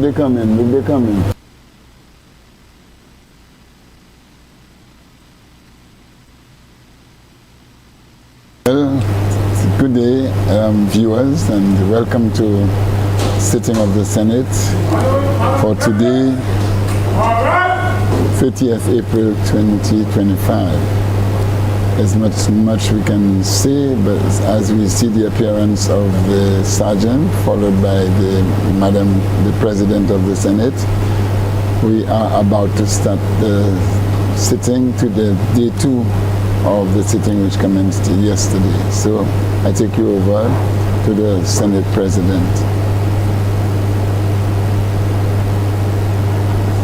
be coming, we'll be coming. Well, good day, viewers, and welcome to sitting of the Senate for today, 30th April 2025. There's much we can say, but as we see the appearance of the Sergeant, followed by the President of the Senate, we are about to start the sitting to the day 2 of the sitting which commenced yesterday. So I take you over to the Senate President.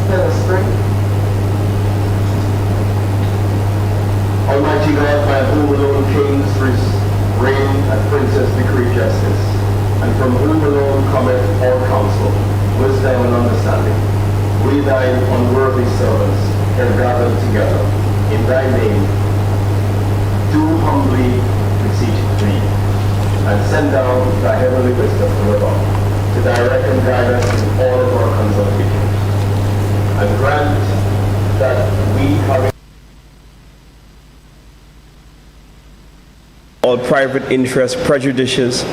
Let us pray. Almighty God, by whom alone kings reign and princes decree justice, and from whom alone cometh all counsel, wisdom and understanding, we thy unworthy servants have gathered together in thy name, do humbly beseech thee, and send down thy heavenly wisdom from above, to direct and guide us in all of our consultations, and grant that we, having all private interests, prejudices,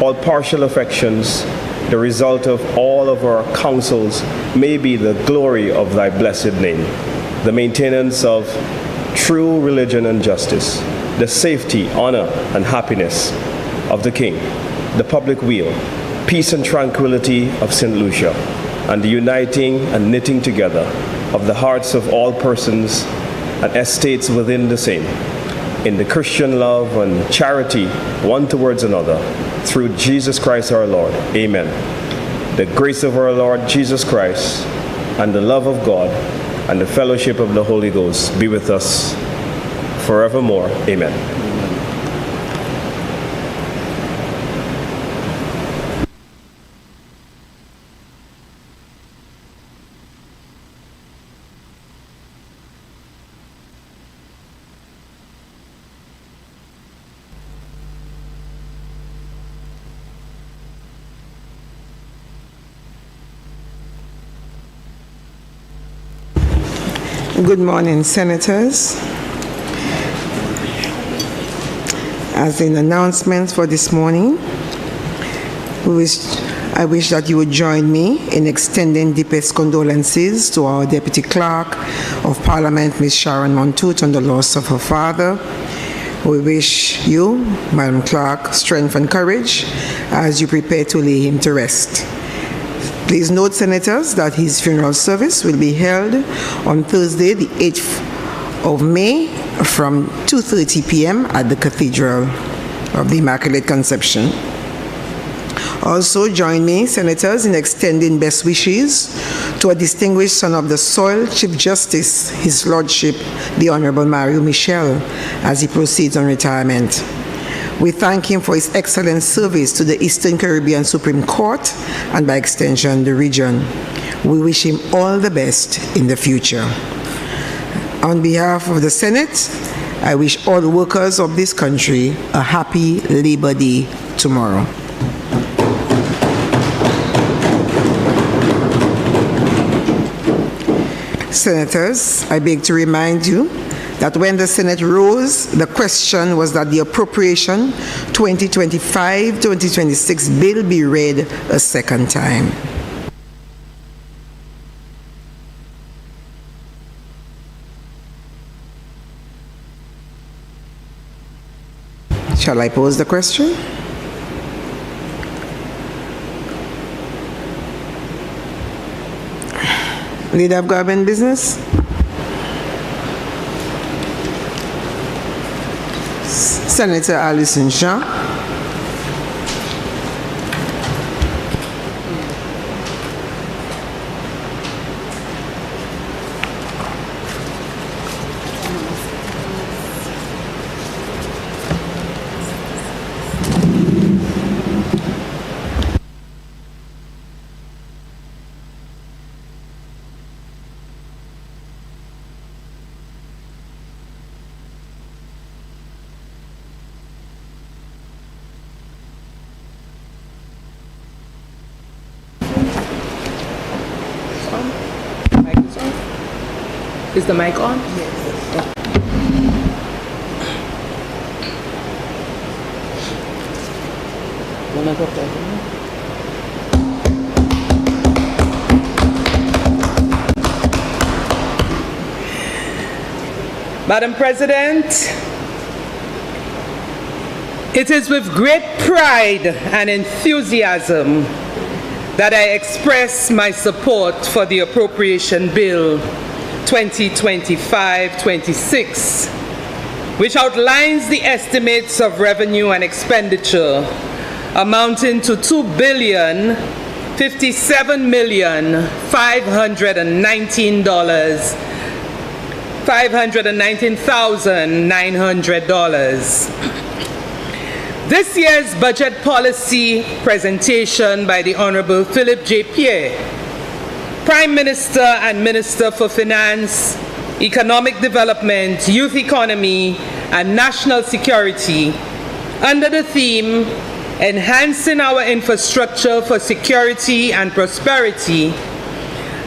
all partial affections, the result of all of our counsels may be the glory of thy blessed name, the maintenance of true religion and justice, the safety, honor, and happiness of the King, the public weal, peace and tranquility of St. Lucia, and the uniting and knitting together of the hearts of all persons and estates within the same, in the Christian love and charity one towards another, through Jesus Christ our Lord. Amen. The grace of our Lord Jesus Christ, and the love of God, and the fellowship of the Holy Ghost be with us forevermore. Amen. Good morning, Senators. As an announcement for this morning, I wish that you would join me in extending deepest condolences to our Deputy Clerk of Parliament, Ms. Sharon Montoute, on the loss of her father. We wish you, Madam Clerk, strength and courage as you prepare to lay him to rest. Please note, Senators, that his funeral service will be held on Thursday, the 8th of May from 2:30 p.m. at the Cathedral of the Immaculate Conception. Also, join me, Senators, in extending best wishes to a distinguished son of the soil, Chief Justice, His Lordship, the Honorable Mario Michel, as he proceeds on retirement. We thank him for his excellent service to the Eastern Caribbean Supreme Court and, by extension, the region. We wish him all the best in the future. On behalf of the Senate, I wish all workers of this country a happy Labor Day tomorrow. Senators, I beg to remind you that when the Senate rose, the question was that the Appropriation 2025-2026 bill be read a second time. Shall I pose the question? Leader of Government Business? Senator Alison Jean. Is the mic on? Madam President, it is with great pride and enthusiasm that I express my support for the Appropriation Bill 2025-26, which outlines the estimates of revenue and expenditure amounting to $2,057,519,900. This year's budget policy presentation by the Honorable Philip J. Pierre, Prime Minister and Minister for Finance, Economic Development, Youth Economy, and National Security, under the theme, Enhancing Our Infrastructure for Security and Prosperity,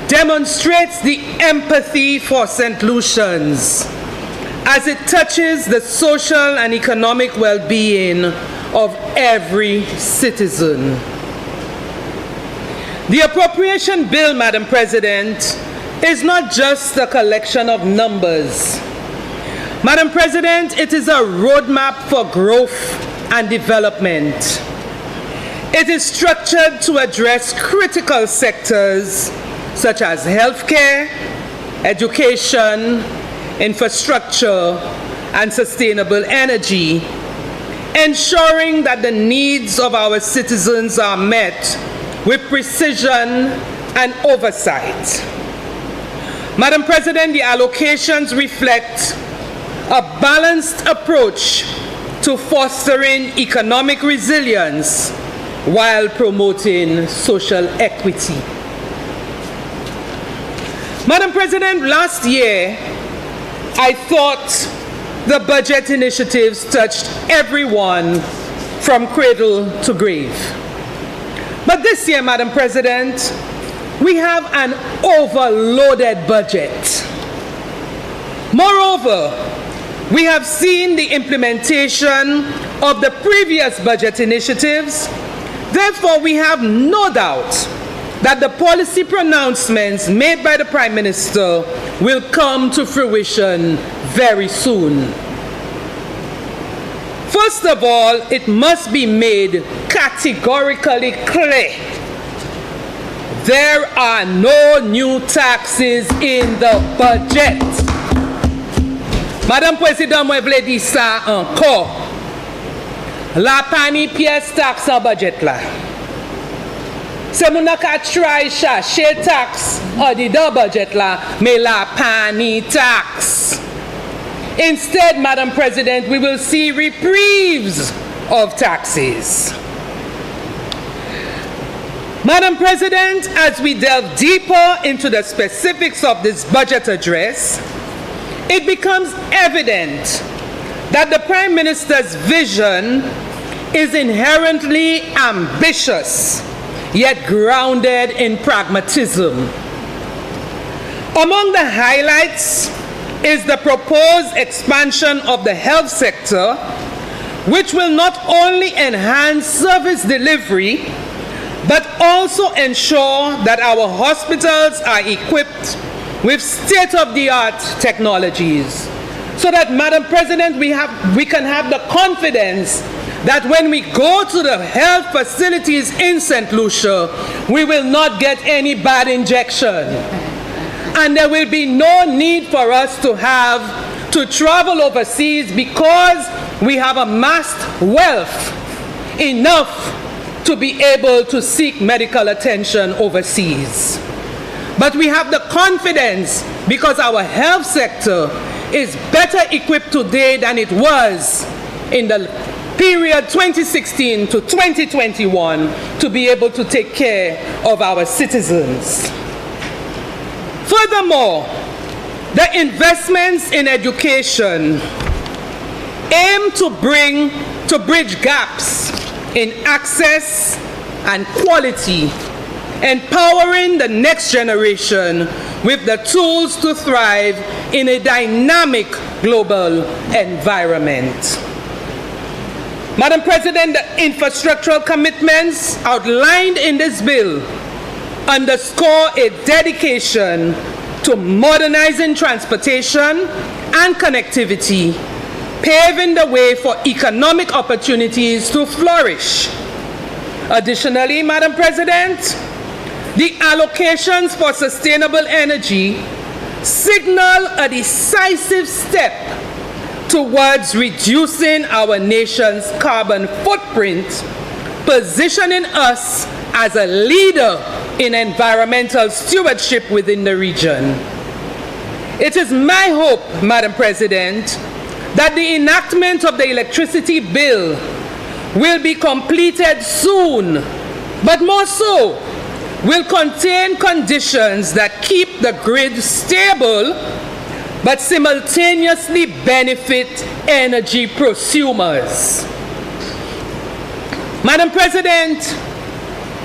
demonstrates the empathy for St. Lucians as it touches the social and economic well-being of every citizen. The Appropriation Bill, Madam President, is not just a collection of numbers. Madam President, it is a roadmap for growth and development. It is structured to address critical sectors such as healthcare, education, infrastructure, and sustainable energy, ensuring that the needs of our citizens are met with precision and oversight. Madam President, the allocations reflect a balanced approach to fostering economic resilience while promoting social equity. Madam President, last year, I thought the budget initiatives touched everyone from cradle to grave. But this year, Madam President, we have an overloaded budget. Moreover, we have seen the implementation of the previous budget initiatives. Therefore, we have no doubt that the policy pronouncements made by the Prime Minister will come to fruition very soon. First of all, it must be made categorically clear: there are no new taxes in the budget. Madame Président, moi vle di ça encore. La pani pièce taxe en budget là. Se moun nan ka try chercher tax or the budget là, mais la pani tax. Instead, Madam President, we will see reprieves of taxes. Madam President, as we delve deeper into the specifics of this budget address, it becomes evident that the Prime Minister's vision is inherently ambitious, yet grounded in pragmatism. Among the highlights is the proposed expansion of the health sector, which will not only enhance service delivery, but also ensure that our hospitals are equipped with state-of-the-art technologies, so that, Madam President, we can have the confidence that when we go to the health facilities in St. Lucia, we will not get any bad injection. And there will be no need for us to travel overseas, because we have amassed wealth enough to be able to seek medical attention overseas. But we have the confidence because our health sector is better equipped today than it was in the period 2016 to 2021 to be able to take care of our citizens. Furthermore, the investments in education aim to bridge gaps in access and quality, empowering the next generation with the tools to thrive in a dynamic global environment. Madam President, the infrastructural commitments outlined in this bill underscore a dedication to modernizing transportation and connectivity, paving the way for economic opportunities to flourish. Additionally, Madam President, the allocations for sustainable energy signal a decisive step towards reducing our nation's carbon footprint, positioning us as a leader in environmental stewardship within the region. It is my hope, Madam President, that the enactment of the electricity bill will be completed soon, but more so, will contain conditions that keep the grid stable but simultaneously benefit energy prosumers. Madam President,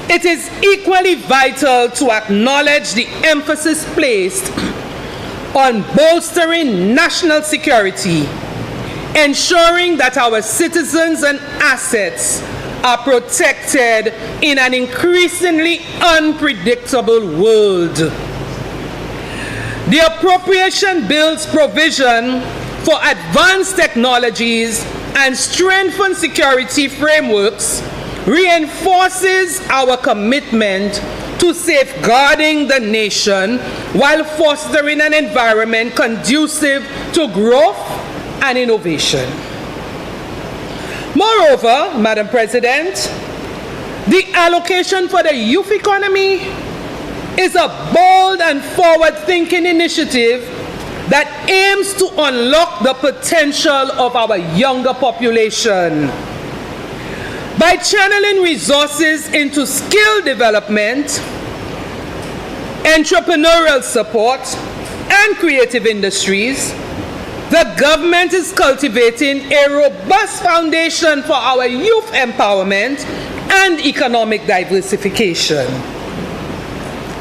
it is equally vital to acknowledge the emphasis placed on bolstering national security, ensuring that our citizens and assets are protected in an increasingly unpredictable world. The Appropriation Bill's provision for advanced technologies and strengthened security frameworks reinforces our commitment to safeguarding the nation while fostering an environment conducive to growth and innovation. Moreover, Madam President, the allocation for the youth economy is a bold and forward-thinking initiative that aims to unlock the potential of our younger population. By channeling resources into skill development, entrepreneurial support, and creative industries, the government is cultivating a robust foundation for our youth empowerment and economic diversification.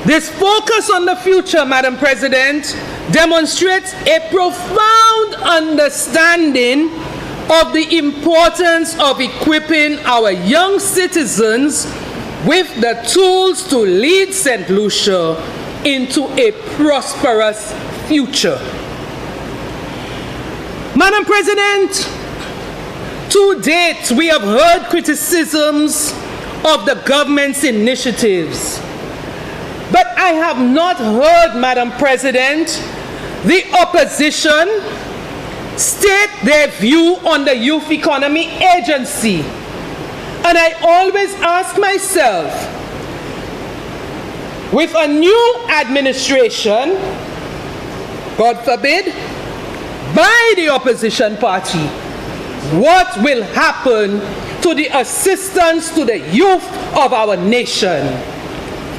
This focus on the future, Madam President, demonstrates a profound understanding of the importance of equipping our young citizens with the tools to lead St. Lucia into a prosperous future. Madam President, to date, we have heard criticisms of the government's initiatives. But I have not heard, Madam President, the opposition state their view on the Youth Economy Agency. And I always ask myself, with a new administration, God forbid, by the opposition party, what will happen to the assistance to the youth of our nation?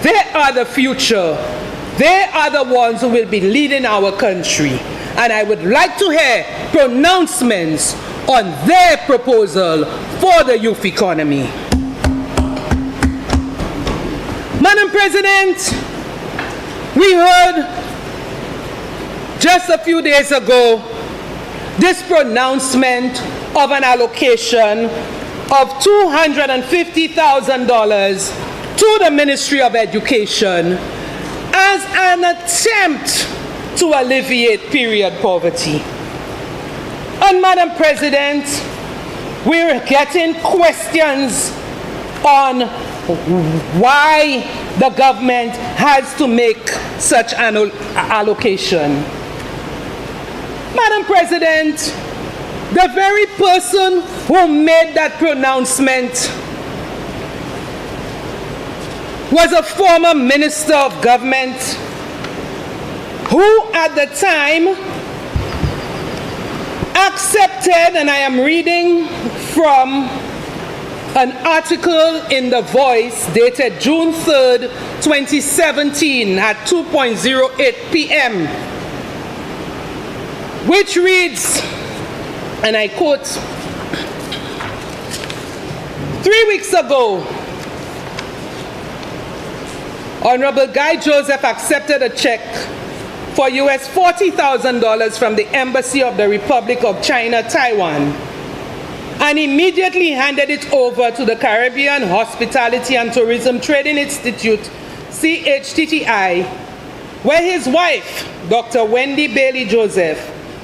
They are the future. They are the ones who will be leading our country. And I would like to hear pronouncements on their proposal for the youth economy. Madam President, we heard just a few days ago this pronouncement of an allocation of $250,000 to the Ministry of Education as an attempt to alleviate period poverty. And Madam President, we're getting questions on why the government has to make such an allocation. Madam President, the very person who made that pronouncement was a former minister of government who at the time accepted, and I am reading from an article in The Voice dated June 3rd, 2017 at 2:08 p.m., which reads, and I quote, "3 weeks ago, Honorable Guy Joseph accepted a check for US $40,000 from the Embassy of the Republic of China, Taiwan, and immediately handed it over to the Caribbean Hospitality and Tourism Trading Institute, CHTTI, where his wife, Dr. Wendy Bailey Joseph,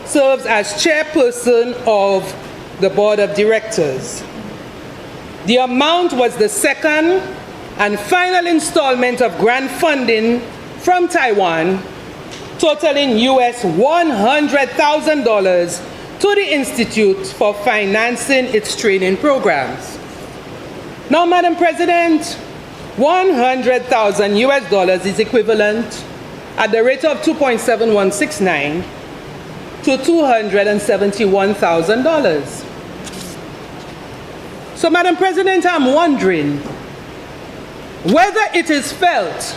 serves as chairperson of the board of directors. The amount was the second and final installment of grant funding from Taiwan, totaling US $100,000 to the Institute for financing its training programs. Now, Madam President, $100,000 US is equivalent at the rate of 2.7169 to $271,000. So, Madam President, I'm wondering whether it is felt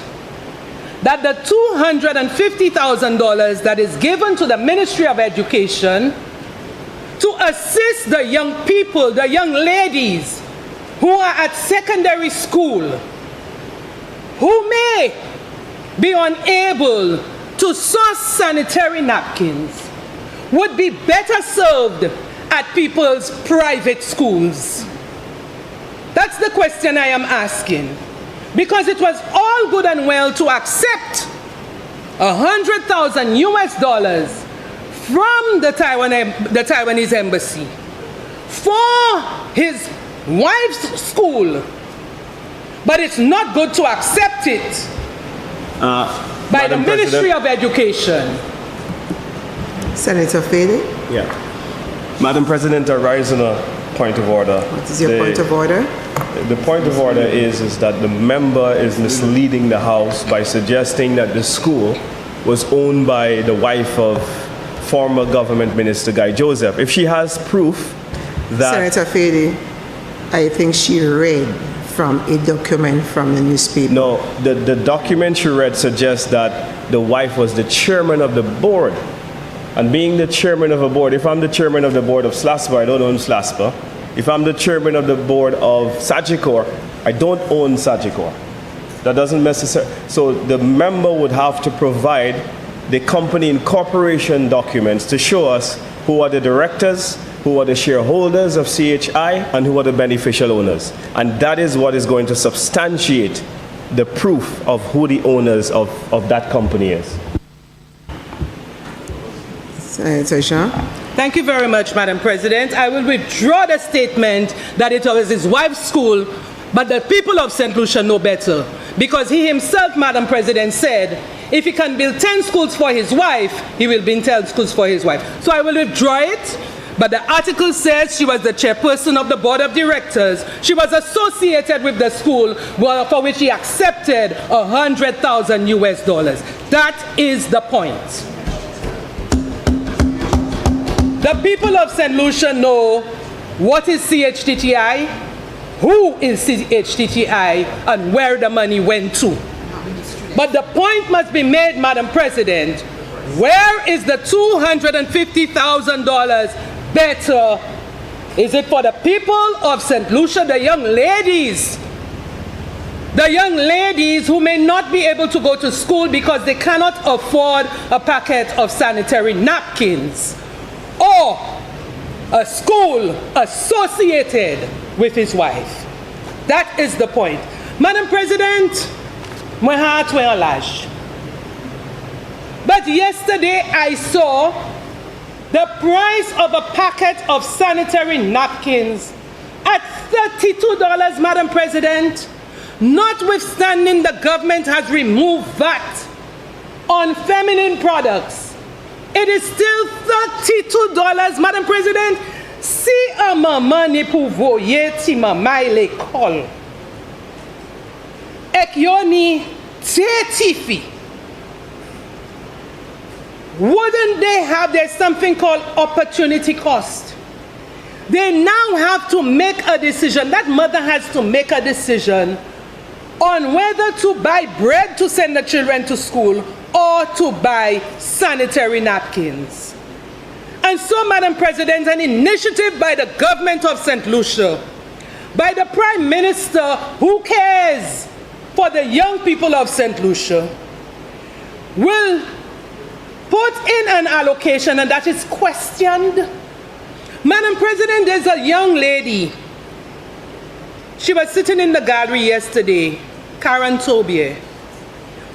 that the $250,000 that is given to the Ministry of Education to assist the young people, the young ladies who are at secondary school, who may be unable to source sanitary napkins, would be better served at people's private schools. That's the question I am asking. Because it was all good and well to accept $100,000 US from the Taiwanese embassy for his wife's school, but it's not good to accept it by the Ministry of Education. Senator Fede? Yeah. Madam President, I rise on a point of order. What is your point of order? The point of order is that the member is misleading the House by suggesting that the school was owned by the wife of former government minister Guy Joseph. If she has proof that... Senator Fede, I think she read from a document from the newspaper. No, the document she read suggests that the wife was the chairman of the board. And being the chairman of a board, if I'm the chairman of the board of SLASPA, I don't own SLASPA. If I'm the chairman of the board of Sagicor, I don't own Sagicor. That doesn't necessarily... So the member would have to provide the company incorporation documents to show us who are the directors, who are the shareholders of CHI, and who are the beneficial owners. And that is what is going to substantiate the proof of who the owners of that company is. Senator Jean? Thank you very much, Madam President. I will withdraw the statement that it was his wife's school, but the people of St. Lucia know better. Because he himself, Madam President, said if he can build 10 schools for his wife, he will build 10 schools for his wife. So I will withdraw it, but the article says she was the chairperson of the board of directors. She was associated with the school for which he accepted $100,000 US. That is the point. The people of St. Lucia know what is CHTTI, who is CHTTI, and where the money went to. But the point must be made, Madam President, where is the $250,000 better? Is it for the people of St. Lucia, the young ladies who may not be able to go to school because they cannot afford a packet of sanitary napkins? Or a school associated with his wife? That is the point. Madam President, my heart went large. But yesterday I saw the price of a packet of sanitary napkins at $32, Madam President, notwithstanding the government has removed VAT on feminine products. It is still $32, Madam President. Si a maman ni pou voye ti mamay l'école, ek yo ni tetifi, wouldn't they have, there's something called opportunity cost. They now have to make a decision, that mother has to make a decision on whether to buy bread to send the children to school or to buy sanitary napkins. And so, Madam President, an initiative by the government of St. Lucia, by the Prime Minister who cares for the young people of St. Lucia, will put in an allocation and that is questioned. Madam President, there's a young lady. She was sitting in the gallery yesterday, Karen Tobier.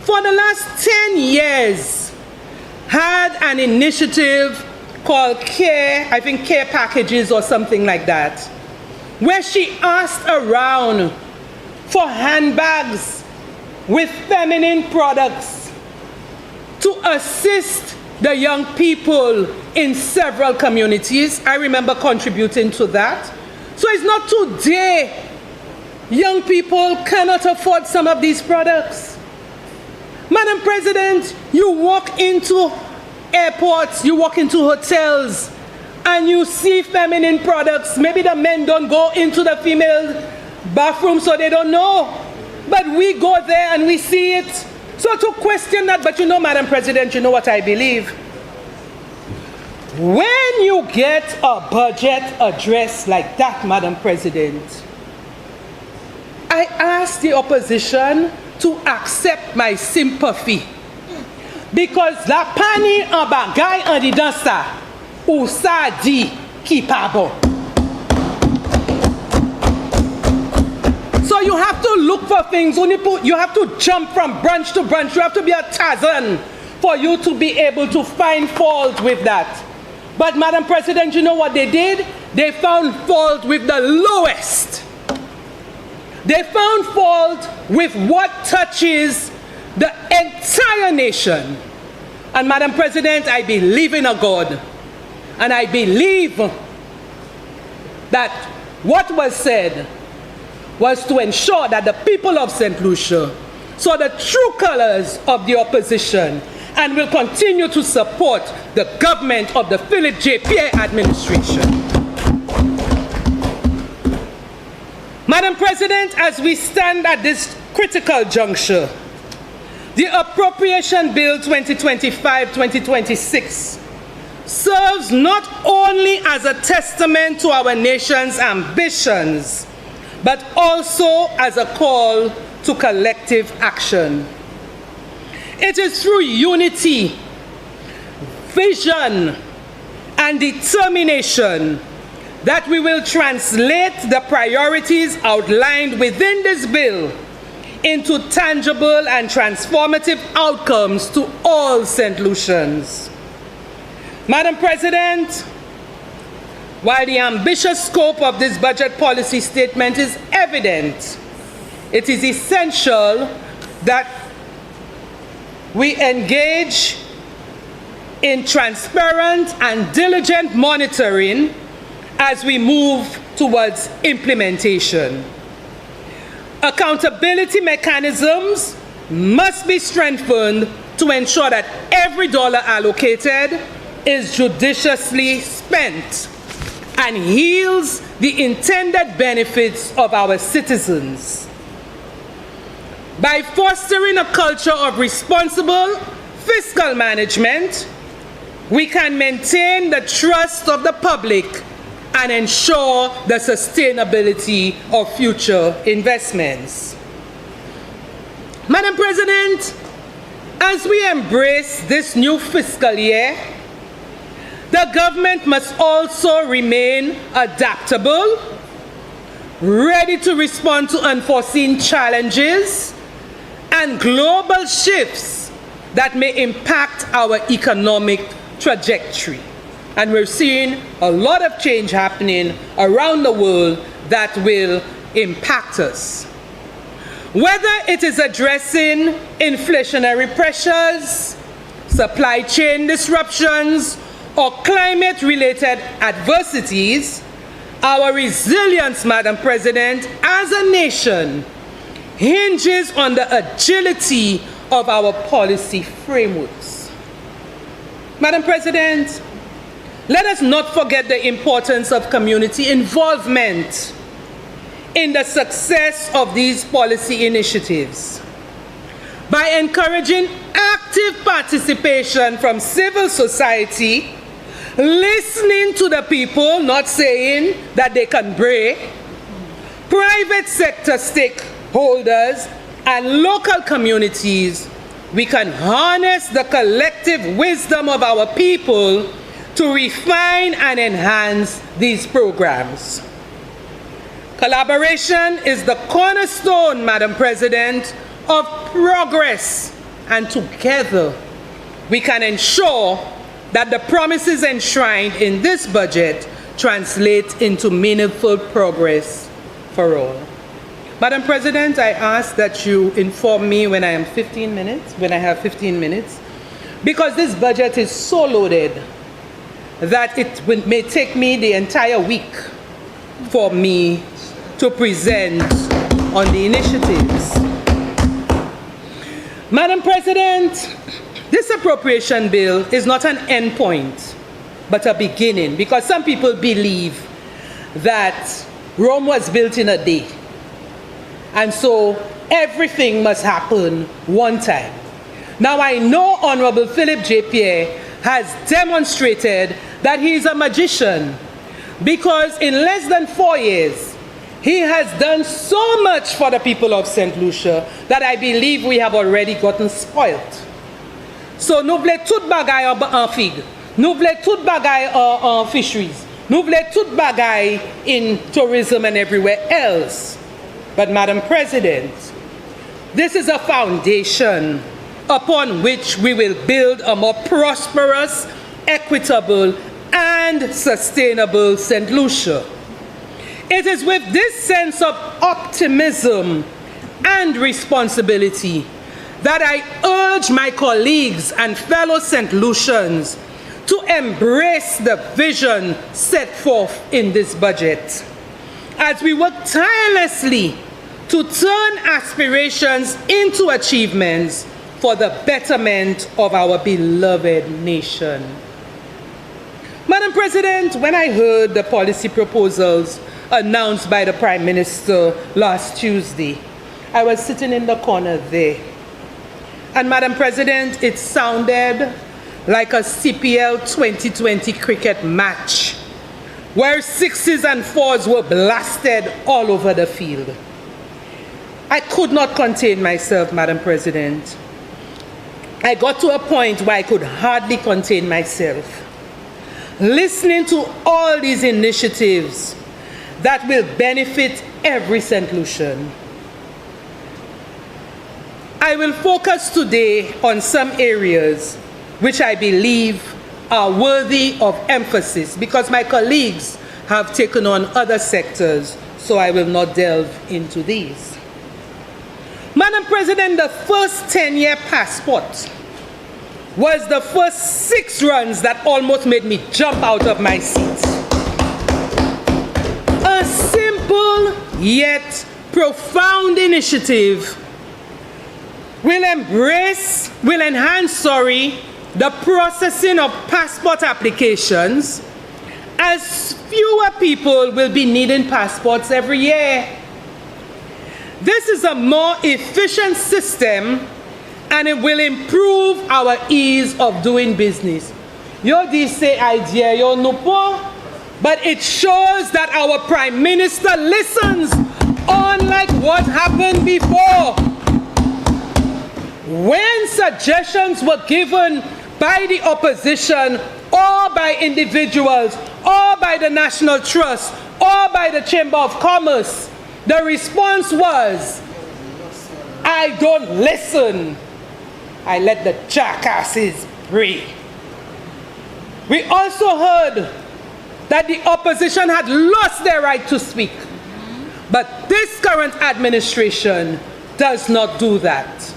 For the last 10 years, had an initiative called Care, I think Care Packages or something like that, where she asked around for handbags with feminine products to assist the young people in several communities. I remember contributing to that. So it's not today young people cannot afford some of these products. Madam President, you walk into airports, you walk into hotels, and you see feminine products. Maybe the men don't go into the female bathroom, so they don't know. But we go there and we see it. So to question that, but you know, Madam President, you know what I believe? When you get a budget address like that, Madam President, I ask the opposition to accept my sympathy. Because la pani en bagay en di dan sa, ou sa di ki pa bon. So you have to look for things. You have to jump from branch to branch. You have to be a Tarzan for you to be able to find fault with that. But Madam President, you know what they did? They found fault with the lowest. They found fault with what touches the entire nation. And Madam President, I believe in a God. And I believe that what was said was to ensure that the people of St. Lucia saw the true colors of the opposition and will continue to support the government of the Philip J. Pierre administration. Madam President, as we stand at this critical juncture, the Appropriation Bill 2025-2026 serves not only as a testament to our nation's ambitions, but also as a call to collective action. It is through unity, vision, and determination that we will translate the priorities outlined within this bill into tangible and transformative outcomes to all St. Lucians. Madam President, while the ambitious scope of this budget policy statement is evident, it is essential that we engage in transparent and diligent monitoring as we move towards implementation. Accountability mechanisms must be strengthened to ensure that every dollar allocated is judiciously spent and yields the intended benefits of our citizens. By fostering a culture of responsible fiscal management, we can maintain the trust of the public and ensure the sustainability of future investments. Madam President, as we embrace this new fiscal year, the government must also remain adaptable, ready to respond to unforeseen challenges and global shifts that may impact our economic trajectory. And we're seeing a lot of change happening around the world that will impact us. Whether it is addressing inflationary pressures, supply chain disruptions, or climate-related adversities, our resilience, Madam President, as a nation, hinges on the agility of our policy frameworks. Madam President, let us not forget the importance of community involvement in the success of these policy initiatives. By encouraging active participation from civil society, listening to the people, not saying that they can break, private sector stakeholders, and local communities, we can harness the collective wisdom of our people to refine and enhance these programs. Collaboration is the cornerstone, Madam President, of progress, and together we can ensure that the promises enshrined in this budget translate into meaningful progress for all. Madam President, I ask that you inform me when I have 15 minutes, because this budget is so loaded that it may take me the entire week for me to present on the initiatives. Madam President, this appropriation bill is not an end point, but a beginning, because some people believe that Rome was built in a day, and so everything must happen one time. Now, I know Honorable Philip J. Pierre has demonstrated that he is a magician, because in less than 4 years, he has done so much for the people of St. Lucia that I believe we have already gotten spoiled. So, nous voulons tout bagay en figue, nous voulons tout bagay en fisheries, nous voulons tout bagay in tourism and everywhere else. But, Madam President, this is a foundation upon which we will build a more prosperous, equitable, and sustainable St. Lucia. It is with this sense of optimism and responsibility that I urge my colleagues and fellow St. Lucians to embrace the vision set forth in this budget, as we work tirelessly to turn aspirations into achievements for the betterment of our beloved nation. Madam President, when I heard the policy proposals announced by the Prime Minister last Tuesday, I was sitting in the corner there. And Madam President, it sounded like a CPL 2020 cricket match, where 6s and 4s were blasted all over the field. I could not contain myself, Madam President. I got to a point where I could hardly contain myself. Listening to all these initiatives that will benefit every St. Lucian. I will focus today on some areas which I believe are worthy of emphasis, because my colleagues have taken on other sectors, so I will not delve into these. Madam President, the first 10-year passport was the first 6 runs that almost made me jump out of my seat. A simple yet profound initiative will enhance the processing of passport applications, as fewer people will be needing passports every year. This is a more efficient system, and it will improve our ease of doing business. Yo this say idea, yo no po, but it shows that our Prime Minister listens, unlike what happened before. When suggestions were given by the opposition, or by individuals, or by the National Trust, or by the Chamber of Commerce, the response was, I don't listen. I let the jackasses pray. We also heard that the opposition had lost their right to speak. But this current administration does not do that.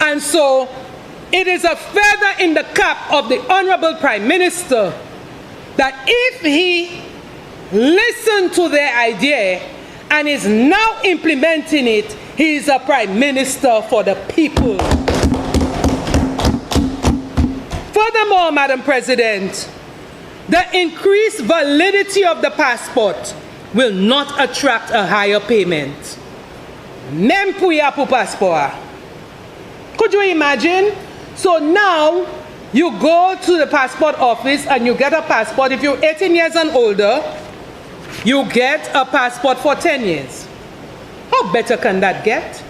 And so, it is a feather in the cap of the Honorable Prime Minister that if he listened to their idea and is now implementing it, he is a Prime Minister for the people. Furthermore, Madam President, the increased validity of the passport will not attract a higher payment. Même pour ya pour passport. Could you imagine? So now, you go to the passport office and you get a passport. If you're 18 years and older, you get a passport for 10 years. How better can that get?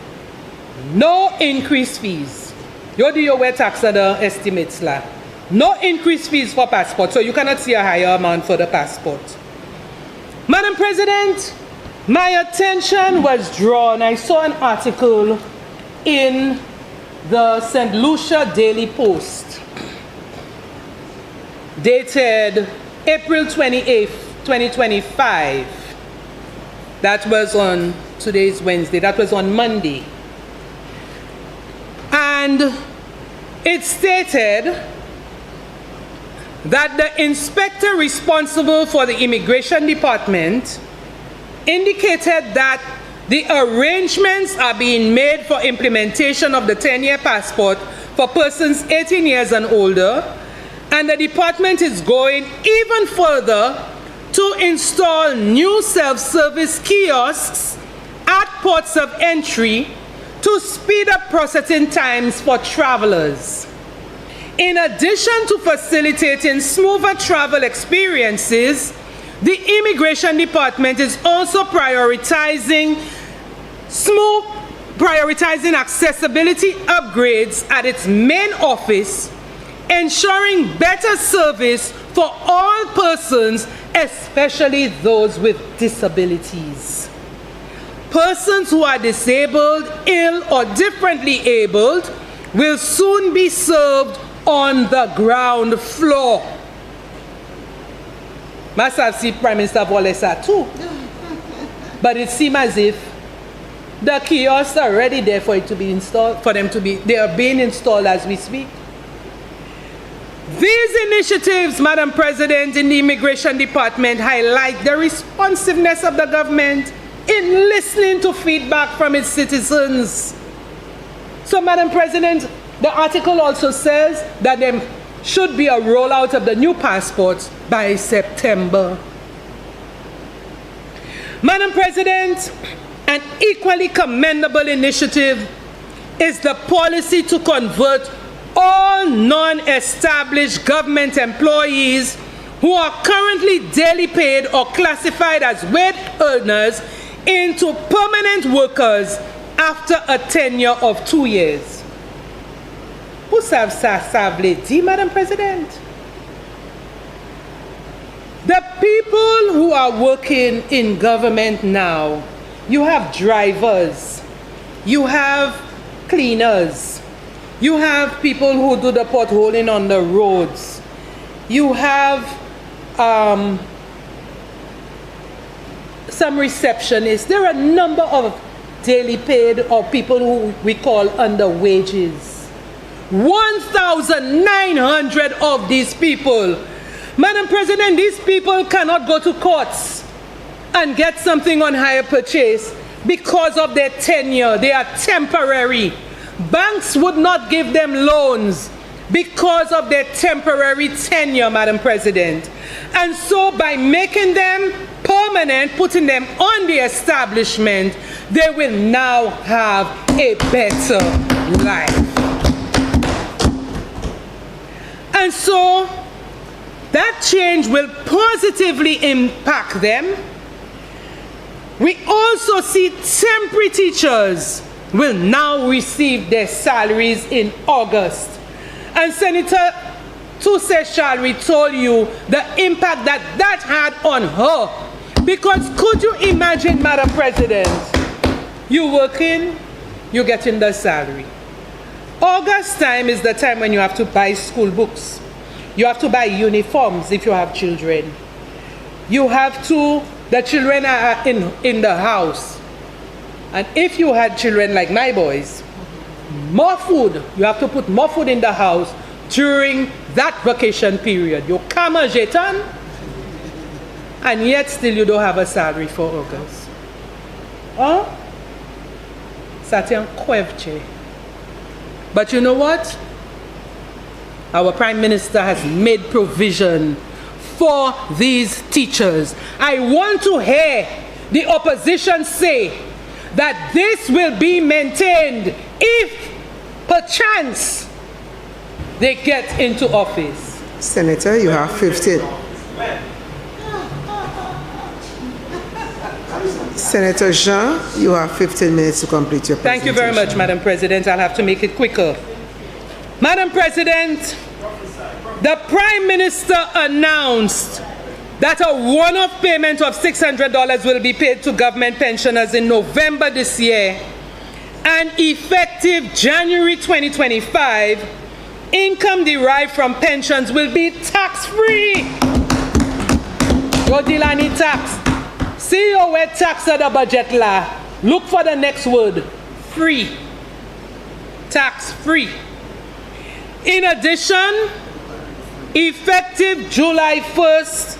No increased fees. You do your way tax at the estimates la. No increased fees for passport, so you cannot see a higher amount for the passport. Madam President, my attention was drawn. I saw an article in the St. Lucia Daily Post dated April 28th, 2025. That was on today's Wednesday. That was on Monday. And it stated that the inspector responsible for the Immigration Department indicated that the arrangements are being made for implementation of the 10-year passport for persons 18 years and older, and the department is going even further to install new self-service kiosks at ports of entry to speed up processing times for travelers. In addition to facilitating smoother travel experiences, the Immigration Department is also prioritizing accessibility upgrades at its main office, ensuring better service for all persons, especially those with disabilities. Persons who are disabled, ill, or differently abled will soon be served on the ground floor. Must have seen Prime Minister Wallace too. But it seems as if the kiosks are already there for it to be installed, they are being installed as we speak. These initiatives, Madam President, in the Immigration Department highlight the responsiveness of the government in listening to feedback from its citizens. So, Madam President, the article also says that there should be a rollout of the new passports by September. Madam President, an equally commendable initiative is the policy to convert all non-established government employees who are currently daily paid or classified as wage earners into permanent workers after a tenure of 2 years. Who serves Savleti, Madam President? The people who are working in government now, you have drivers, you have cleaners, you have people who do the potholing on the roads, you have some receptionists. There are a number of daily paid or people who we call under wages. 1,900 of these people. Madam President, these people cannot go to courts and get something on hire purchase because of their tenure. They are temporary. Banks would not give them loans because of their temporary tenure, Madam President. And so by making them permanent, putting them on the establishment, they will now have a better life. And so that change will positively impact them. We also see temporary teachers will now receive their salaries in August. And Senator Tuse Shalri told you the impact that that had on her. Because could you imagine, Madam President, you working, you getting the salary. August time is the time when you have to buy school books. You have to buy uniforms if you have children. You have to, the children are in the house. And if you had children like my boys, more food, you have to put more food in the house during that vacation period. You come a jeton, and yet still you don't have a salary for August. Huh? Satian Kwevche. But you know what? Our Prime Minister has made provision for these teachers. I want to hear the opposition say that this will be maintained if perchance they get into office. Senator, you have 15. Senator Jean, you have 15 minutes to complete your presentation. Thank you very much, Madam President. I'll have to make it quicker. Madam President, the Prime Minister announced that a one-off payment of $600 will be paid to government pensioners in November this year, and effective January 2025, income derived from pensions will be tax-free. No deal any tax. See your word tax at the budget law. Look for the next word, free. Tax-free. In addition, effective July 1st,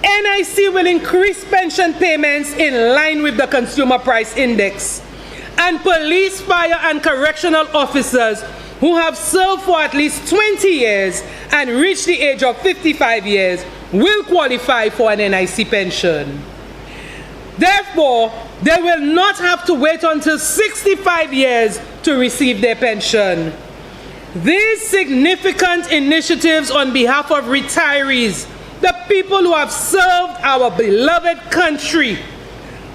NIC will increase pension payments in line with the Consumer Price Index, and police, fire, and correctional officers who have served for at least 20 years and reached the age of 55 years will qualify for an NIC pension. Therefore, they will not have to wait until 65 years to receive their pension. These significant initiatives on behalf of retirees, the people who have served our beloved country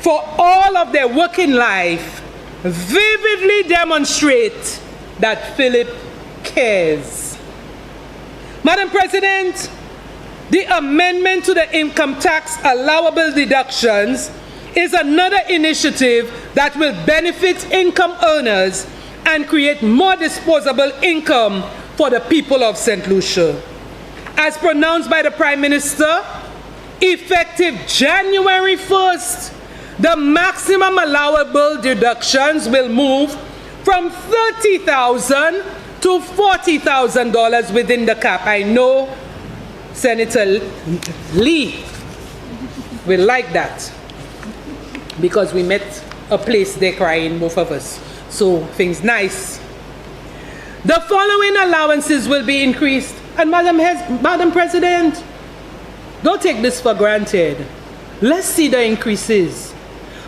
for all of their working life, vividly demonstrate that Philip cares. Madam President, the amendment to the income tax allowable deductions is another initiative that will benefit income earners and create more disposable income for the people of St. Lucia. As pronounced by the Prime Minister, effective January 1st, the maximum allowable deductions will move from $30,000 to $40,000 within the cap. I know Senator Lee will like that, because we met a place there crying, both of us. So things nice. The following allowances will be increased. And Madam President, don't take this for granted. Let's see the increases.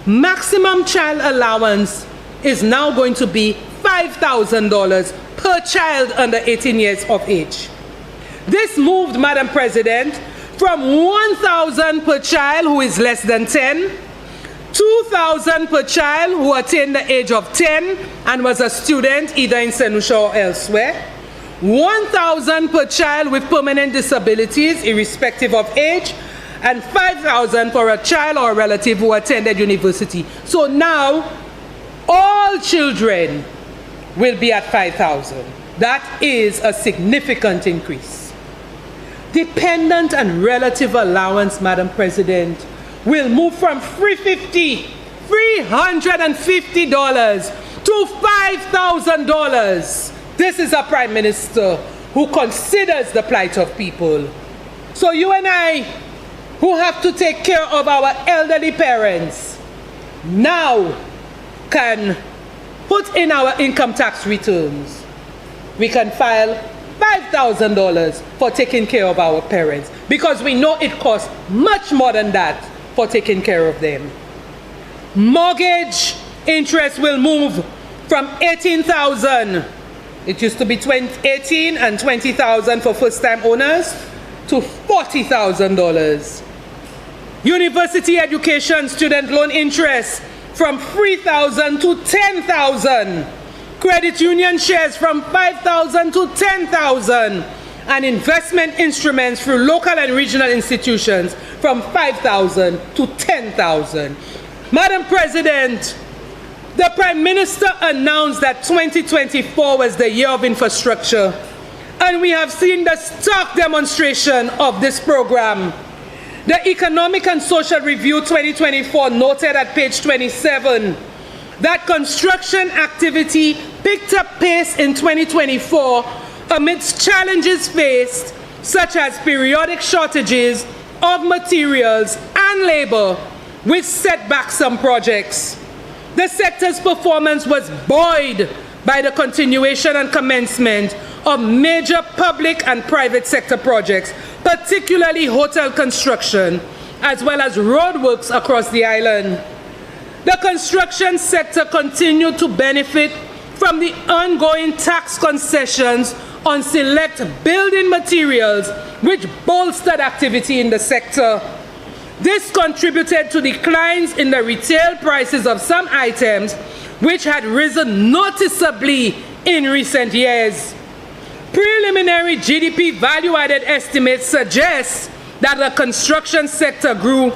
Maximum child allowance is now going to be $5,000 per child under 18 years of age. This moved, Madam President, from $1,000 per child who is less than 10, $2,000 per child who attained the age of 10 and was a student either in St. Lucia or elsewhere, $1,000 per child with permanent disabilities irrespective of age, and $5,000 for a child or a relative who attended university. So now, all children will be at $5,000. That is a significant increase. Dependent and relative allowance, Madam President, will move from $350 to $5,000. This is a Prime Minister who considers the plight of people. So you and I, who have to take care of our elderly parents, now can put in our income tax returns. We can file $5,000 for taking care of our parents, because we know it costs much more than that for taking care of them. Mortgage interest will move from $18,000. It used to be $18,000 and $20,000 for first-time owners to $40,000. University education student loan interest from $3,000 to $10,000. Credit union shares from $5,000 to $10,000. And investment instruments through local and regional institutions from $5,000 to $10,000. Madam President, the Prime Minister announced that 2024 was the year of infrastructure, and we have seen the stark demonstration of this program. The Economic and Social Review 2024 noted at page 27 that construction activity picked up pace in 2024 amidst challenges faced, such as periodic shortages of materials and labor, which set back some projects. The sector's performance was buoyed by the continuation and commencement of major public and private sector projects, particularly hotel construction, as well as roadworks across the island. The construction sector continued to benefit from the ongoing tax concessions on select building materials, which bolstered activity in the sector. This contributed to declines in the retail prices of some items, which had risen noticeably in recent years. Preliminary GDP value-added estimates suggest that the construction sector grew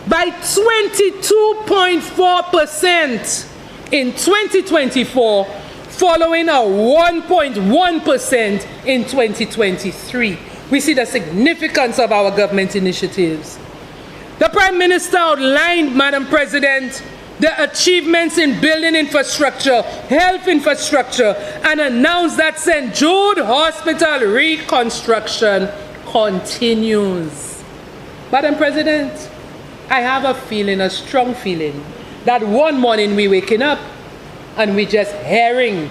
by 22.4% in 2024, following a 1.1% in 2023. We see the significance of our government initiatives. The Prime Minister outlined, Madam President, the achievements in building infrastructure, health infrastructure, and announced that St. Jude Hospital reconstruction continues. Madam President, I have a feeling, a strong feeling, that one morning we waking up and we just hearing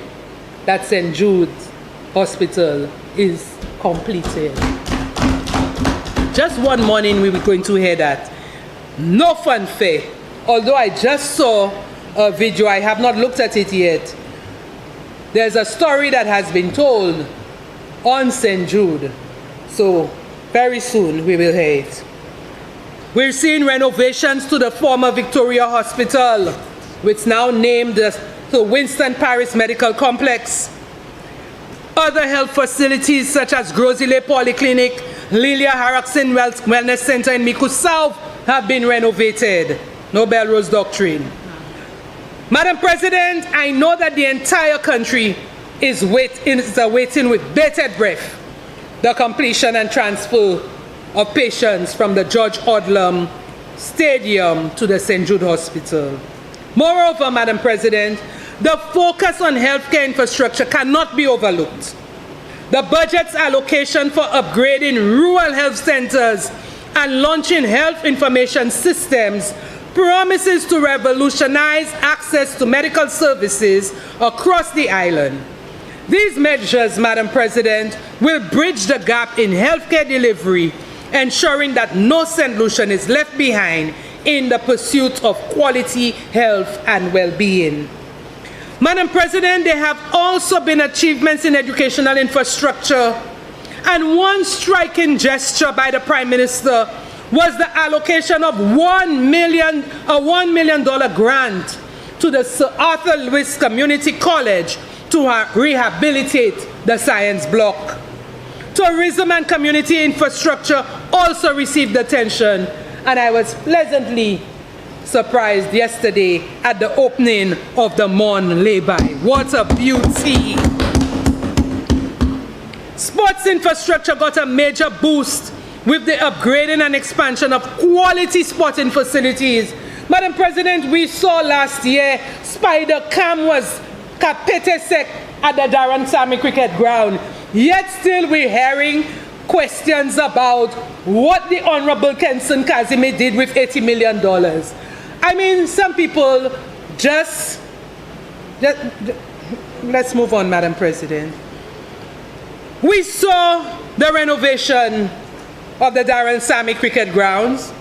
that St. Jude's Hospital is completed. Just one morning we were going to hear that. No fanfare. Although I just saw a video, I have not looked at it yet. There's a story that has been told on St. Jude. So very soon we will hear it. We're seeing renovations to the former Victoria Hospital, which is now named the Winston Paris Medical Complex. Other health facilities such as Grosile Polyclinic, Lilia Harrison Wellness Center in Miku South have been renovated. No Belrose doctrine. Madam President, I know that the entire country is awaiting with bated breath the completion and transfer of patients from the George Odlum Stadium to the St. Jude Hospital. Moreover, Madam President, the focus on healthcare infrastructure cannot be overlooked. The budget's allocation for upgrading rural health centers and launching health information systems promises to revolutionize access to medical services across the island. These measures, Madam President, will bridge the gap in healthcare delivery, ensuring that no St. Lucian is left behind in the pursuit of quality health and well-being. Madam President, there have also been achievements in educational infrastructure, and one striking gesture by the Prime Minister was the allocation of a $1 million grant to the Sir Arthur Lewis Community College to rehabilitate the science block. Tourism and community infrastructure also received attention, and I was pleasantly surprised yesterday at the opening of the Mon Lay-by. What a beauty! Sports infrastructure got a major boost with the upgrading and expansion of quality sporting facilities. Madam President, we saw last year Spider Cam was kapete sek at the Darren Sammy Cricket Ground. Yet still we're hearing questions about what the Honorable Kenson Kazimi did with $80 million. I mean, some people just let's move on, Madam President. We saw the renovation of the Darren Sammy Cricket Grounds,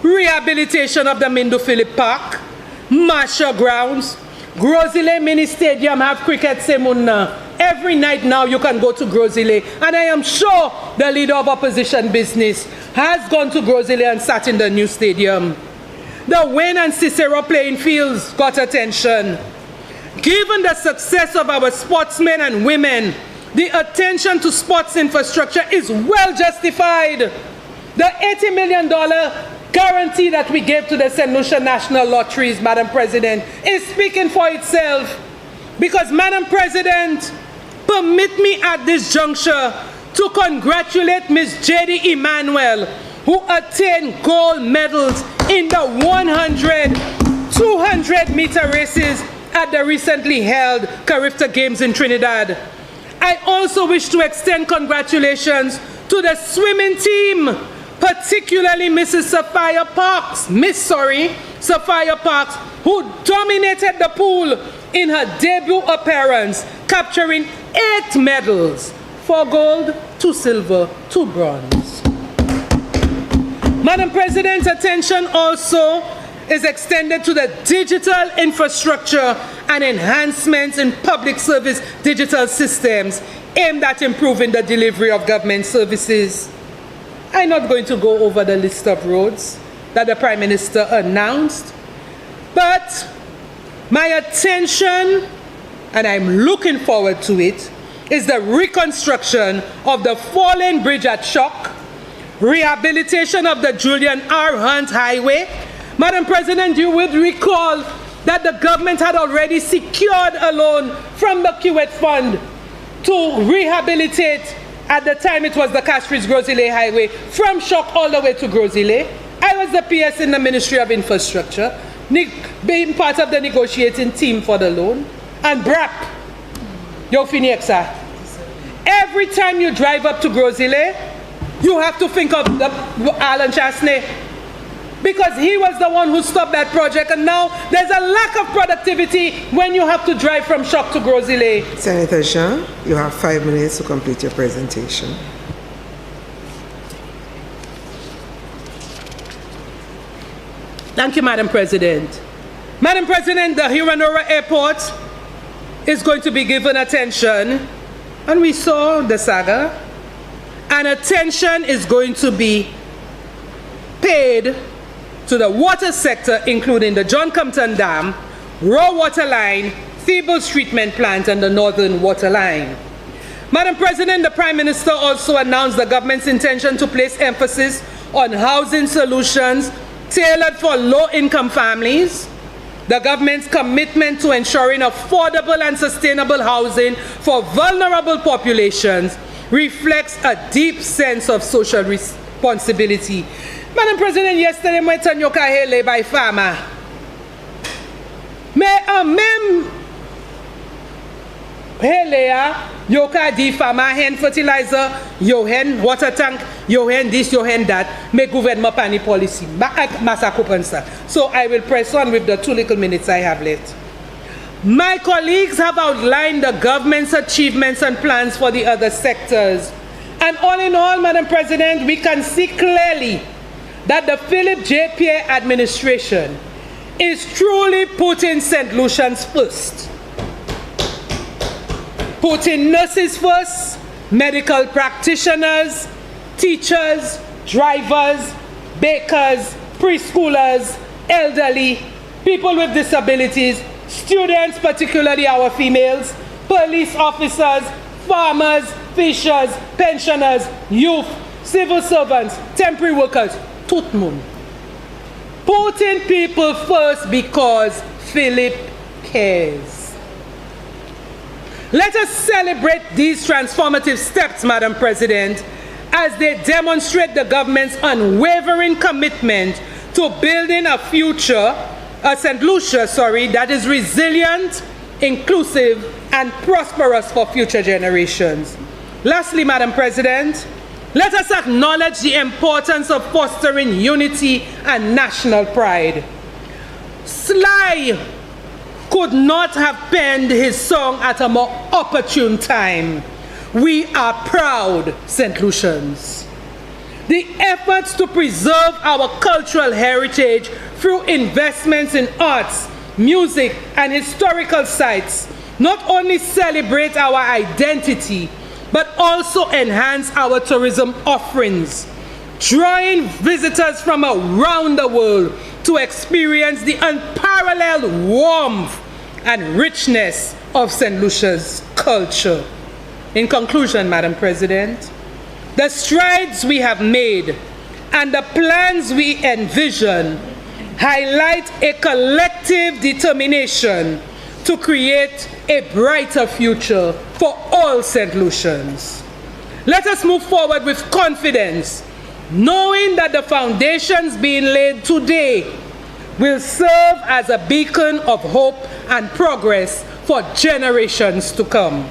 rehabilitation of the Mindu Philip Park, Marshall Grounds, Grosile Mini Stadium have cricket semunna. Every night now you can go to Grosile, and I am sure the leader of opposition business has gone to Grosile and sat in the new stadium. The Wayne and Cicero playing fields got attention. Given the success of our sportsmen and women, the attention to sports infrastructure is well justified. The $80 million guarantee that we gave to the St. Lucia National Lotteries, Madam President, is speaking for itself. Because, Madam President, permit me at this juncture to congratulate Ms. J.D. Emmanuel, who attained gold medals in the 100, 200-meter races at the recently held Carifta Games in Trinidad. I also wish to extend congratulations to the swimming team, particularly Mrs. Sophia Parks, Sophia Parks, who dominated the pool in her debut appearance, capturing 8 medals, 4 gold, 2 silver, 2 bronze. Madam President, attention also is extended to the digital infrastructure and enhancements in public service digital systems aimed at improving the delivery of government services. I'm not going to go over the list of roads that the Prime Minister announced, but my attention, and I'm looking forward to it, is the reconstruction of the fallen bridge at Shock, rehabilitation of the Julian R. Hunt Highway. Madam President, you would recall that the government had already secured a loan from the QET Fund to rehabilitate, at the time it was the Castries-Grosile Highway, from Shock all the way to Grosile. I was the PS in the Ministry of Infrastructure, being part of the negotiating team for the loan. And BRAP, yo Finiexa, every time you drive up to Grosile, you have to think of the Alan Chasney, because he was the one who stopped that project, and now there's a lack of productivity when you have to drive from Shock to Grosile. Senator Jean, you have 5 minutes to complete your presentation. Thank you, Madam President. Madam President, the Hiranora Airport is going to be given attention, and we saw the saga, and attention is going to be paid to the water sector, including the John Compton Dam, raw water line, Feebles treatment plant, and the Northern Water Line. Madam President, the Prime Minister also announced the government's intention to place emphasis on housing solutions tailored for low-income families. The government's commitment to ensuring affordable and sustainable housing for vulnerable populations reflects a deep sense of social responsibility. Madam President, yesterday I went to Nyokahele by farmer. Mem Helea, Yoka di farmer hen fertilizer, yo hen water tank, yo hen this, yo hen that, make government pani policy. So I will press on with the 2 little minutes I have left. My colleagues have outlined the government's achievements and plans for the other sectors. And all in all, Madam President, we can see clearly that the Philip J. Pierre administration is truly putting St. Lucians first. Putting nurses first, medical practitioners, teachers, drivers, bakers, preschoolers, elderly, people with disabilities, students, particularly our females, police officers, farmers, fishers, pensioners, youth, civil servants, temporary workers, tout le monde. Putting people first because Philip cares. Let us celebrate these transformative steps, Madam President, as they demonstrate the government's unwavering commitment to building a future, St. Lucia, that is resilient, inclusive, and prosperous for future generations. Lastly, Madam President, let us acknowledge the importance of fostering unity and national pride. Sly could not have penned his song at a more opportune time. We are proud St. Lucians. The efforts to preserve our cultural heritage through investments in arts, music, and historical sites not only celebrate our identity, but also enhance our tourism offerings, drawing visitors from around the world to experience the unparalleled warmth and richness of St. Lucia's culture. In conclusion, Madam President, the strides we have made and the plans we envision highlight a collective determination to create a brighter future for all St. Lucians. Let us move forward with confidence, knowing that the foundations being laid today will serve as a beacon of hope and progress for generations to come.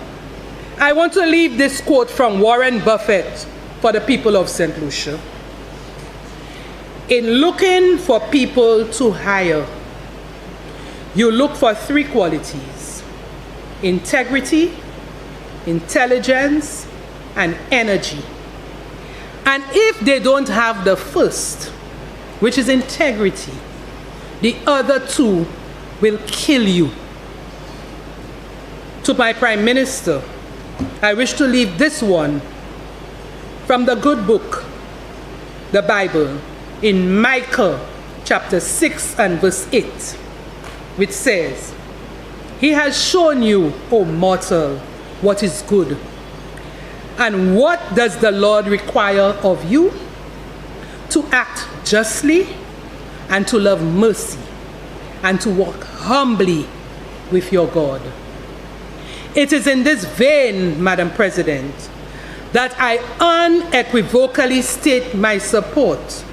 I want to leave this quote from Warren Buffett for the people of St. Lucia. In looking for people to hire, you look for 3 qualities: integrity, intelligence, and energy. And if they don't have the first, which is integrity, the other 2 will kill you. To my Prime Minister, I wish to leave this one from the good book, the Bible, in Micah chapter 6 and verse 8, which says, "He has shown you, O mortal, what is good. And what does the Lord require of you? To act justly and to love mercy and to walk humbly with your God. It is in this vein, Madam President, that I unequivocally state my support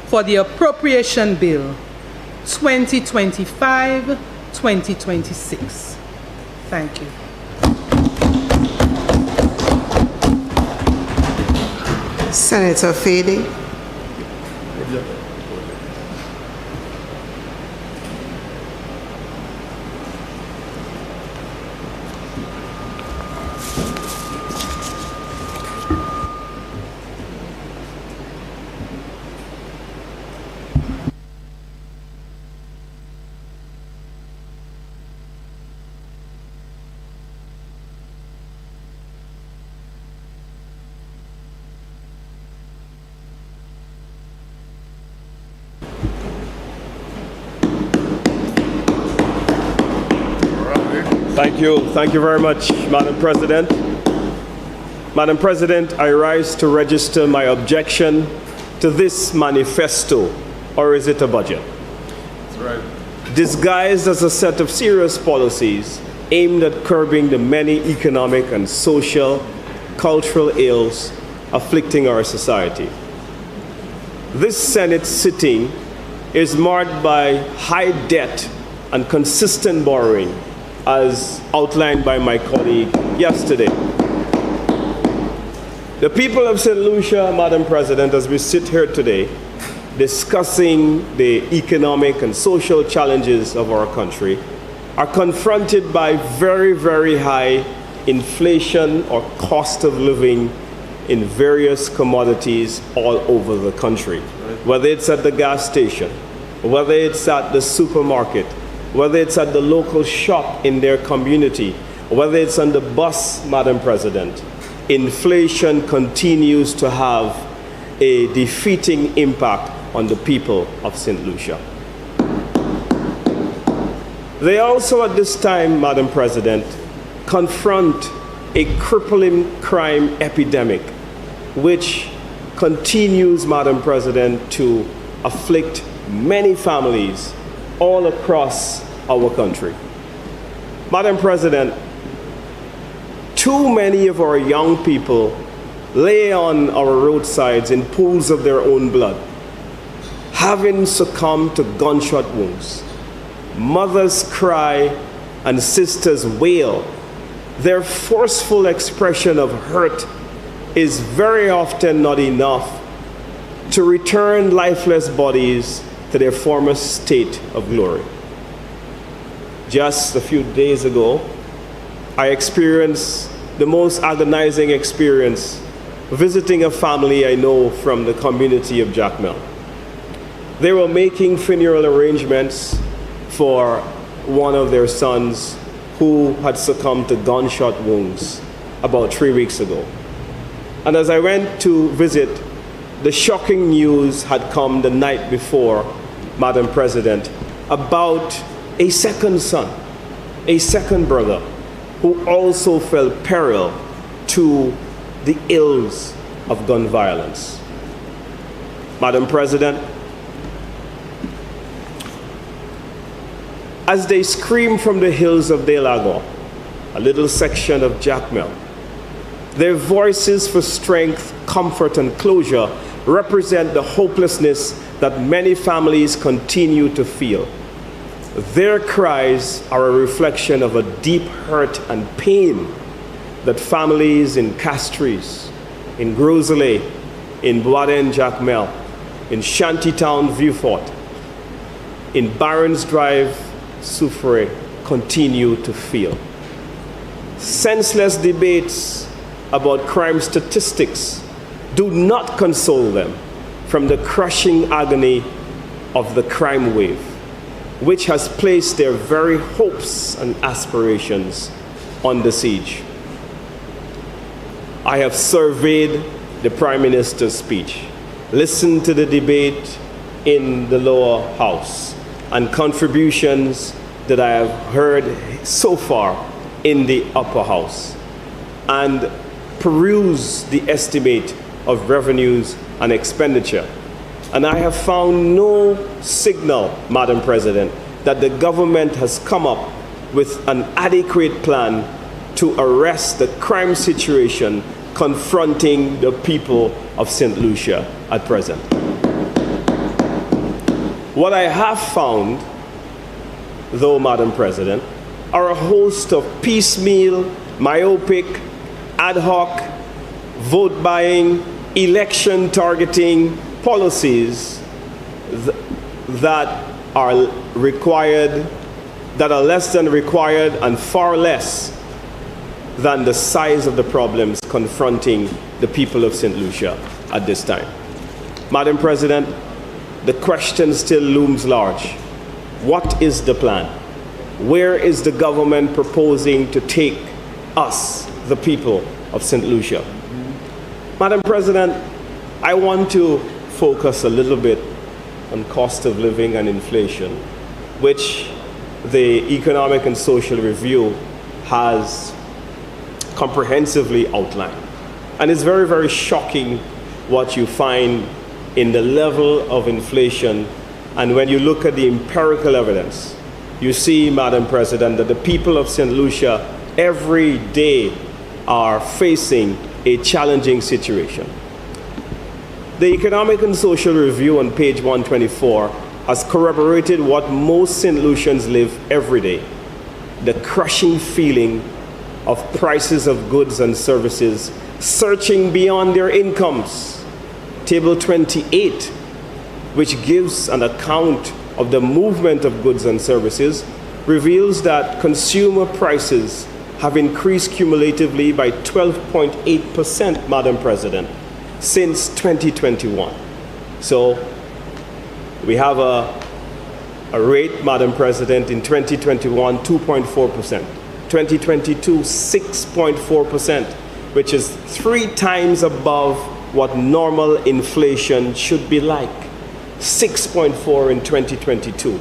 for the Appropriation Bill 2025-2026. Thank you. Senator Fady. Thank you very much, Madam President. Madam President, I rise to register my objection to this manifesto, or is it a budget? That's right. Disguised as a set of serious policies aimed at curbing the many economic and social, cultural ills afflicting our society. This Senate sitting is marked by high debt and consistent borrowing, as outlined by my colleague yesterday. The people of St. Lucia, Madam President, as we sit here today, discussing the economic and social challenges of our country, are confronted by very, very high inflation or cost of living in various commodities all over the country. Whether it's at the gas station, whether it's at the supermarket, whether it's at the local shop in their community, whether it's on the bus, Madam President, inflation continues to have a defeating impact on the people of St. Lucia. They also at this time, Madam President, confront a crippling crime epidemic which continues, Madam President, to afflict many families all across our country. Madam President, too many of our young people lay on our roadsides in pools of their own blood, having succumbed to gunshot wounds. Mothers cry and sisters wail. Their forceful expression of hurt is very often not enough to return lifeless bodies to their former state of glory. Just a few days ago, I experienced the most agonizing experience visiting a family I know from the community of Jacmel. They were making funeral arrangements for one of their sons who had succumbed to gunshot wounds about 3 weeks ago. And as I went to visit, the shocking news had come the night before, Madam President, about a second son, a second brother, who also fell peril to the ills of gun violence. Madam President, as they scream from the hills of Delago, a little section of Jacmel, their voices for strength, comfort, and closure represent the hopelessness that many families continue to feel. Their cries are a reflection of a deep hurt and pain that families in Castries, in Grosley, in Boaden Jacmel, in Shantytown Viewfort, in Barons Drive, Soufrière, continue to feel. Senseless debates about crime statistics do not console them from the crushing agony of the crime wave, which has placed their very hopes and aspirations on the siege. I have surveyed the Prime Minister's speech, listened to the debate in the lower house, and contributions that I have heard so far in the upper house. And peruse the estimate of revenues and expenditure, and I have found no signal, Madam President, that the government has come up with an adequate plan to arrest the crime situation confronting the people of St. Lucia at present. What I have found, though, Madam President, are a host of piecemeal, myopic, ad hoc, vote buying, election targeting policies that are required, that are less than required and far less than the size of the problems confronting the people of St. Lucia at this time. Madam President, the question still looms large. What is the plan? Where is the government proposing to take us, the people of St. Lucia? Madam President, I want to focus a little bit on cost of living and inflation, which the Economic and Social Review has comprehensively outlined. And it's very, very shocking what you find in the level of inflation. And when you look at the empirical evidence, you see, Madam President, that the people of St. Lucia every day are facing a challenging situation. The Economic and Social Review on page 124 has corroborated what most St. Lucians live every day: the crushing feeling of prices of goods and services surging beyond their incomes. Table 28, which gives an account of the movement of goods and services, reveals that consumer prices have increased cumulatively by 12.8%, Madam President, since 2021. So we have a rate, Madam President, in 2021, 2.4%. 2022, 6.4%, which is 3 times above what normal inflation should be like. 6.4 in 2022.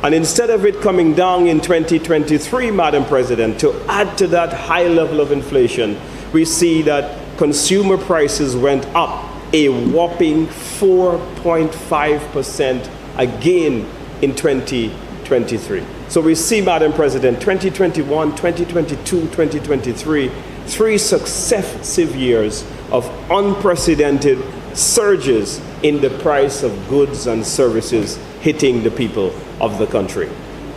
And instead of it coming down in 2023, Madam President, to add to that high level of inflation, we see that consumer prices went up a whopping 4.5% again in 2023. So we see, Madam President, 2021, 2022, 2023, 3 successive years of unprecedented surges in the price of goods and services hitting the people of the country.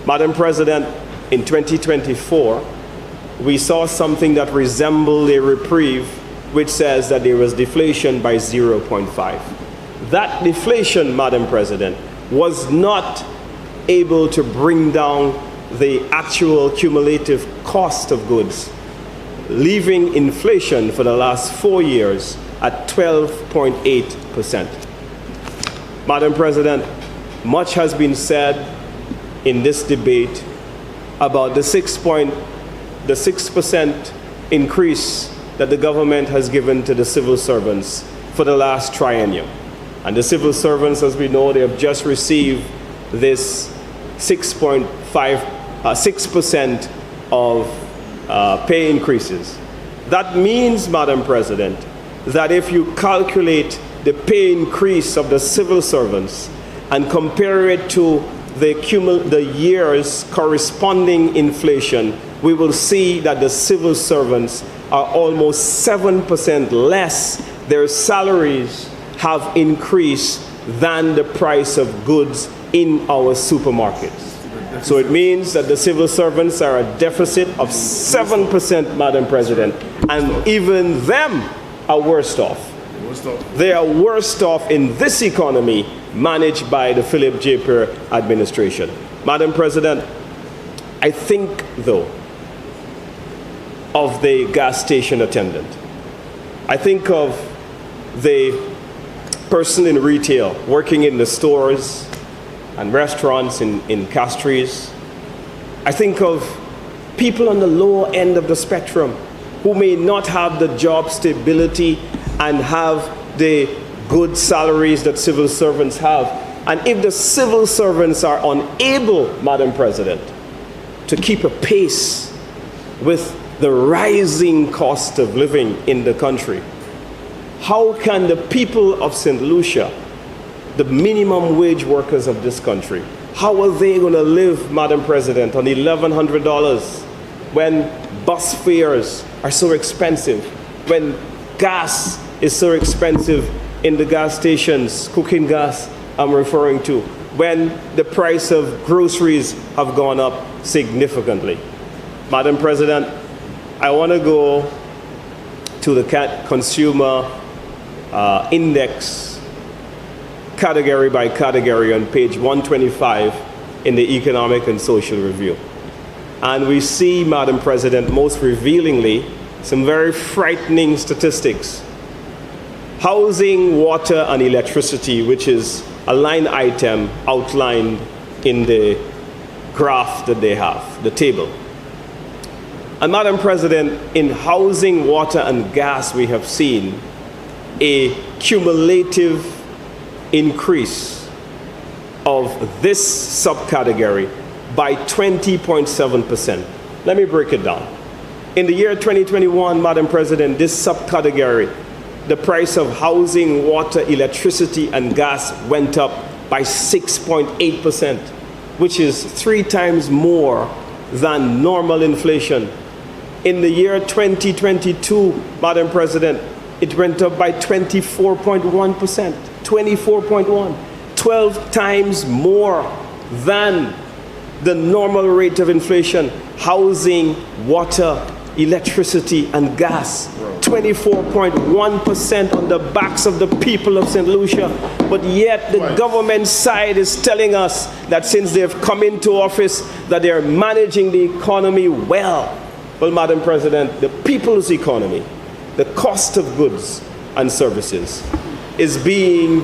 Madam President, in 2024, we saw something that resembled a reprieve, which says that there was deflation by 0.5. That deflation, Madam President, was not able to bring down the actual cumulative cost of goods, leaving inflation for the last 4 years at 12.8%. Madam President, much has been said in this debate about the 6% increase that the government has given to the civil servants for the last triennium. And the civil servants, as we know, they have just received this 6% of pay increases. That means, Madam President, that if you calculate the pay increase of the civil servants and compare it to the year's corresponding inflation, we will see that the civil servants are almost 7% less. Their salaries have increased than the price of goods in our supermarkets. So it means that the civil servants are a deficit of 7%, Madam President, and even them are worse off. They are worse off in this economy managed by the Philip J. Perry administration. Madam President, I think, though, of the gas station attendant. I think of the person in retail working in the stores and restaurants in Castries. I think of people on the lower end of the spectrum who may not have the job stability and have the good salaries that civil servants have. And if the civil servants are unable, Madam President, to keep a pace with the rising cost of living in the country, how can the people of St. Lucia, the minimum wage workers of this country, how are they going to live, Madam President, on $1,100 when bus fares are so expensive, when gas is so expensive in the gas stations, cooking gas I'm referring to, when the price of groceries have gone up significantly? Madam President, I want to go to the consumer index category by category on page 125 in the Economic and Social Review. And we see, Madam President, most revealingly, some very frightening statistics. Housing, water, and electricity, which is a line item outlined in the graph that they have, the table. And Madam President, in housing, water, and gas, we have seen a cumulative increase of this subcategory by 20.7%. Let me break it down. In the year 2021, Madam President, this subcategory, the price of housing, water, electricity, and gas went up by 6.8%, which is 3 times more than normal inflation. In the year 2022, Madam President, it went up by 24.1%, 24.1, 12 times more than the normal rate of inflation. Housing, water, electricity, and gas, 24.1% on the backs of the people of St. Lucia. But yet the government side is telling us that since they've come into office, that they're managing the economy well. Well, Madam President, the people's economy, the cost of goods and services, is being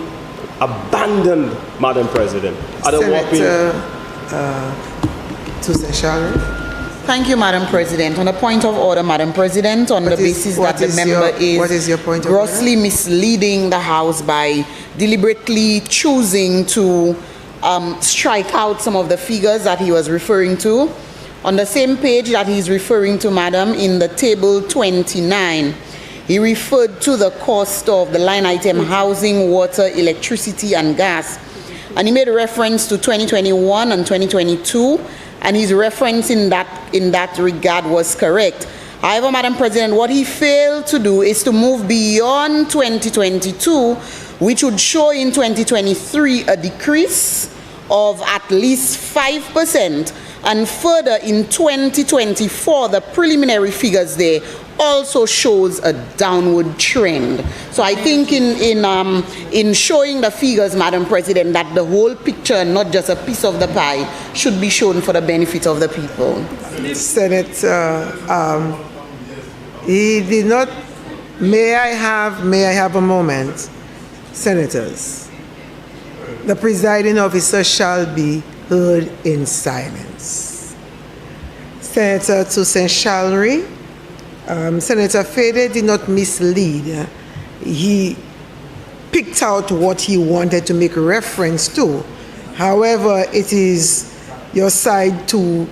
abandoned, Madam President. Thank you, Madam President. On a point of order, Madam President, on the basis that the member is grossly misleading the House by deliberately choosing to strike out some of the figures that he was referring to. On the same page that he's referring to, Madam, in the table 29, he referred to the cost of the line item housing, water, electricity, and gas. And he made a reference to 2021 and 2022, and his reference in that regard was correct. However, Madam President, what he failed to do is to move beyond 2022, which would show in 2023 a decrease of at least 5%, and further in 2024, the preliminary figures there also shows a downward trend. So I think in showing the figures, Madam President, that the whole picture, not just a piece of the pie, should be shown for the benefit of the people. Senator, he did not. May I have a moment, senators? The presiding officer shall be heard in silence. Senator Toussaint Shalry, Senator Fede did not mislead. He picked out what he wanted to make reference to. However, it is your side to,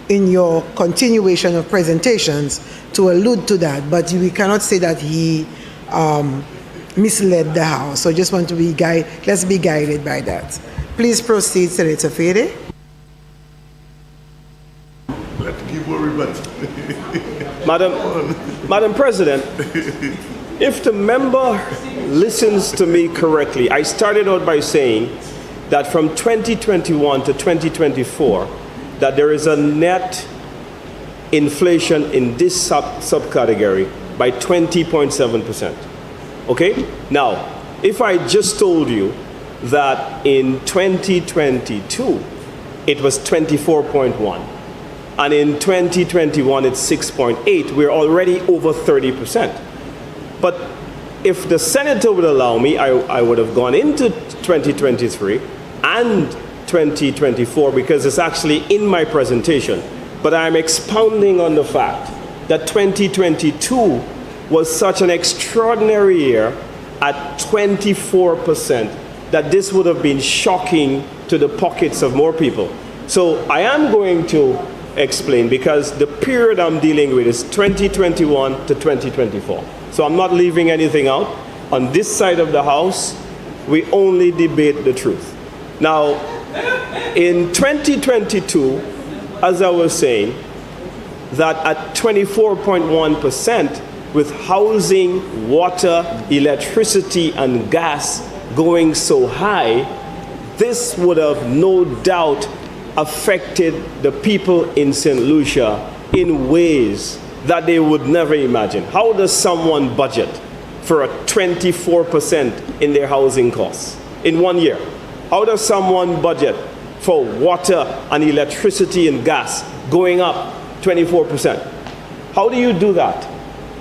in your continuation of presentations, to allude to that, but we cannot say that he misled the House. So I just want to be let's be guided by that. Please proceed, Senator Fede. Let people rebut. Madam President, if the member listens to me correctly, I started out by saying that from 2021 to 2024, that there is a net inflation in this subcategory by 20.7%. Okay? Now, if I just told you that in 2022, it was 24.1, and in 2021, it's 6.8, we're already over 30%. But if the senator would allow me, I would have gone into 2023 and 2024, because it's actually in my presentation. But I'm expounding on the fact that 2022 was such an extraordinary year at 24%, that this would have been shocking to the pockets of more people. So I am going to explain, because the period I'm dealing with is 2021 to 2024. So I'm not leaving anything out. On this side of the House, we only debate the truth. Now, in 2022, as I was saying, that at 24.1%, with housing, water, electricity, and gas going so high, this would have no doubt affected the people in St. Lucia in ways that they would never imagine. How does someone budget for a 24% in their housing costs in 1 year? How does someone budget for water and electricity and gas going up 24%? How do you do that?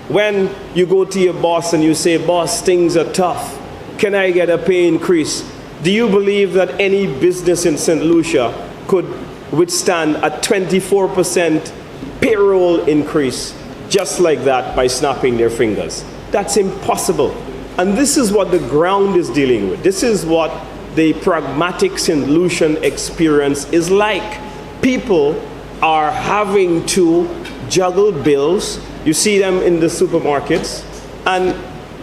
When you go to your boss and you say, boss, things are tough, can I get a pay increase? Do you believe that any business in St. Lucia could withstand a 24% payroll increase just like that by snapping their fingers? That's impossible. And this is what the ground is dealing with. This is what the pragmatic St. Lucian experience is like. People are having to juggle bills. You see them in the supermarkets, and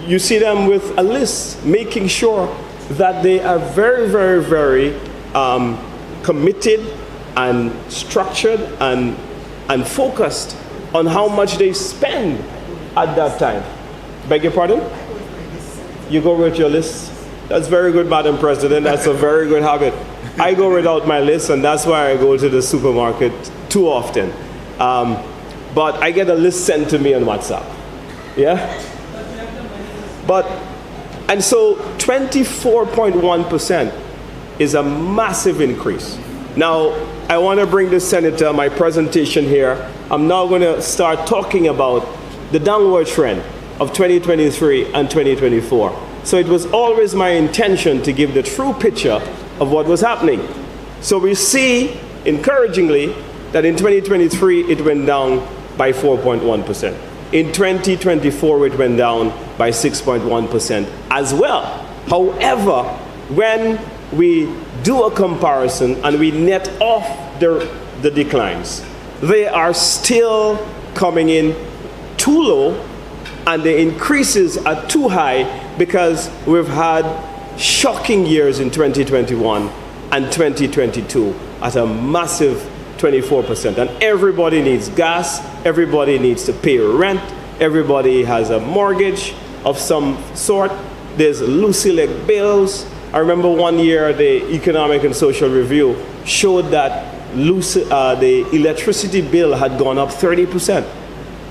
you see them with a list, making sure that they are very, very, very committed and structured and focused on how much they spend at that time. Beg your pardon? You go with your list? That's very good, Madam President. That's a very good habit. I go without my list, and that's why I go to the supermarket too often. But I get a list sent to me on WhatsApp. Yeah? And so 24.1% is a massive increase. Now, I want to bring the Senator, my presentation here. I'm now going to start talking about the downward trend of 2023 and 2024. So it was always my intention to give the true picture of what was happening. So we see, encouragingly, that in 2023 it went down by 4.1%. In 2024 it went down by 6.1% as well. However, when we do a comparison and we net off the declines, they are still coming in too low, and the increases are too high because we've had shocking years in 2021 and 2022 at a massive 24%. And everybody needs gas, everybody needs to pay rent, everybody has a mortgage of some sort. There's Lucia bills. I remember 1 year the Economic and Social Review showed that the electricity bill had gone up 30%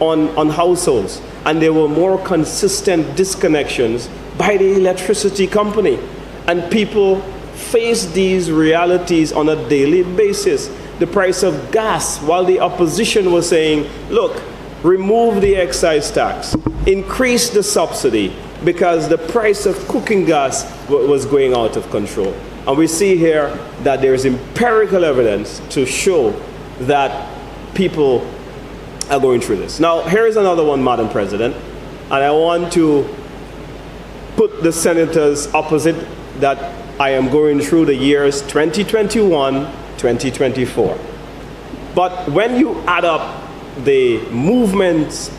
on households, and there were more consistent disconnections by the electricity company. And people face these realities on a daily basis. The price of gas, while the opposition was saying, look, remove the excise tax, increase the subsidy, because the price of cooking gas was going out of control. And we see here that there is empirical evidence to show that people are going through this. Now, here is another one, Madam President, and I want to put the senators opposite that I am going through the years 2021, 2024. But when you add up the movements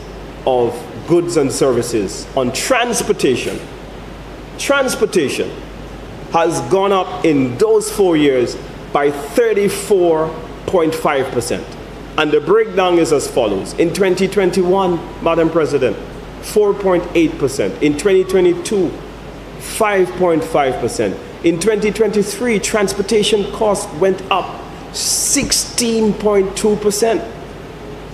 of goods and services on transportation has gone up in those 4 years by 34.5%. And the breakdown is as follows. In 2021, Madam President, 4.8%. In 2022, 5.5%. In 2023, transportation costs went up 16.2%.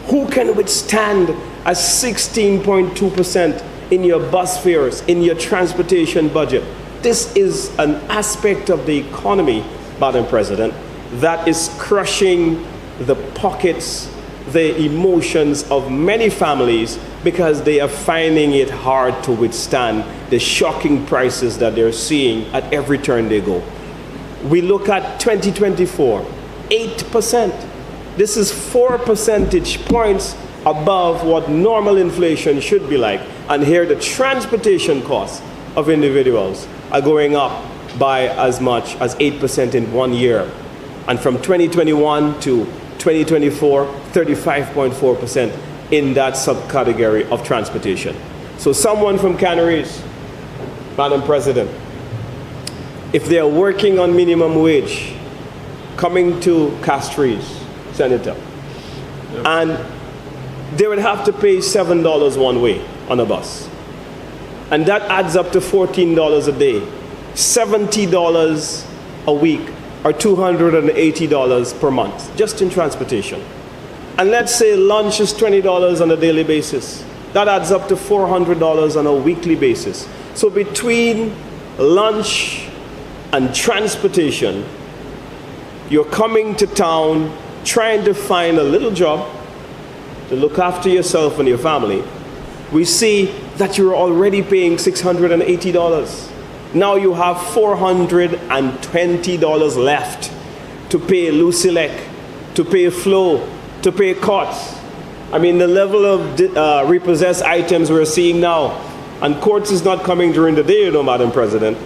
Who can withstand a 16.2% in your bus fares, in your transportation budget? This is an aspect of the economy, Madam President, that is crushing the pockets, the emotions of many families, because they are finding it hard to withstand the shocking prices that they're seeing at every turn they go. We look at 2024, 8%. This is 4 percentage points above what normal inflation should be like. And here the transportation costs of individuals are going up by as much as 8% in 1 year. And from 2021 to 2024, 35.4% in that subcategory of transportation. So someone from Canaries, Madam President, if they are working on minimum wage, coming to Castries, Senator, and they would have to pay $7 one way on a bus. And that adds up to $14 a day, $70 a week, or $280 per month, just in transportation. And let's say lunch is $20 on a daily basis. That adds up to $400 on a weekly basis. So between lunch and transportation, you're coming to town trying to find a little job to look after yourself and your family. We see that you're already paying $680. Now you have $420 left to pay Lucia, to pay Flow, to pay courts. I mean, the level of repossessed items we're seeing now, and courts is not coming during the day, you know, Madam President.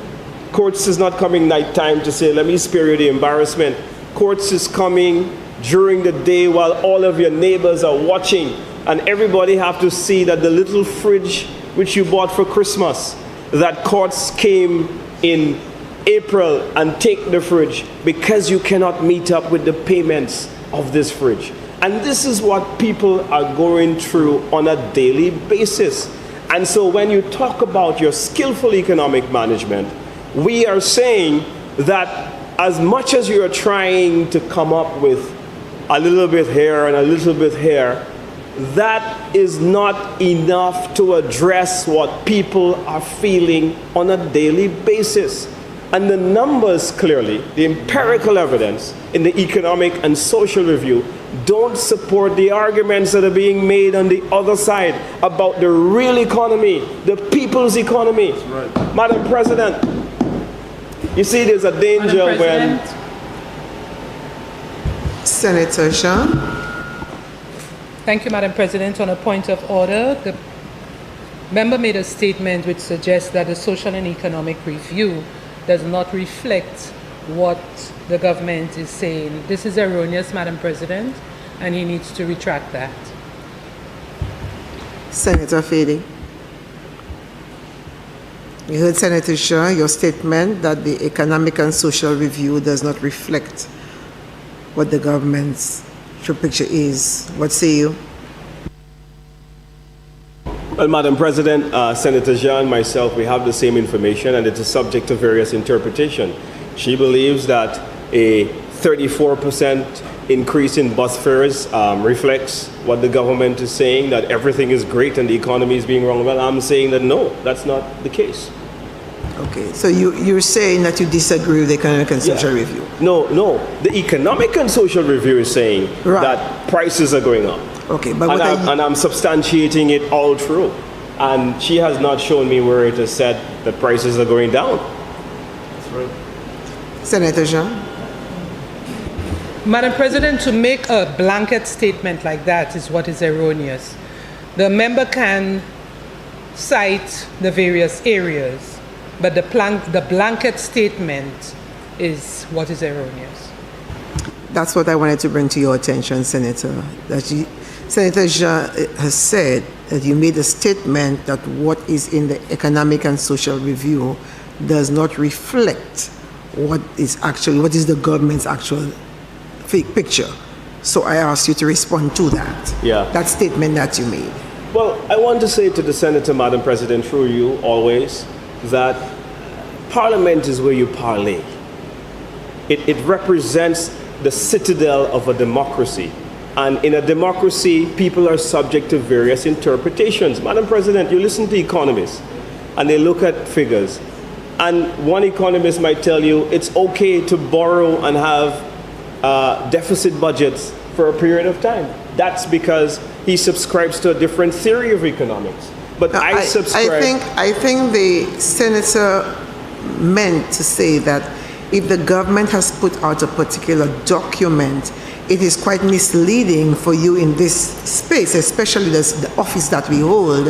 Courts is not coming nighttime to say, let me spare you the embarrassment. Courts is coming during the day while all of your neighbors are watching, and everybody have to see that the little fridge which you bought for Christmas, that courts came in April and take the fridge because you cannot meet up with the payments of this fridge. And this is what people are going through on a daily basis. And so when you talk about your skillful economic management, we are saying that as much as you are trying to come up with a little bit here and a little bit here, that is not enough to address what people are feeling on a daily basis. And the numbers clearly, the empirical evidence in the economic and social review don't support the arguments that are being made on the other side about the real economy, the people's economy. That's right. Madam President, you see there's a danger when... Senator Jean. Thank you, Madam President. On a point of order, the member made a statement which suggests that the social and economic review does not reflect what the government is saying. This is erroneous, Madam President, and he needs to retract that. Senator Fady. You heard Senator Shaw, your statement that the economic and social review does not reflect what the government's true picture is. What say you? Well, Madam President, Senator Jean, myself, we have the same information, and it is subject to various interpretation. She believes that a 34% increase in bus fares reflects what the government is saying, that everything is great and the economy is being wrong. Well, I'm saying that no, that's not the case. Okay, so you're saying that you disagree with the economic and social review? No, the economic and social review is saying that prices are going up. Okay, but and I'm substantiating it all through. And she has not shown me where it has said that prices are going down. That's right. Senator Jean. Madam President, to make a blanket statement like that is what is erroneous. The member can cite the various areas, but the blanket statement is what is erroneous. That's what I wanted to bring to your attention, Senator. Senator Jean has said that you made a statement that what is in the economic and social review does not reflect what is the government's actual picture. So I ask you to respond to that. That statement that you made. Well, I want to say to the Senator, Madam President, through you always, that Parliament is where you parlay. It represents the citadel of a democracy. And in a democracy, people are subject to various interpretations. Madam President, you listen to economists, and they look at figures. And one economist might tell you it's okay to borrow and have deficit budgets for a period of time. That's because he subscribes to a different theory of economics. But I subscribe... I think the senator meant to say that if the government has put out a particular document, it is quite misleading for you in this space, especially the office that we hold,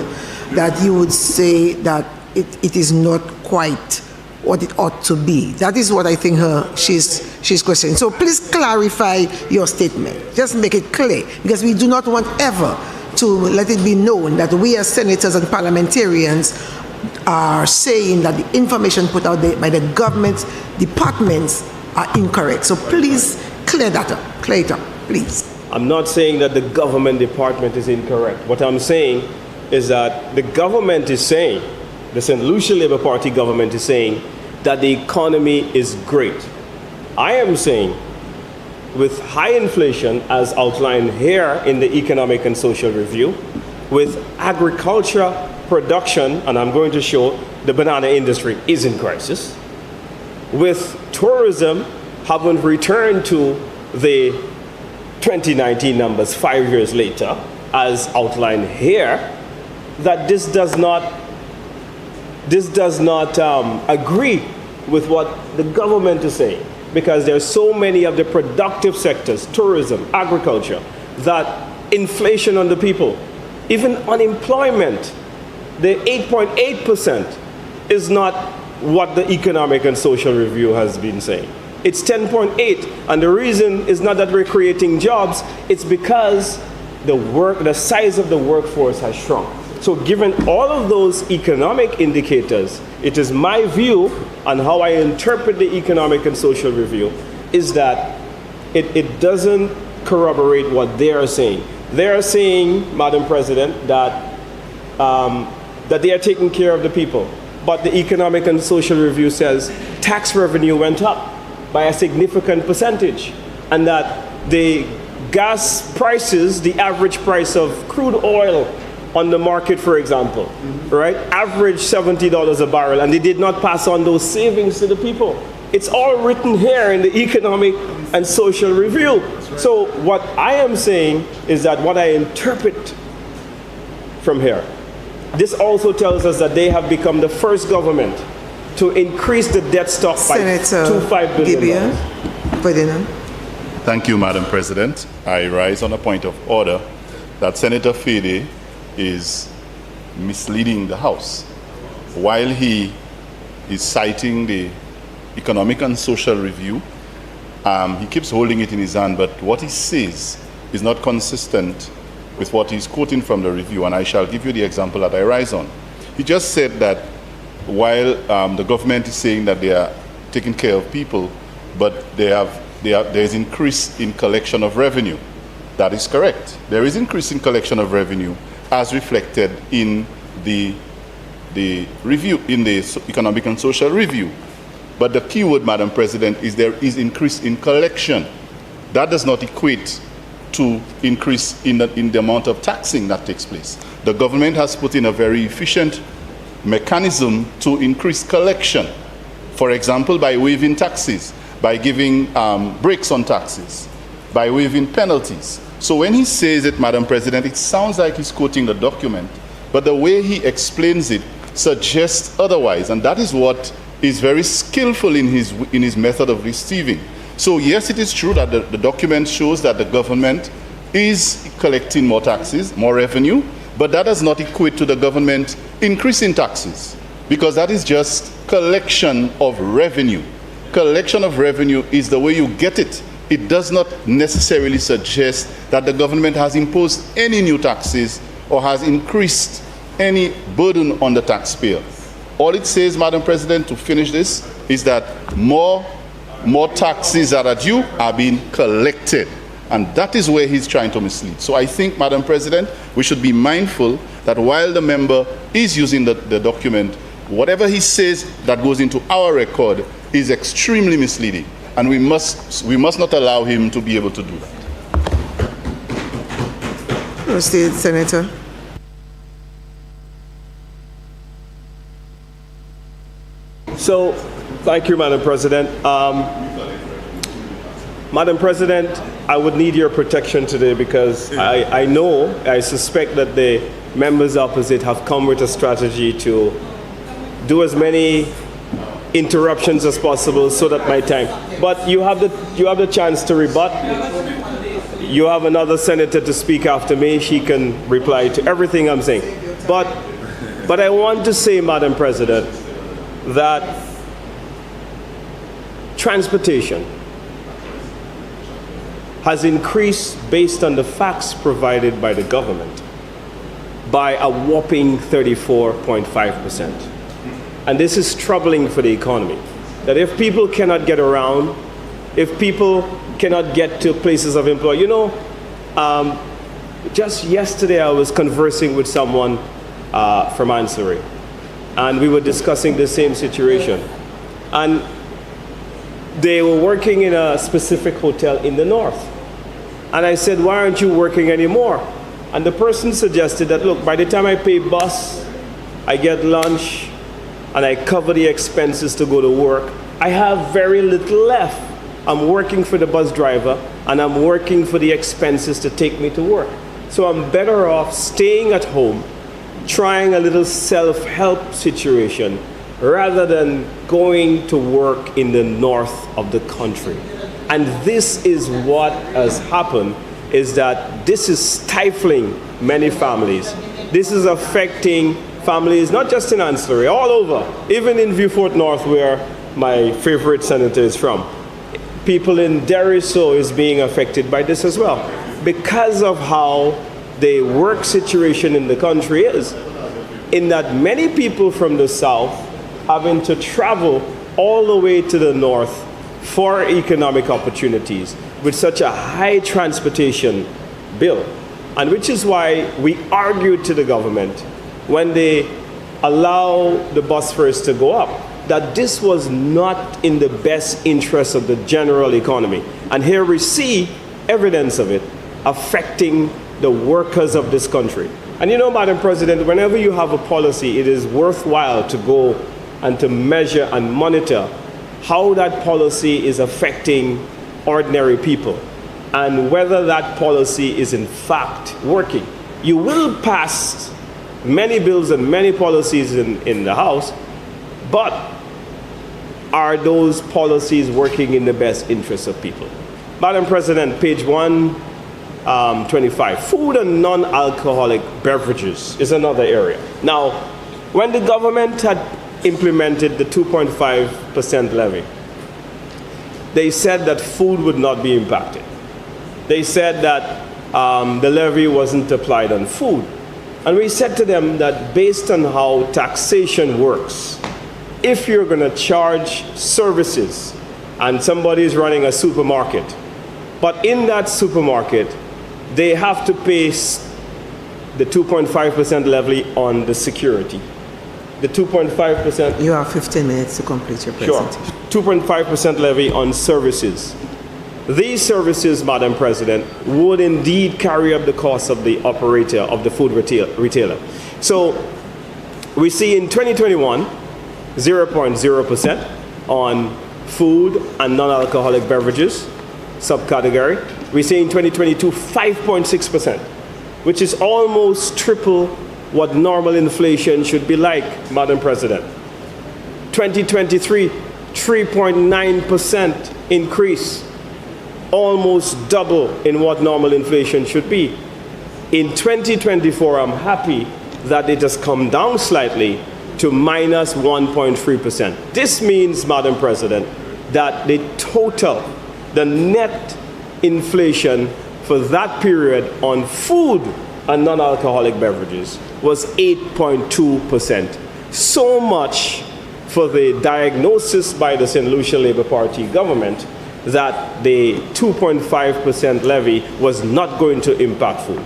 that you would say that it is not quite what it ought to be. That is what I think she's questioning. So please clarify your statement. Just make it clear, because we do not want ever to let it be known that we as senators and parliamentarians are saying that the information put out there by the government departments are incorrect. So please clear that up. Clear it up, please. I'm not saying that the government department is incorrect. What I'm saying is that the government is saying, the St. Lucia Labour Party government is saying that the economy is great. I am saying with high inflation, as outlined here in the Economic and Social Review, with agriculture production, and I'm going to show the banana industry is in crisis, with tourism having returned to the 2019 numbers 5 years later, as outlined here, that this does not agree with what the government is saying, because there's so many of the productive sectors, tourism, agriculture, that inflation on the people, even unemployment, the 8.8% is not what the Economic and Social Review has been saying. It's 10.8, and the reason is not that we're creating jobs, it's because the size of the workforce has shrunk. So given all of those economic indicators, it is my view and how I interpret the Economic and Social Review is that it doesn't corroborate what they are saying. They are saying, Madam President, that they are taking care of the people. But the Economic and Social Review says tax revenue went up by a significant percentage, and that the gas prices, the average price of crude oil on the market, for example, right, averaged $70 a barrel, and they did not pass on those savings to the people. It's all written here in the Economic and Social Review. So what I am saying is that what I interpret from here, this also tells us that they have become the first government to increase the debt stock by $2.5 billion. Thank you, Madam President. I rise on a point of order that Senator Fede is misleading the House. While he is citing the Economic and Social Review, he keeps holding it in his hand, but what he says is not consistent with what he's quoting from the review, and I shall give you the example that I rise on. He just said that while the government is saying that they are taking care of people, but there is increase in collection of revenue. That is correct. There is increase in collection of revenue as reflected in the review, in the Economic and Social Review. But the key word, Madam President, is there is increase in collection. That does not equate to increase in the amount of taxing that takes place. The government has put in a very efficient mechanism to increase collection. For example, by waiving taxes, by giving breaks on taxes, by waiving penalties. So when he says it, Madam President, it sounds like he's quoting the document, but the way he explains it suggests otherwise, and that is what is very skillful in his method of receiving. So yes, it is true that the document shows that the government is collecting more taxes, more revenue, but that does not equate to the government increasing taxes, because that is just collection of revenue. Collection of revenue is the way you get it. It does not necessarily suggest that the government has imposed any new taxes or has increased any burden on the taxpayer. All it says, Madam President, to finish this, is that more taxes that are due are being collected. And that is where he's trying to mislead. So I think, Madam President, we should be mindful that while the member is using the document, whatever he says that goes into our record is extremely misleading. And we must not allow him to be able to do that. Proceed, Senator. So, thank you, Madam President. Madam President, I would need your protection today because I suspect that the members opposite have come with a strategy to do as many interruptions as possible so that my time. But you have the chance to rebut. You have another senator to speak after me. She can reply to everything I'm saying. But I want to say, Madam President, that transportation has increased based on the facts provided by the government by a whopping 34.5%. And this is troubling for the economy. That if people cannot get around, if people cannot get to places of employment, just yesterday I was conversing with someone from Ancillary, and we were discussing the same situation. And they were working in a specific hotel in the north. And I said, why aren't you working anymore? And the person suggested that, look, by the time I pay bus, I get lunch, and I cover the expenses to go to work, I have very little left. I'm working for the bus driver, and I'm working for the expenses to take me to work. So I'm better off staying at home, trying a little self-help situation, rather than going to work in the north of the country. And this is what has happened, is that this is stifling many families. This is affecting families, not just in Ancillary, all over, even in Beaufort North, where my favorite senator is from. People in Deriso is being affected by this as well, because of how the work situation in the country is, in that many people from the south having to travel all the way to the north for economic opportunities with such a high transportation bill. And which is why we argued to the government when they allow the bus fares to go up, that this was not in the best interest of the general economy. And here we see evidence of it affecting the workers of this country. And Madam President, whenever you have a policy, it is worthwhile to go and to measure and monitor how that policy is affecting ordinary people and whether that policy is in fact working. You will pass many bills and many policies in the House, but are those policies working in the best interest of people? Madam President, page 125, food and non-alcoholic beverages is another area. Now, when the government had implemented the 2.5% levy, they said that food would not be impacted. They said that the levy wasn't applied on food. And we said to them that based on how taxation works, if you're going to charge services and somebody is running a supermarket, but in that supermarket, they have to pay the 2.5% levy on the security. The 2.5%. You have 15 minutes to complete your presentation. Sure. 2.5% levy on services. These services, Madam President, would indeed carry up the cost of the operator of the food retailer. So we see in 2021, 0.0% on food and non-alcoholic beverages, subcategory. We see in 2022, 5.6%, which is almost triple what normal inflation should be like, Madam President. 2023, 3.9% increase, almost double in what normal inflation should be. In 2024, I'm happy that it has come down slightly to minus 1.3%. This means, Madam President, that the total, the net inflation for that period on food and non-alcoholic beverages was 8.2%. So much for the diagnosis by the St. Lucia Labour Party government that the 2.5% levy was not going to impact food.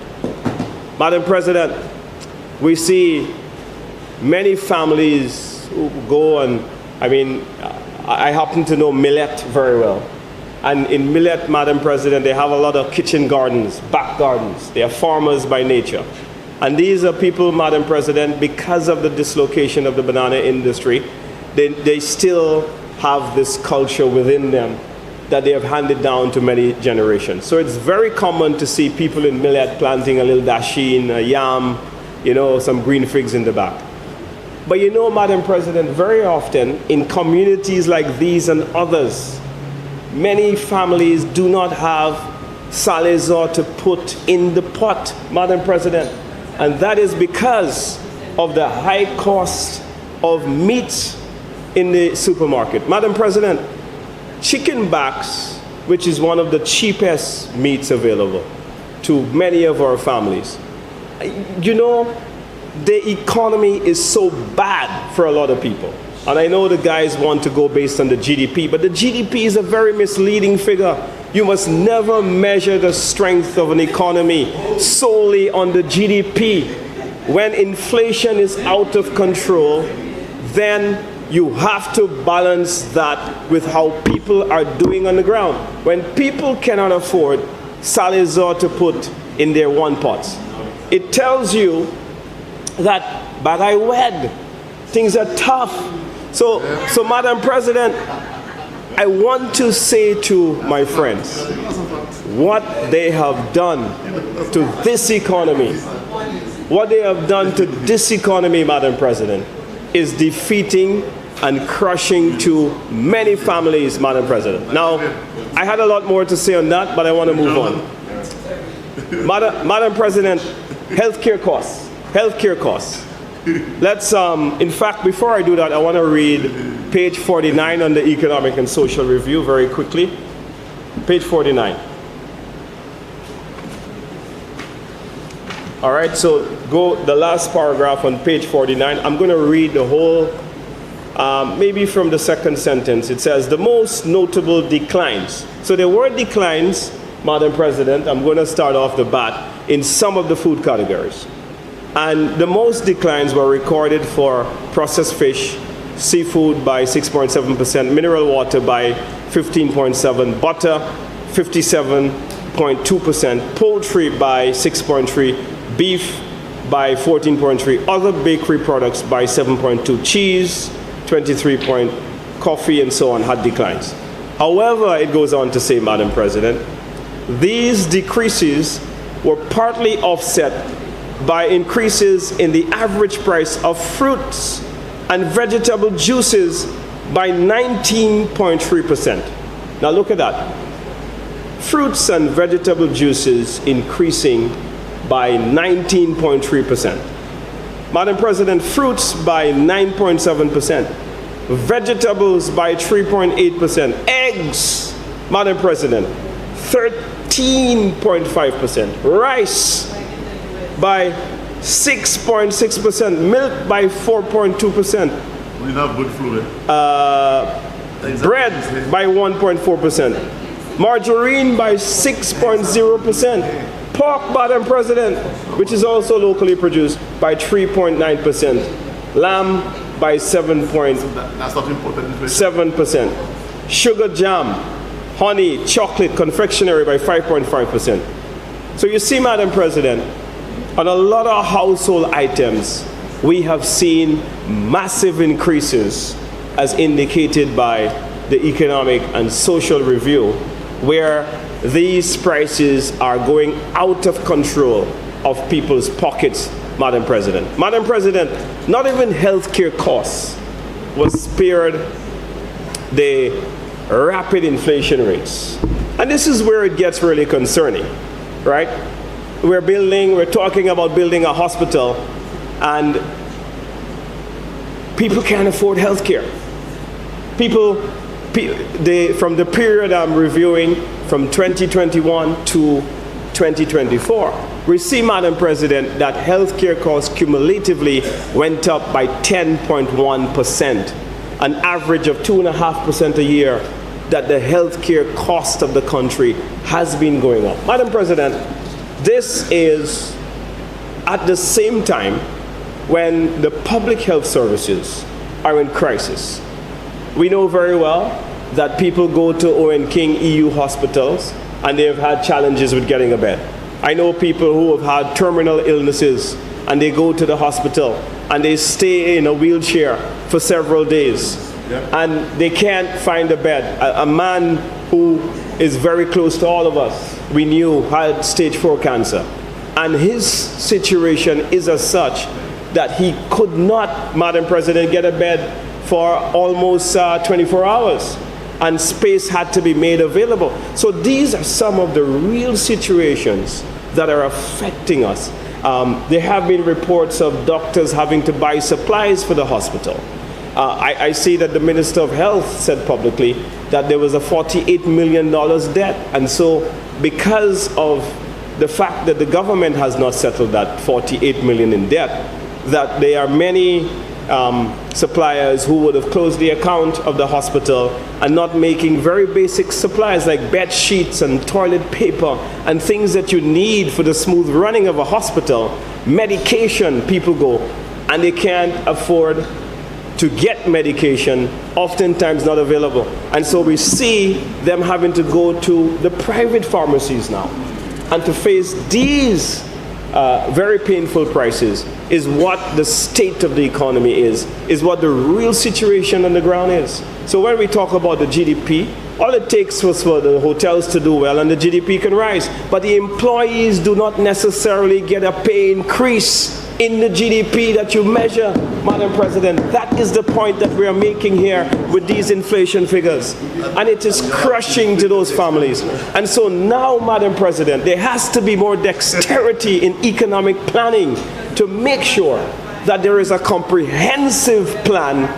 Madam President, we see many families who go and, I happen to know Millet very well. And in Millet, Madam President, they have a lot of kitchen gardens, back gardens. They are farmers by nature. And these are people, Madam President, because of the dislocation of the banana industry, they still have this culture within them that they have handed down to many generations. So it's very common to see people in Millet planting a little dasheen, a yam, some green figs in the back. But Madam President, very often in communities like these and others, many families do not have salazar to put in the pot, Madam President. And that is because of the high cost of meat in the supermarket. Madam President, chicken backs, which is one of the cheapest meats available to many of our families. You know, the economy is so bad for a lot of people. And I know the guys want to go based on the GDP, but the GDP is a very misleading figure. You must never measure the strength of an economy solely on the GDP. When inflation is out of control, then you have to balance that with how people are doing on the ground. When people cannot afford Salazar to put in their one pots, it tells you that bagay wed, things are tough. So Madam President, I want to say to my friends, what they have done to this economy, Madam President, is defeating and crushing to many families, Madam President. Now, I had a lot more to say on that, but I want to move on. Madam President, healthcare costs. Let's, in fact, before I do that, I want to read page 49 on the Economic and Social Review very quickly. Page 49. All right, so go the last paragraph on page 49. I'm going to read the whole, maybe from the second sentence. It says, the most notable declines. So there were declines, Madam President, I'm going to start off the bat, in some of the food categories. And the most declines were recorded for processed fish, seafood by 6.7%, mineral water by 15.7%, butter 57.2%, poultry by 6.3%, beef by 14.3%, other bakery products by 7.2%, cheese 23%, coffee and so on had declines. However, it goes on to say, Madam President, these decreases were partly offset by increases in the average price of fruits and vegetable juices by 19.3%. Now look at that. Fruits and vegetable juices increasing by 19.3%. Madam President, fruits by 9.7%. Vegetables by 3.8%. Eggs, Madam President, 13.5%. Rice by 6.6%, milk by 4.2%. We have good fluid. Bread by 1.4%, margarine by 6.0%, pork, Madam President, which is also locally produced, by 3.9%, lamb by 7.7%, sugar jam, honey, chocolate, confectionery by 5.5%. So you see, Madam President, on a lot of household items, we have seen massive increases as indicated by the Economic and Social Review, where these prices are going out of control of people's pockets, Madam President. Madam President, not even healthcare costs was spared the rapid inflation rates. And this is where it gets really concerning, right? We're talking about building a hospital, and people can't afford health care. From the period I'm reviewing, from 2021 to 2024, we see, Madam President, that health care costs cumulatively went up by 10.1%, an average of 2.5% a year that the health care cost of the country has been going up. Madam President, this is at the same time when the public health services are in crisis. We know very well that people go to Owen King EU hospitals and they have had challenges with getting a bed. I know people who have had terminal illnesses and they go to the hospital and they stay in a wheelchair for several days and they can't find a bed. A man who is very close to all of us, we knew, had stage 4 cancer. And his situation is as such that he could not, Madam President, get a bed for almost 24 hours. And space had to be made available. So these are some of the real situations that are affecting us. There have been reports of doctors having to buy supplies for the hospital. I see that the Minister of Health said publicly that there was a $48 million debt. And so because of the fact that the government has not settled that $48 million in debt, that there are many suppliers who would have closed the account of the hospital and not making very basic supplies like bed sheets and toilet paper and things that you need for the smooth running of a hospital. Medication, people go and they can't afford to get medication, oftentimes not available. And so we see them having to go to the private pharmacies now. And to face these very painful prices is what the state of the economy is what the real situation on the ground is. So when we talk about the GDP, all it takes was for the hotels to do well and the GDP can rise. But the employees do not necessarily get a pay increase in the GDP that you measure, Madam President. That is the point that we are making here with these inflation figures. And it is crushing to those families. And so now, Madam President, there has to be more dexterity in economic planning to make sure that there is a comprehensive plan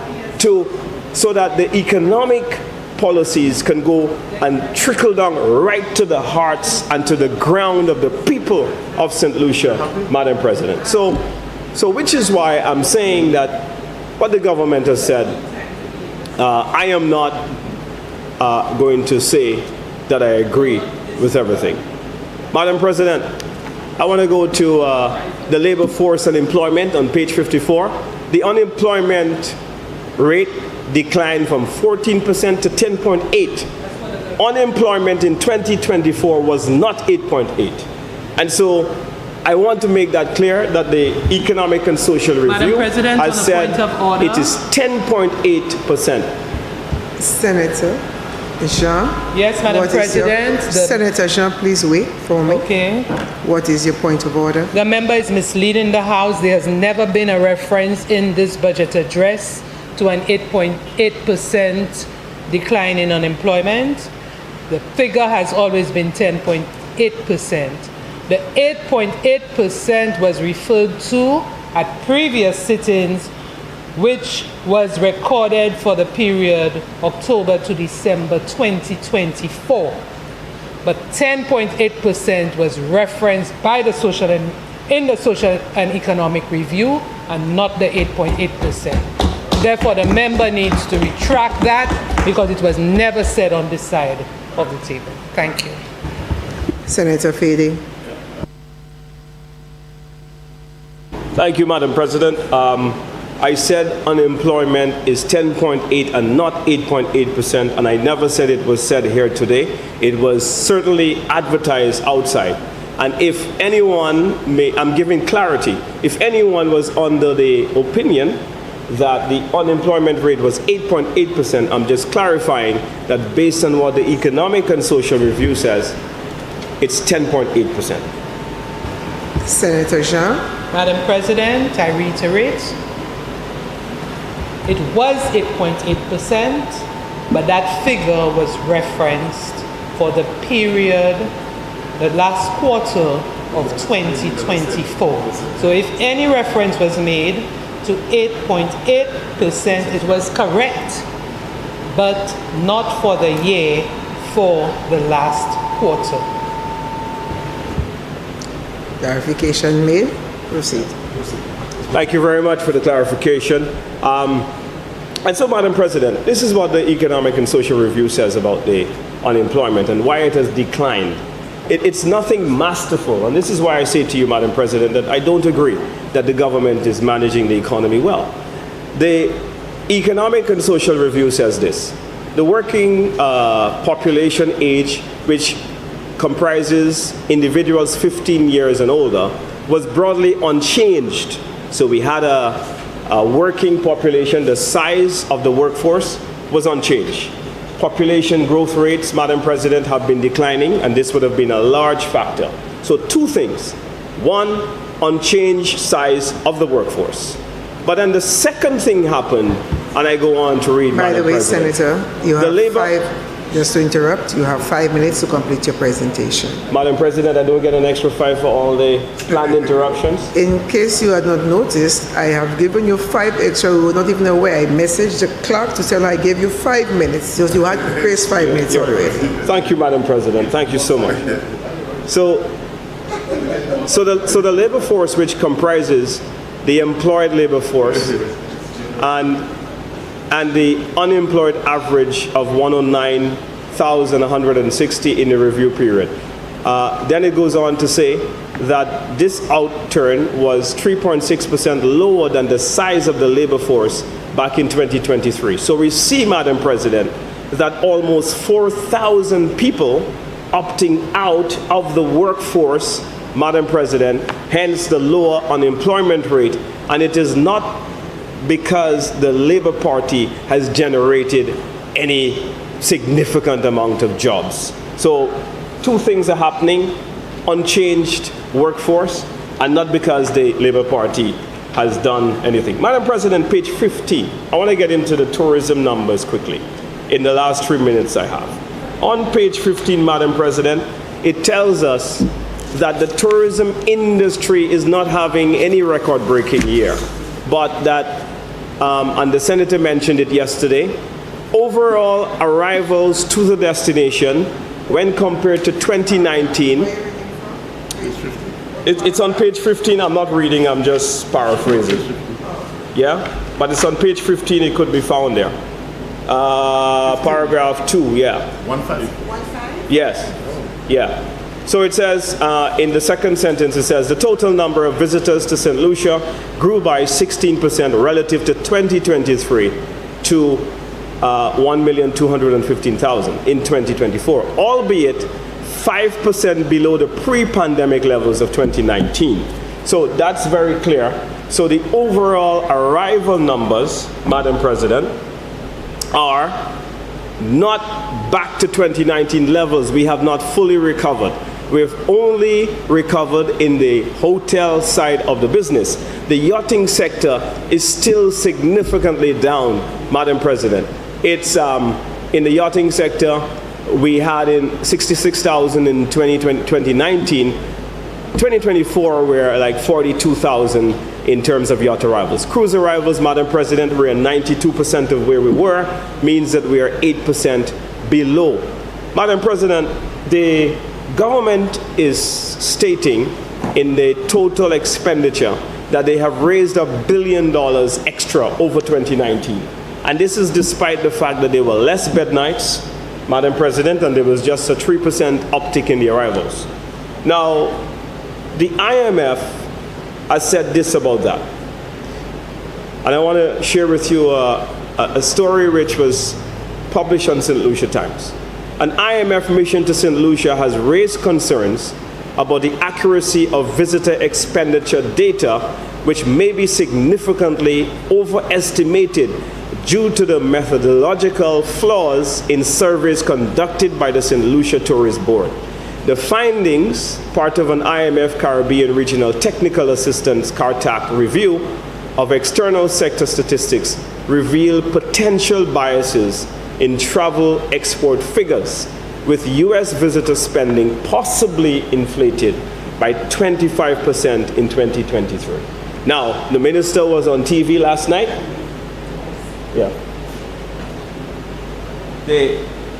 so that the economic policies can go and trickle down right to the hearts and to the ground of the people of St. Lucia, Madam President. So which is why I'm saying that what the government has said, I am not going to say that I agree with everything. Madam President, I want to go to the labor force and employment on page 54. The unemployment rate declined from 14% to 10.8. Unemployment in 2024 was not 8.8. And so I want to make that clear that the Economic and Social Review has said it is 10.8%. Senator Jean? Yes, Madam President. Senator Jean, please wait for me. Okay. What is your point of order? The member is misleading the House. There has never been a reference in this budget address to an 8.8% decline in unemployment. The figure has always been 10.8%. The 8.8% was referred to at previous sittings, which was recorded for the period October to December 2024. But 10.8% was referenced by the in the Social and Economic Review and not the 8.8%. Therefore, the member needs to retract that because it was never said on this side of the table. Thank you. Senator Fede. Thank you, Madam President. I said unemployment is 10.8 and not 8.8%, and I never said it was said here today. It was certainly advertised outside. And if anyone I'm giving clarity, if anyone was under the opinion that the unemployment rate was 8.8%, I'm just clarifying that based on what the Economic and Social Review says, it's 10.8%. Senator Jean. Madam President, I reiterate, it was 8.8%, but that figure was referenced for the period, the last quarter of 2024. So if any reference was made to 8.8%, it was correct, but not for the year, for the last quarter. Clarification made. Proceed. Thank you very much for the clarification. And so, Madam President, this is what the Economic and Social Review says about the unemployment and why it has declined. It's nothing masterful, and this is why I say to you, Madam President, that I don't agree that the government is managing the economy well. The Economic and Social Review says this: the working population age, which comprises individuals 15 years and older, was broadly unchanged. So we had a working population, the size of the workforce was unchanged. Population growth rates, Madam President, have been declining, and this would have been a large factor. So two things. One, unchanged size of the workforce. But then the second thing happened, and I go on to read, By Madam the way, President. Senator, you have Just to interrupt, you have 5 minutes to complete your presentation. Madam President, I don't get an extra 5 for all the planned interruptions? In case you had not noticed, I have given you 5 extra. We were not even aware. I messaged the clerk to tell her I gave you 5 minutes. So you had graced 5 minutes already. Thank you, Madam President. Thank you so much. So the labor force, which comprises the employed labor force and the unemployed average of 109,160 in the review period. Then it goes on to say that this outturn was 3.6% lower than the size of the labor force back in 2023. So we see, Madam President, that almost 4,000 people opting out of the workforce, Madam President, hence the lower unemployment rate. And it is not because the Labour Party has generated any significant amount of jobs. So 2 things are happening: unchanged workforce, and not because the Labour Party has done anything. Madam President, page 15. I want to get into the tourism numbers quickly in the last 3 minutes I have. On page 15, Madam President, it tells us that the tourism industry is not having any record-breaking year, but that and the Senator mentioned it yesterday, overall arrivals to the destination when compared to 2019, it's on page 15, I'm not reading, I'm just paraphrasing. Yeah, but it's on page 15, it could be found there. Paragraph 2, yeah. 1.5. Yes, yeah. So it says, in the second sentence, it says, the total number of visitors to St. Lucia grew by 16% relative to 2023 to 1,215,000 in 2024, albeit 5% below the pre-pandemic levels of 2019. So that's very clear. So the overall arrival numbers, Madam President, are not back to 2019 levels. We have not fully recovered. We've only recovered in the hotel side of the business. The yachting sector is still significantly down, Madam President. It's in the yachting sector, we had in 66,000 in 2019. 2024, we're like 42,000 in terms of yacht arrivals. Cruise arrivals, Madam President, we're at 92% of where we were, means that we are 8% below. Madam President, the government is stating in the total expenditure that they have raised $1 billion extra over 2019. And this is despite the fact that there were less bed nights, Madam President, and there was just a 3% uptick in the arrivals. Now, the IMF has said this about that. And I want to share with you a story which was published on St. Lucia Times. An IMF mission to St. Lucia has raised concerns about the accuracy of visitor expenditure data, which may be significantly overestimated due to the methodological flaws in surveys conducted by the St. Lucia Tourist Board. The findings, part of an IMF Caribbean Regional Technical Assistance CARTAC review of external sector statistics, reveal potential biases in travel export figures, with U.S. visitor spending possibly inflated by 25% in 2023. Now, the minister was on TV last night. Yeah.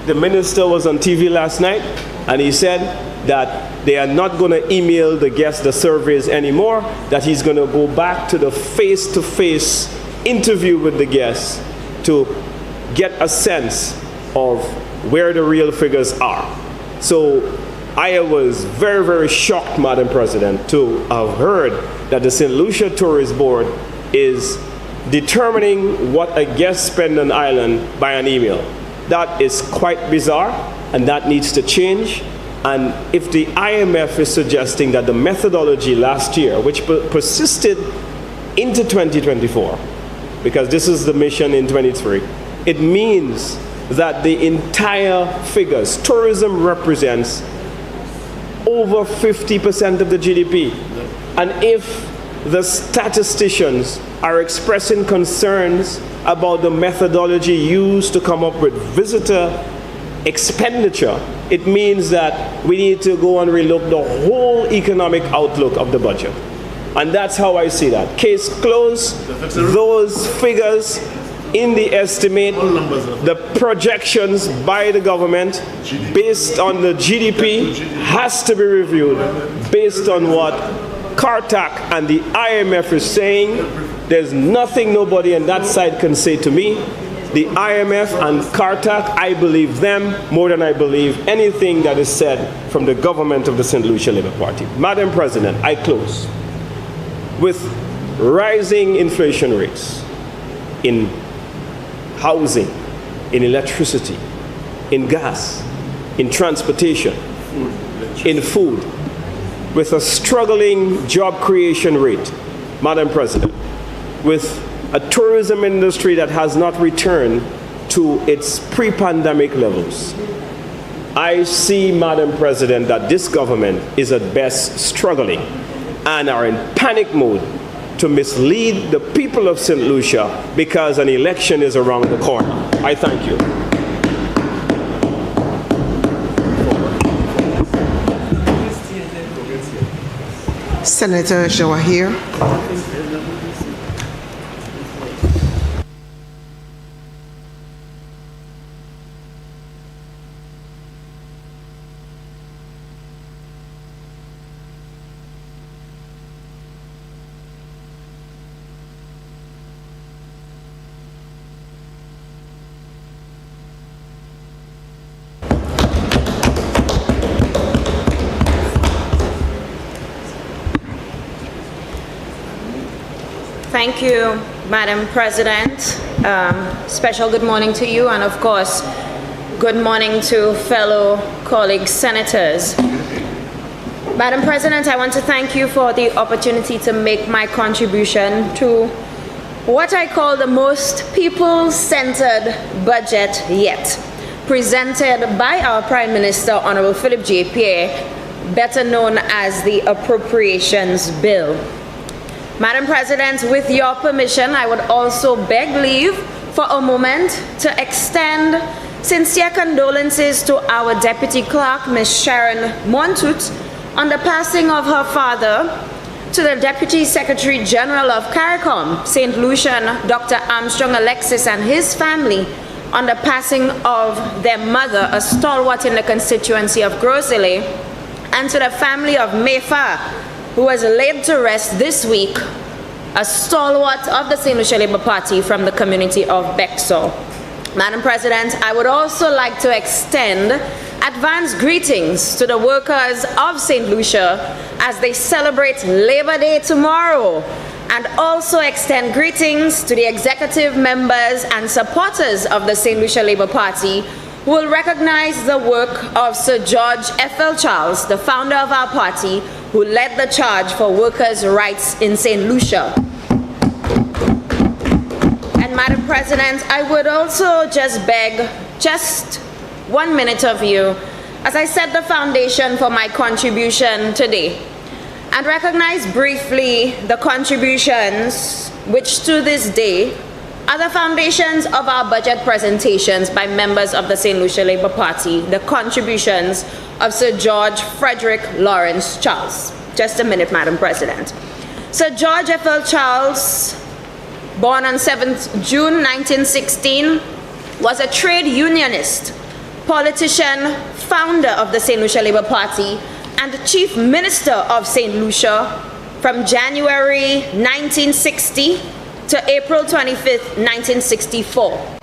The minister was on TV last night, and he said that they are not going to email the guests the surveys anymore, that he's going to go back to the face-to-face interview with the guests to get a sense of where the real figures are. So I was very, very shocked, Madam President, to have heard that the St. Lucia Tourist Board is determining what a guest spends on island by an email. That is quite bizarre, and that needs to change. And if the IMF is suggesting that the methodology last year, which persisted into 2024, because this is the mission in 23, it means that the entire figures, tourism represents over 50% of the GDP. And if the statisticians are expressing concerns about the methodology used to come up with visitor expenditure, it means that we need to go and relook the whole economic outlook of the budget. And that's how I see that. Case closed. Those figures in the estimate, the projections by the government based on the GDP has to be reviewed based on what CARTAC and the IMF is saying. There's nothing nobody on that side can say to me. The IMF and CARTAC, I believe them more than I believe anything that is said from the government of the St. Lucia Labour Party. Madam President, I close. With rising inflation rates in housing, in electricity, in gas, in transportation, in food, with a struggling job creation rate, Madam President, with a tourism industry that has not returned to its pre-pandemic levels, I see, Madam President, that this government is at best struggling and are in panic mode to mislead the people of St. Lucia because an election is around the corner. I thank you. Senator Jawahir. Thank you, Madam President. Special good morning to you, and of course, good morning to fellow colleagues senators. Madam President, I want to thank you for the opportunity to make my contribution to what I call the most people-centered budget yet, presented by our Prime Minister, Honorable Philip J. Pierre, better known as the Appropriations Bill. Madam President, with your permission, I would also beg leave for a moment to extend sincere condolences to our Deputy Clerk, Ms. Sharon Montut, on the passing of her father, to the Deputy Secretary General of CARICOM, St. Lucian, Dr. Armstrong Alexis, and his family, on the passing of their mother, a stalwart in the constituency of Grosile, and to the family of Mefa, who was laid to rest this week, a stalwart of the St. Lucia Labour Party from the community of Bexor. Madam President, I would also like to extend advance greetings to the workers of St. Lucia as they celebrate Labor Day tomorrow, and also extend greetings to the executive members and supporters of the St. Lucia Labour Party who will recognize the work of Sir George F.L. Charles, the founder of our party, who led the charge for workers' rights in St. Lucia. And Madam President, I would also just beg just 1 minute of you as I set the foundation for my contribution today, and recognize briefly the contributions which to this day are the foundations of our budget presentations by members of the St. Lucia Labour Party, the contributions of Sir George Frederick Lawrence Charles. Just a minute, Madam President. Sir George F.L. Charles, born on 7th June 1916, was a trade unionist, politician, founder of the St. Lucia Labour Party, and Chief Minister of St. Lucia from January 1960 to April 25th, 1964.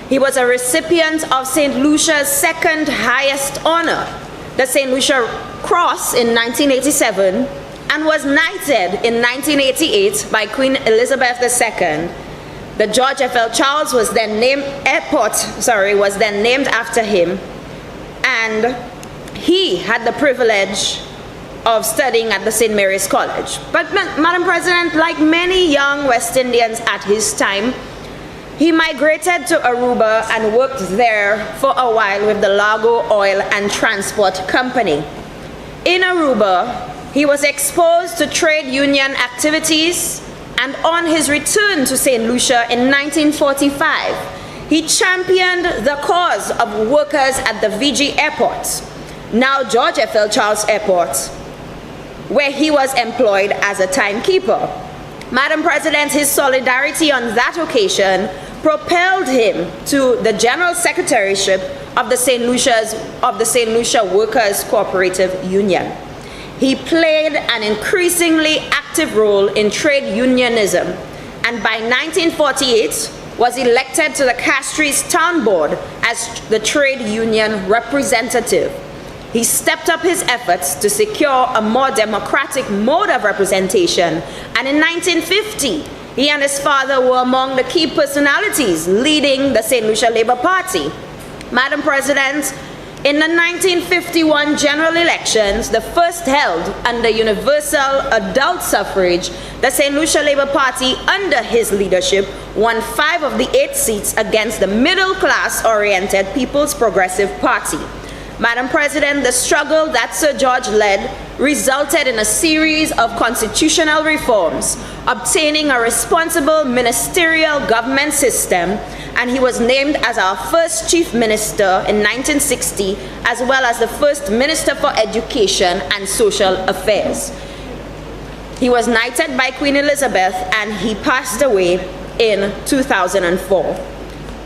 He was a recipient of St. Lucia's second highest honor, the St. Lucia Cross, in 1987, and was knighted in 1988 by Queen Elizabeth II. The George F.L. Charles was then named was then named after him, and he had the privilege of studying at the St. Mary's College. But Madam President, like many young West Indians at his time, he migrated to Aruba and worked there for a while with the Largo Oil and Transport Company. In Aruba, he was exposed to trade union activities, and on his return to St. Lucia in 1945, he championed the cause of workers at the VG Airport, now George F.L. Charles Airport, where he was employed as a timekeeper. Madam President, his solidarity on that occasion propelled him to the General Secretaryship of the St. Lucia Workers Cooperative Union. He played an increasingly active role in trade unionism, and by 1948 was elected to the Castries Town Board as the trade union representative. He stepped up his efforts to secure a more democratic mode of representation, and in 1950, he and his father were among the key personalities leading the St. Lucia Labour Party. Madam President, in the 1951 general elections, the first held under universal adult suffrage, the St. Lucia Labour Party, under his leadership, won 5 of the 8 seats against the middle-class-oriented People's Progressive Party. Madam President, the struggle that Sir George led resulted in a series of constitutional reforms, obtaining a responsible ministerial government system, and he was named as our first chief minister in 1960, as well as the first minister for education and social affairs. He was knighted by Queen Elizabeth, and he passed away in 2004.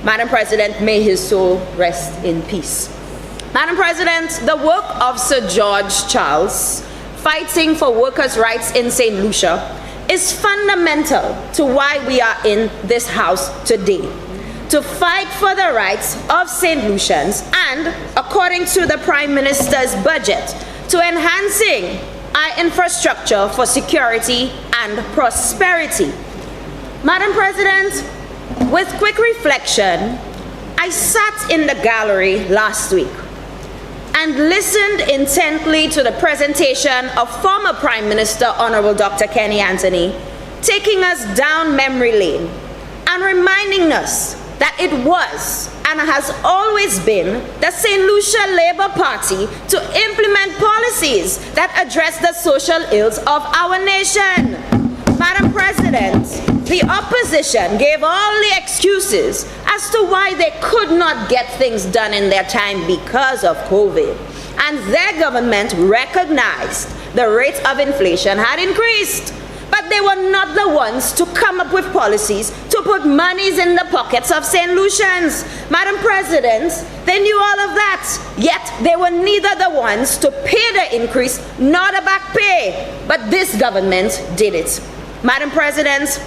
Madam President, may his soul rest in peace. Madam President, the work of Sir George Charles, fighting for workers' rights in St. Lucia, is fundamental to why we are in this house today. To fight for the rights of St. Lucians and, according to the Prime Minister's budget, to enhancing our infrastructure for security and prosperity. Madam President, with quick reflection, I sat in the gallery last week and listened intently to the presentation of former Prime Minister Honorable Dr. Kenny Anthony, taking us down memory lane and reminding us that it was and has always been the St. Lucia Labour Party to implement policies that address the social ills of our nation. Madam President, the opposition gave all the excuses as to why they could not get things done in their time because of COVID. And their government recognized the rate of inflation had increased. But they were not the ones to come up with policies to put monies in the pockets of St. Lucians. Madam President, they knew all of that, yet they were neither the ones to pay the increase nor the back pay. But this government did it. Madam President,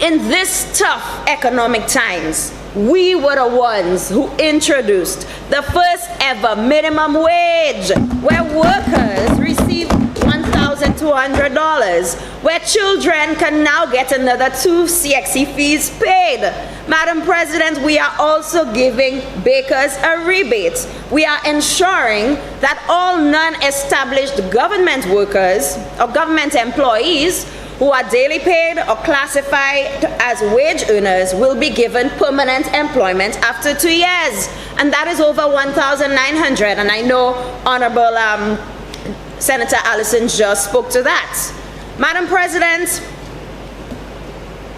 in this tough economic times, we were the ones who introduced the first ever minimum wage, where workers receive $1,200, where children can now get another 2 CXC fees paid. Madam President, we are also giving bakers a rebate. We are ensuring that all non-established government workers or government employees who are daily paid or classified as wage earners will be given permanent employment after 2 years. And that is over 1,900. And I know Honorable Senator Allison just spoke to that. Madam President,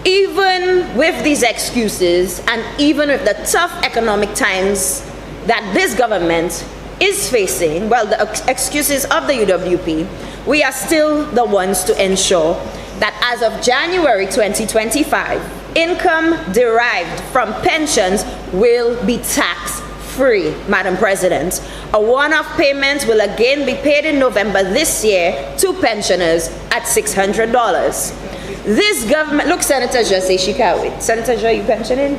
even with these excuses and even with the tough economic times that this government is facing, well, the excuses of the UWP, we are still the ones to ensure that as of January 2025, income derived from pensions will be tax-free, Madam President. A one-off payment will again be paid in November this year to pensioners at $600. This government, look, Senator Jo say she can't wait. Senator Jo, you pensioning?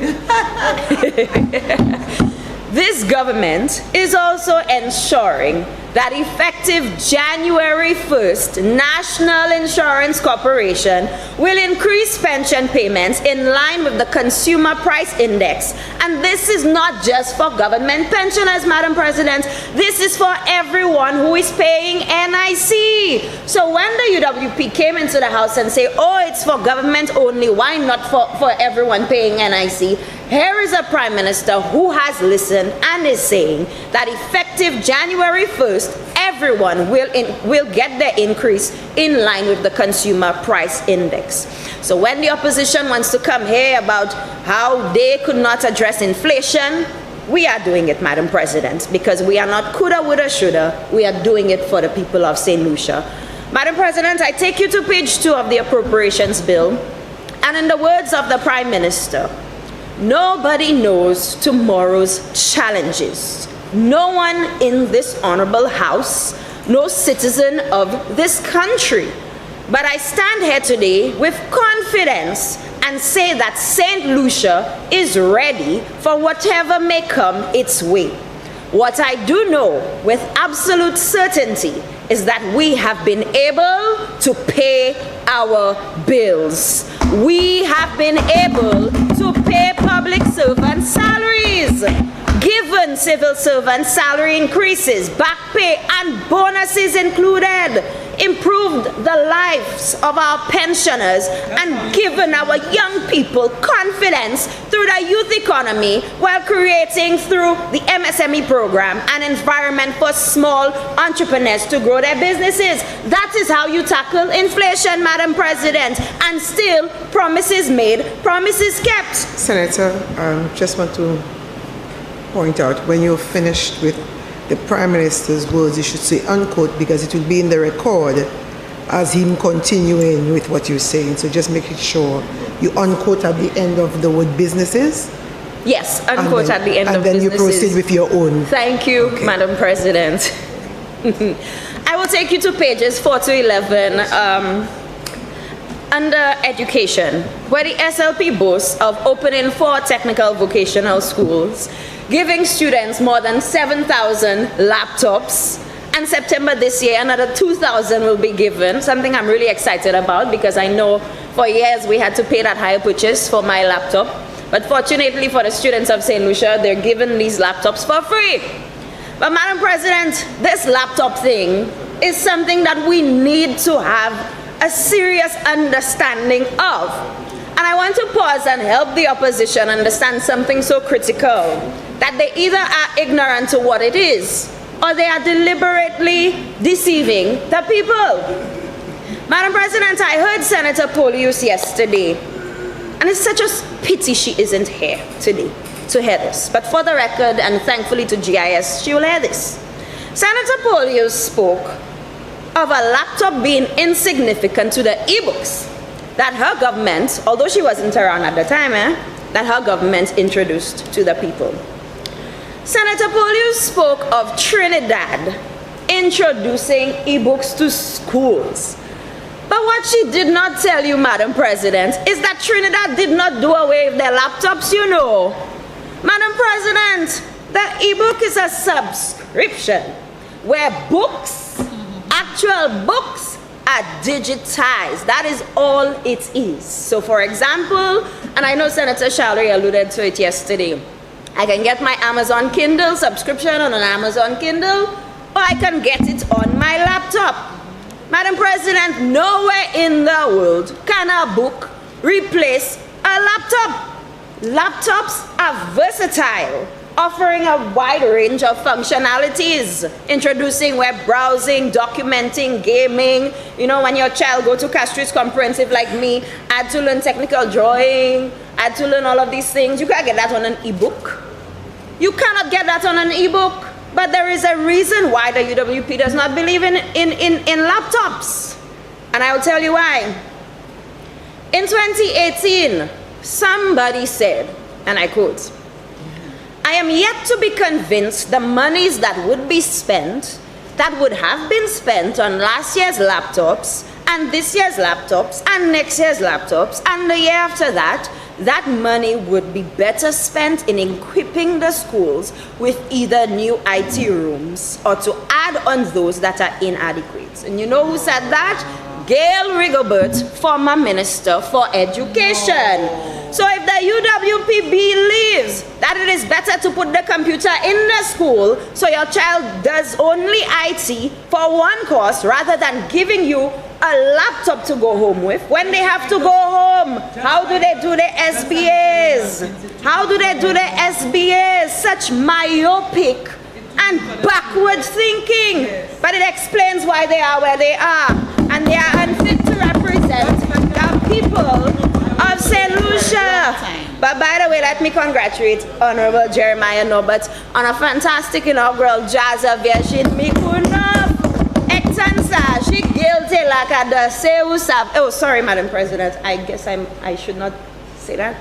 This government is also ensuring that effective January 1st, National Insurance Corporation will increase pension payments in line with the Consumer Price Index. And this is not just for government pensioners, Madam President. This is for everyone who is paying NIC. So when the UWP came into the House and say, oh, it's for government only, why not for everyone paying NIC? Here is a Prime Minister who has listened and is saying that effective January 1st, everyone will get their increase in line with the Consumer Price Index. So when the opposition wants to come here about how they could not address inflation, we are doing it, Madam President, because we are not coulda, woulda, shoulda. We are doing it for the people of St. Lucia. Madam President, I take you to page 2 of the Appropriations Bill, and in the words of the Prime Minister, nobody knows tomorrow's challenges. No one in this honorable House, no citizen of this country. But I stand here today with confidence and say that St. Lucia is ready for whatever may come its way. What I do know with absolute certainty is that we have been able to pay our bills. We have been able to pay public servant salaries, given civil servant salary increases, back pay and bonuses included, improved the lives of our pensioners, and given our young people confidence through the youth economy while creating through the MSME program an environment for small entrepreneurs to grow their businesses. That is how you tackle inflation, Madam President, and still promises made, promises kept. Senator, just want to point out, when you're finished with the Prime Minister's words, you should say unquote, because it will be in the record as him continuing with what you're saying. So just make it sure you unquote at the end of the word businesses. Yes, unquote at the end of businesses. And then you proceed with your own. Thank you, okay. Madam President. I will take you to pages 4 to 11 under education, where the SLP boasts of opening 4 technical vocational schools, giving students more than 7,000 laptops, and September this year another 2,000 will be given, something I'm really excited about because I know for years we had to pay that higher purchase for my laptop, but fortunately for the students of St. Lucia, they're given these laptops for free. But Madam President, this laptop thing is something that we need to have a serious understanding of. And I want to pause and help the opposition understand something so critical, that they either are ignorant to what it is, or they are deliberately deceiving the people. Madam President, I heard Senator Polius yesterday, and it's such a pity she isn't here today to hear this. But for the record, and thankfully to GIS, she will hear this. Senator Polius spoke of a laptop being insignificant to the ebooks that her government, although she wasn't around at the time, that her government introduced to the people. Senator Polius spoke of Trinidad introducing ebooks to schools. But what she did not tell you, Madam President, is that Trinidad did not do away with their laptops, you know. Madam President, the ebook is a subscription where books, actual books, are digitized. That is all it is. So for example, and I know Senator Shalry alluded to it yesterday, I can get my Amazon Kindle subscription on an Amazon Kindle, or I can get it on my laptop. Madam President, nowhere in the world can a book replace a laptop. Laptops are versatile, offering a wide range of functionalities, introducing web browsing, documenting, gaming. You know, when your child go to Castries Comprehensive like me, I had to learn technical drawing, I had to learn all of these things. You can't get that on an ebook. You cannot get that on an ebook. But there is a reason why the UWP does not believe in laptops. And I will tell you why. In 2018, somebody said, and I quote, "I am yet to be convinced the monies that would be spent, that would have been spent on last year's laptops, and this year's laptops, and next year's laptops, and the year after that, that money would be better spent in equipping the schools with either new IT rooms or to add on those that are inadequate." And you know who said that? Gail Rigobert, former Minister for Education. So if the UWP believes that it is better to put the computer in the school so your child does only IT for one course rather than giving you a laptop to go home with, when they have to go home, how do they do the SBAs? How do they do the SBAs? Such myopic and backward thinking. But it explains why they are where they are. And they are unfit to represent the people St. Lucia. But by the way, let me congratulate Honorable Jeremiah Norbert on a fantastic inaugural jazz aviation. She guilty like a the Seusa. Oh, sorry, Madam President. I guess I should not say that.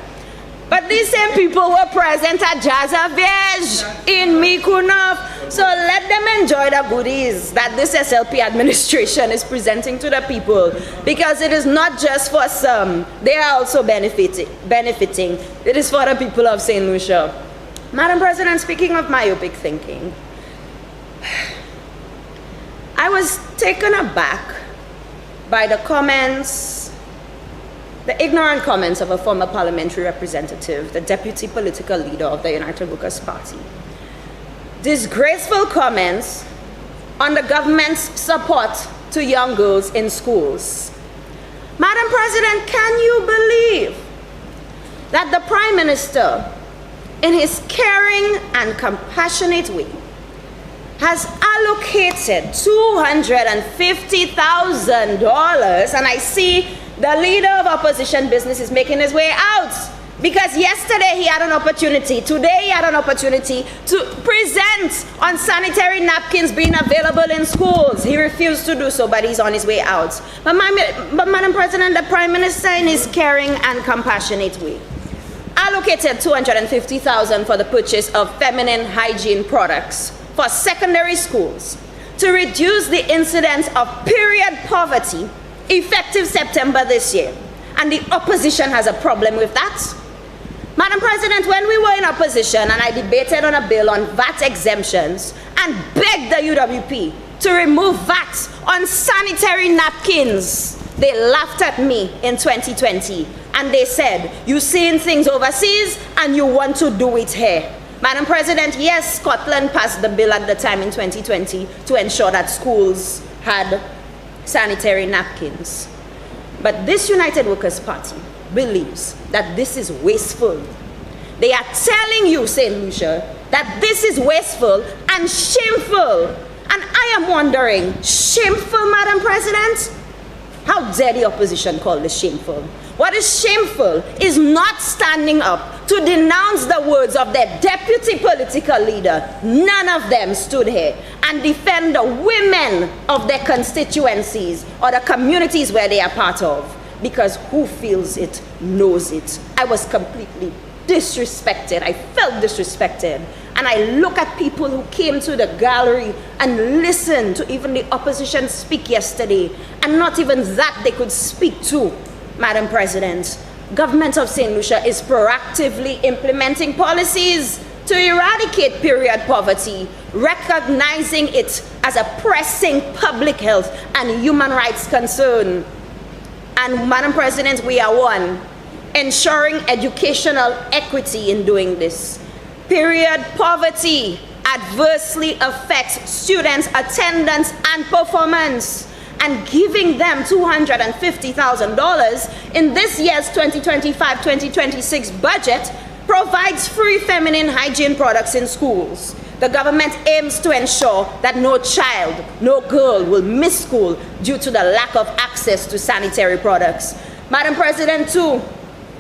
But these same people were present at Jazza Viege in Mikunov. So let them enjoy the goodies that this SLP administration is presenting to the people, because it is not just for some. They are also benefiting. It is for the people of St. Lucia. Madam President, speaking of myopic thinking, I was taken aback by the comments, the ignorant comments of a former parliamentary representative, the deputy political leader of the United Workers' Party. Disgraceful comments on the government's support to young girls in schools. Madam President, can you believe that the Prime Minister, in his caring and compassionate way, has allocated $250,000, and I see the leader of opposition business is making his way out, because yesterday he had an opportunity, today he had an opportunity to present on sanitary napkins being available in schools. He refused to do so, but he's on his way out. But Madam President, the Prime Minister, in his caring and compassionate way, allocated $250,000 for the purchase of feminine hygiene products for secondary schools to reduce the incidence of period poverty effective September this year. And the opposition has a problem with that. Madam President, when we were in opposition and I debated on a bill on VAT exemptions and begged the UWP to remove VAT on sanitary napkins, they laughed at me in 2020 and they said, you're seeing things overseas and you want to do it here. Madam President, yes, Scotland passed the bill at the time in 2020 to ensure that schools had sanitary napkins. But this United Workers' Party believes that this is wasteful. They are telling you, St. Lucia, that this is wasteful and shameful. And I am wondering, shameful, Madam President? How dare the opposition call this shameful? What is shameful is not standing up to denounce the words of their deputy political leader. None of them stood here and defend the women of their constituencies or the communities where they are part of, because who feels it knows it. I was completely disrespected. I felt disrespected. And I look at people who came to the gallery and listened to even the opposition speak yesterday, and not even that they could speak to. Madam President, government of St. Lucia is proactively implementing policies to eradicate period poverty, recognizing it as a pressing public health and human rights concern. And Madam President, we are one, ensuring educational equity in doing this. Period poverty adversely affects students' attendance and performance, and giving them $250,000 in this year's 2025-2026 budget provides free feminine hygiene products in schools. The government aims to ensure that no child, no girl will miss school due to the lack of access to sanitary products. Madam President, too,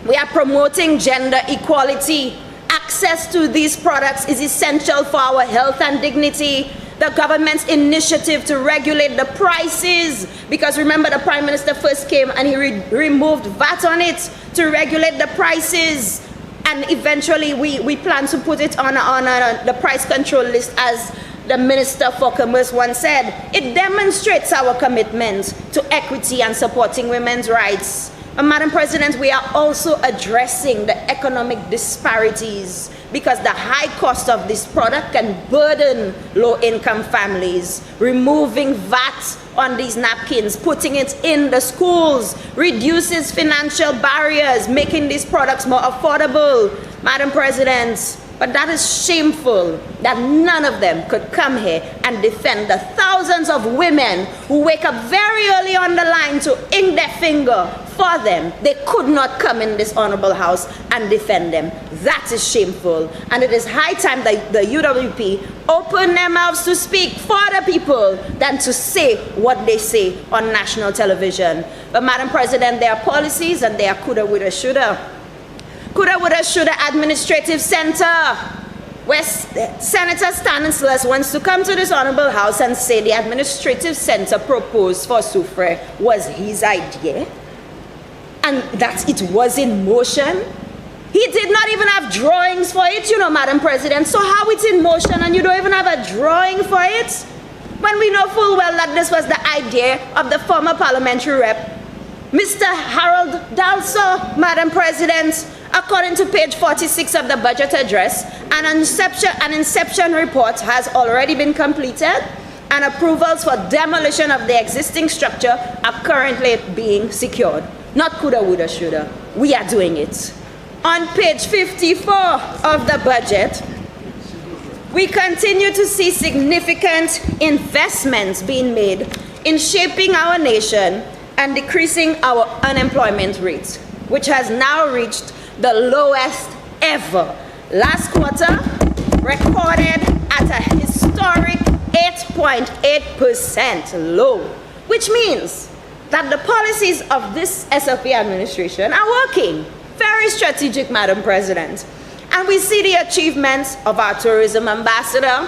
we are promoting gender equality. Access to these products is essential for our health and dignity. The government's initiative to regulate the prices, because remember the Prime Minister first came and he removed VAT on it to regulate the prices, and eventually we plan to put it on the price control list, as the Minister for Commerce once said. It demonstrates our commitment to equity and supporting women's rights. And Madam President, we are also addressing the economic disparities, because the high cost of this product can burden low-income families. Removing VAT on these napkins, putting it in the schools, reduces financial barriers, making these products more affordable. Madam President, but that is shameful that none of them could come here and defend the thousands of women who wake up very early on the line to ink their finger for them, they could not come in this honorable house and defend them. That is shameful. And it is high time that the UWP open their mouths to speak for the people than to say what they say on national television. But Madam President, there are policies and there are coulda, woulda, shoulda. Coulda, woulda, shoulda administrative center, where Senator Stanislaus wants to come to this honorable house and say the administrative center proposed for Soufriere was his idea and that it was in motion. He did not even have drawings for it, you know, Madam President. So how it's in motion and you don't even have a drawing for it? When we know full well that this was the idea of the former parliamentary rep, Mr. Harold Dalso, Madam President. According to page 46 of the budget address, an inception report has already been completed and approvals for demolition of the existing structure are currently being secured. Not coulda, woulda, shoulda. We are doing it. On page 54 of the budget, we continue to see significant investments being made in shaping our nation and decreasing our unemployment rate, which has now reached the lowest ever. Last quarter recorded at a historic 8.8% low, which means that the policies of this SLP administration are working. Very strategic, Madam President. And we see the achievements of our tourism ambassador,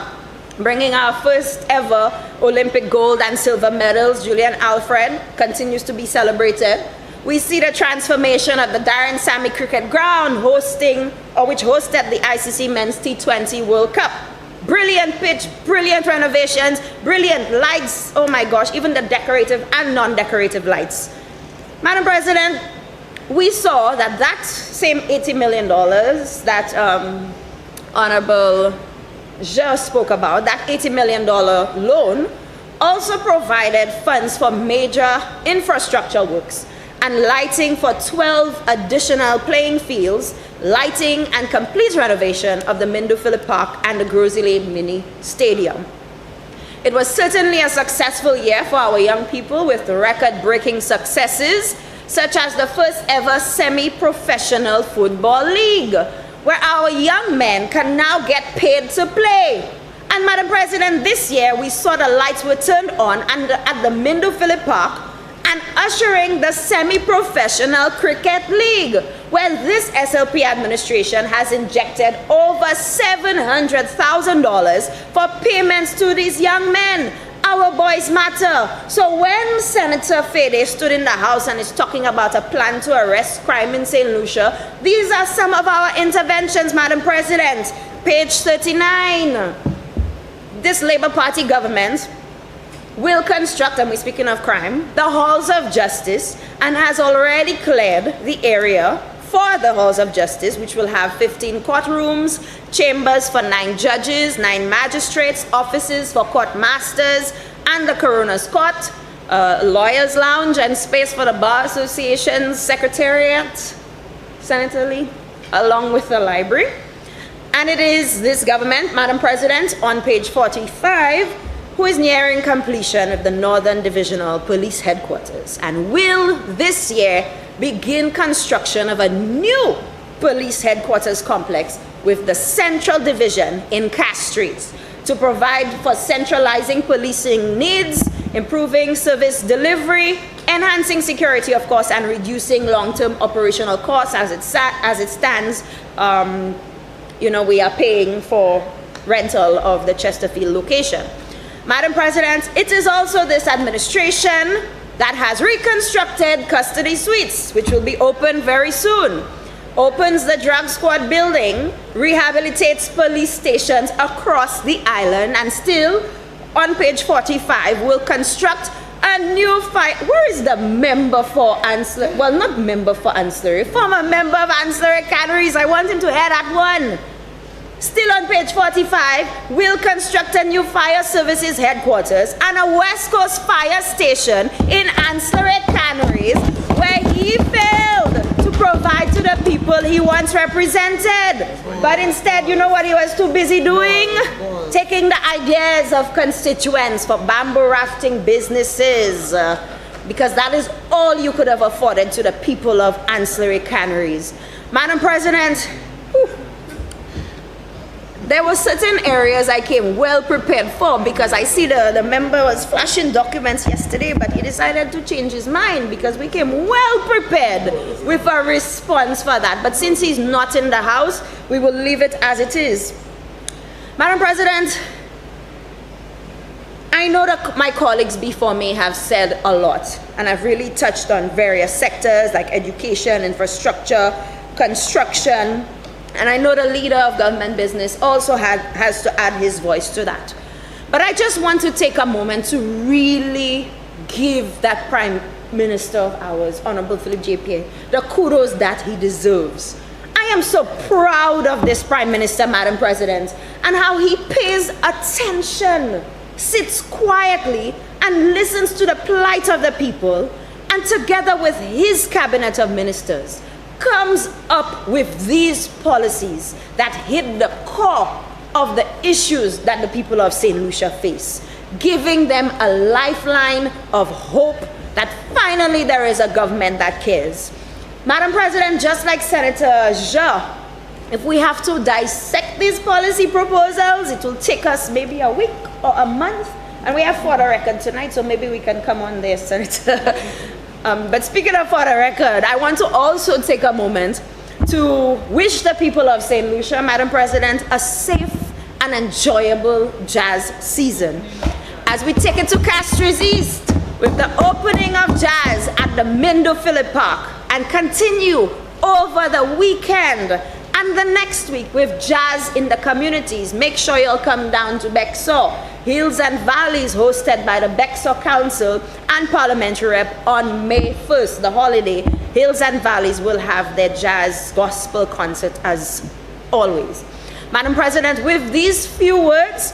bringing our first ever Olympic gold and silver medals. Julian Alfred continues to be celebrated. We see the transformation of the Darren Sammy Cricket Ground which hosted the ICC Men's T20 World Cup. Brilliant pitch, brilliant renovations, brilliant lights. Oh my gosh, even the decorative and non-decorative lights. Madam President, we saw that same $80 million that Honorable Je spoke about, that $80 million loan, also provided funds for major infrastructure works and lighting for 12 additional playing fields, lighting and complete renovation of the Mindu Phillip Park and the Grozile Mini Stadium. It was certainly a successful year for our young people with record-breaking successes, such as the first ever semi-professional football league, where our young men can now get paid to play. And Madam President, this year we saw the lights were turned on at the Mindu Phillip Park and ushering the semi-professional cricket league, where this SLP administration has injected over $700,000 for payments to these young men. Our boys matter. So when Senator Fede stood in the House and is talking about a plan to arrest crime in St. Lucia, these are some of our interventions, Madam President. Page 39. This Labour Party government will construct, and we're speaking of crime, the halls of justice, and has already cleared the area for the halls of justice, which will have 15 courtrooms, chambers for 9 judges, 9 magistrates, offices for court masters and the coroner's court, lawyers' lounge, and space for the Bar Association's secretariat, Senator Lee, along with the library. And it is this government, Madam President, on page 45, who is nearing completion of the Northern Divisional Police Headquarters and will this year begin construction of a new police headquarters complex with the Central Division in Cass Street to provide for centralizing policing needs, improving service delivery, enhancing security, of course, and reducing long-term operational costs. As it stands, we are paying for rental of the Chesterfield location. Madam President, it is also this administration that has reconstructed custody suites, which will be open very soon, opens the drug squad building, rehabilitates police stations across the island, and still, on page 45, will construct a new where is the member for ancillary? Well, not member for ancillary, former member of ancillary canneries. I want him to head that one. Still on page 45, we'll construct a new fire services headquarters and a West Coast fire station in ancillary canneries, where he failed to provide to the people he once represented. But instead, you know what he was too busy doing? Taking the ideas of constituents for bamboo rafting businesses. because that is all you could have afforded to the people of ancillary canneries. Madam President, whew, there were certain areas I came well prepared for, because I see the member was flashing documents yesterday, but he decided to change his mind because we came well prepared with a response for that. But since he's not in the House, we will leave it as it is. Madam President, I know that my colleagues before me have said a lot, and I've really touched on various sectors like education, infrastructure, construction, and I know the leader of government business also has to add his voice to that. But I just want to take a moment to really give that Prime Minister of ours, Honorable Philip JPA, the kudos that he deserves. I am so proud of this Prime Minister, Madam President, and how he pays attention, sits quietly and listens to the plight of the people, and together with his cabinet of ministers, comes up with these policies that hit the core of the issues that the people of St. Lucia face, giving them a lifeline of hope that finally there is a government that cares. Madam President, just like Senator Jha, if we have to dissect these policy proposals, it will take us maybe a week or a month, and we have for the record tonight, so maybe we can come on there, Senator. But speaking of for the record, I want to also take a moment to wish the people of St. Lucia, Madam President, a safe and enjoyable jazz season. As we take it to Castries East with the opening of jazz at the Mindo Phillip Park, and continue over the weekend and the next week with jazz in the communities. Make sure you'll come down to Bexar, Hills and Valleys, hosted by the Bexar Council and Parliamentary Rep on May 1st, the holiday. Hills and Valleys will have their jazz gospel concert as always. Madam President, with these few words,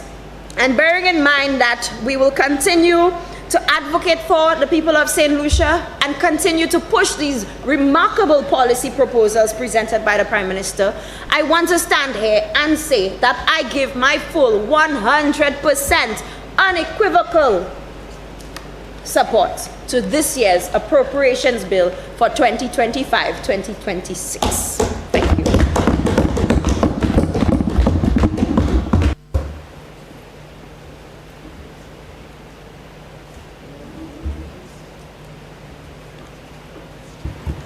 and bearing in mind that we will continue to advocate for the people of St. Lucia and continue to push these remarkable policy proposals presented by the Prime Minister, I want to stand here and say that I give my full 100% unequivocal support to this year's Appropriations Bill for 2025-2026. Thank you.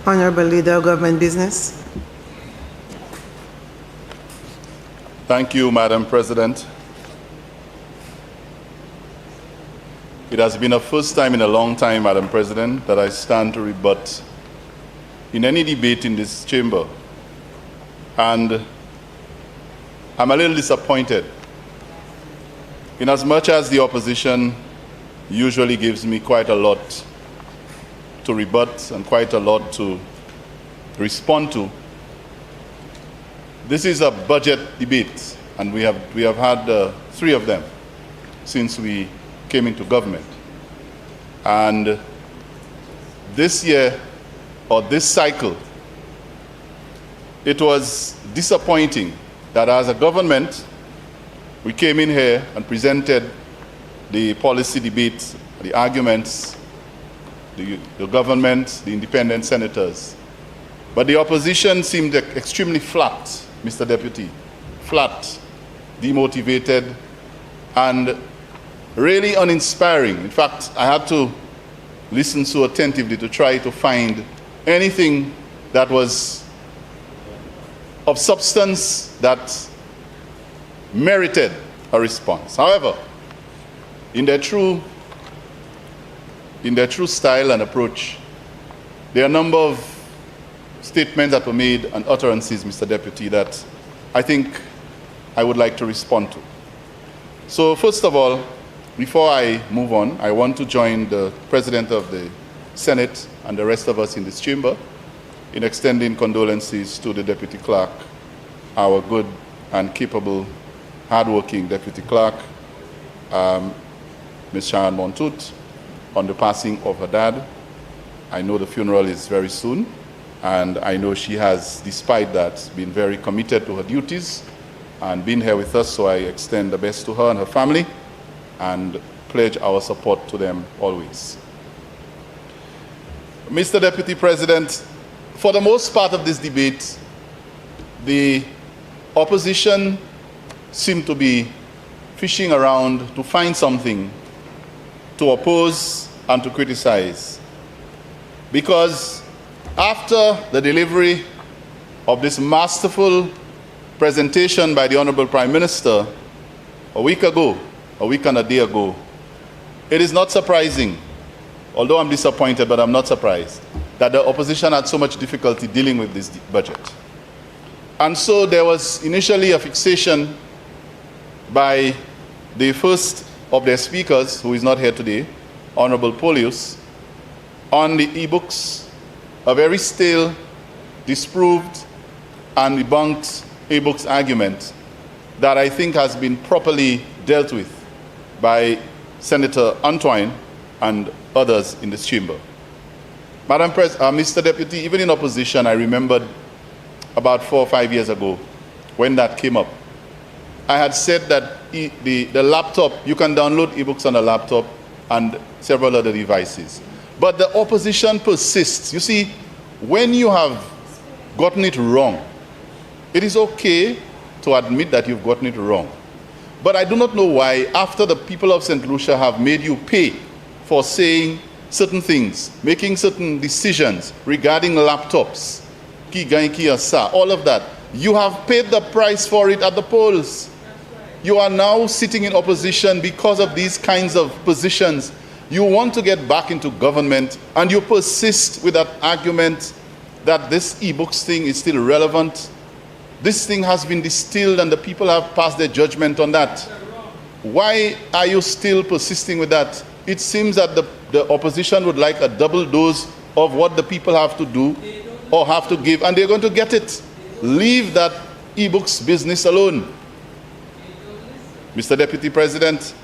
Honorable Leader of Government Business. Thank you, Madam President. It has been a first time in a long time, Madam President, that I stand to rebut in any debate in this chamber. And I'm a little disappointed. In as much as the opposition usually gives me quite a lot to rebut and quite a lot to respond to, this is a budget debate, and we have had 3 of them since we came into government. And this year, or this cycle, it was disappointing that as a government, we came in here and presented the policy debates, the arguments, the government, the independent senators. But the opposition seemed extremely flat, Mr. Deputy, flat, demotivated, and really uninspiring. In fact, I had to listen so attentively to try to find anything that was of substance that merited a response. However, in their true style and approach, there are a number of statements that were made and utterances, Mr. Deputy, that I think I would like to respond to. So first of all, before I move on, I want to join the President of the Senate and the rest of us in this chamber in extending condolences to the Deputy Clerk, our good and capable, hardworking Deputy Clerk, Ms. Sharon Montoute, on the passing of her dad. I know the funeral is very soon, and I know she has, despite that, been very committed to her duties and been here with us, so I extend the best to her and her family and pledge our support to them always. Mr. Deputy President, for the most part of this debate, the opposition seemed to be fishing around to find something to oppose and to criticize. Because after the delivery of this masterful presentation by the Honorable Prime Minister a week and a day ago, it is not surprising, although I'm disappointed, but I'm not surprised, that the opposition had so much difficulty dealing with this budget. And so there was initially a fixation by the first of their speakers, who is not here today, Honorable Polius, on the ebooks, a very stale, disproved, and debunked ebooks argument that I think has been properly dealt with by Senator Antoine and others in this chamber. Mr. Deputy, even in opposition, I remembered about 4 or 5 years ago when that came up. I had said that the laptop, you can download ebooks on a laptop and several other devices. But the opposition persists. You see, when you have gotten it wrong, it is okay to admit that you've gotten it wrong. But I do not know why, after the people of St. Lucia have made you pay for saying certain things, making certain decisions regarding laptops, all of that, you have paid the price for it at the polls. You are now sitting in opposition because of these kinds of positions. You want to get back into government, and you persist with that argument that this ebooks thing is still relevant. This thing has been distilled and the people have passed their judgment on that. Why are you still persisting with that? It seems that the opposition would like a double dose of what the people have to do or have to give, and they're going to get it. Leave that ebooks business alone. Mr. Deputy President,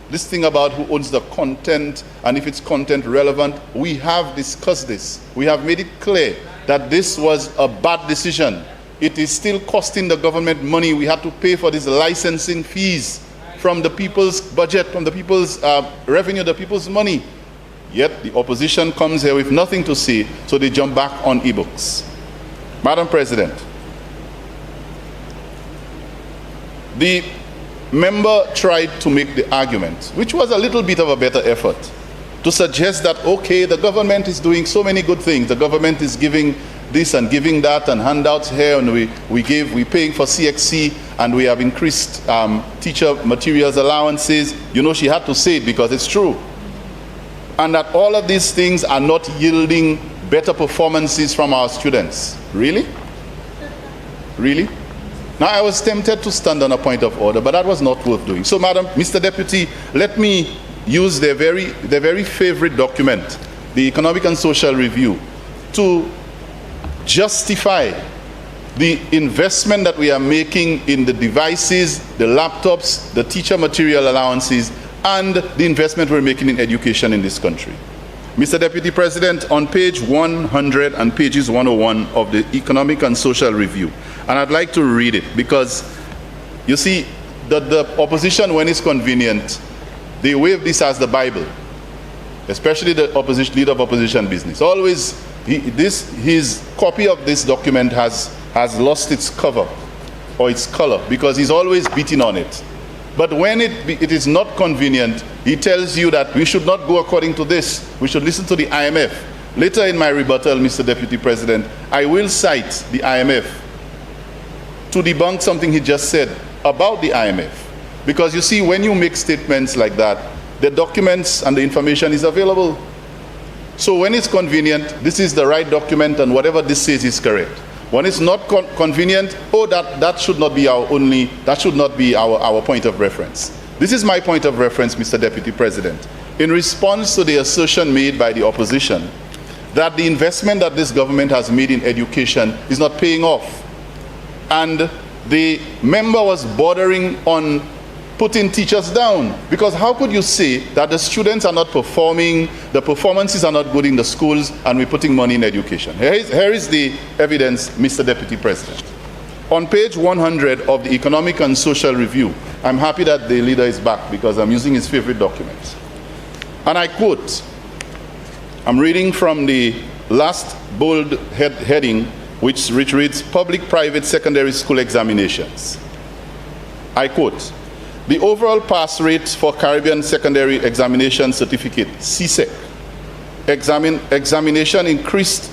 this thing about who owns the content and if it's content relevant, we have discussed this. We have made it clear that this was a bad decision. It is still costing the government money. We had to pay for these licensing fees from the people's budget, from the people's revenue, the people's money. Yet the opposition comes here with nothing to say, so they jump back on ebooks. Madam President, the member tried to make the argument, which was a little bit of a better effort, to suggest that, okay, the government is doing so many good things. The government is giving this and giving that and handouts here, and we're paying for CXC, and we have increased teacher materials allowances. You know, she had to say it because it's true. And that all of these things are not yielding better performances from our students. Really? Really? Now, I was tempted to stand on a point of order, but that was not worth doing. So, Mr. Deputy, let me use their very favorite document, the Economic and Social Review, to justify the investment that we are making in the devices, the laptops, the teacher material allowances, and the investment we're making in education in this country. Mr. Deputy President, on page 100 and pages 101 of the Economic and Social Review, and I'd like to read it because, you see, the opposition, when it's convenient, they wave this as the Bible, especially the leader of opposition business. Always, his copy of this document has lost its cover or its color because he's always beating on it. But when it is not convenient, he tells you that we should not go according to this. We should listen to the IMF. Later in my rebuttal, Mr. Deputy President, I will cite the IMF to debunk something he just said about the IMF. Because you see, when you make statements like that, the documents and the information is available. So when it's convenient, this is the right document and whatever this says is correct. When it's not convenient, that should not be our point of reference. This is my point of reference, Mr. Deputy President. In response to the assertion made by the opposition that the investment that this government has made in education is not paying off, and the member was bordering on putting teachers down, because how could you say that the students are not performing, the performances are not good in the schools, and we're putting money in education? Here is the evidence, Mr. Deputy President. On page 100 of the Economic and Social Review, I'm happy that the leader is back because I'm using his favorite document. And I quote, I'm reading from the last bold heading, which reads Public-Private Secondary School Examinations. I quote, the overall pass rate for Caribbean Secondary Examination Certificate, CSEC, examination increased,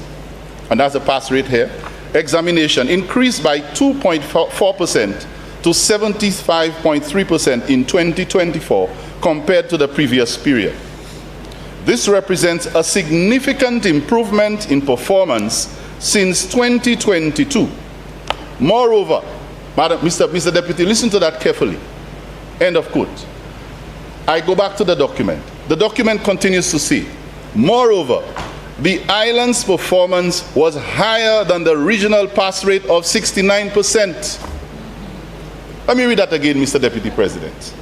and that's the pass rate here, examination increased by 2.4% to 75.3% in 2024 compared to the previous period. This represents a significant improvement in performance since 2022. Moreover, Mr. Deputy, listen to that carefully. End of quote. I go back to the document. The document continues to say, moreover, the island's performance was higher than the regional pass rate of 69%. Let me read that again, Mr. Deputy President.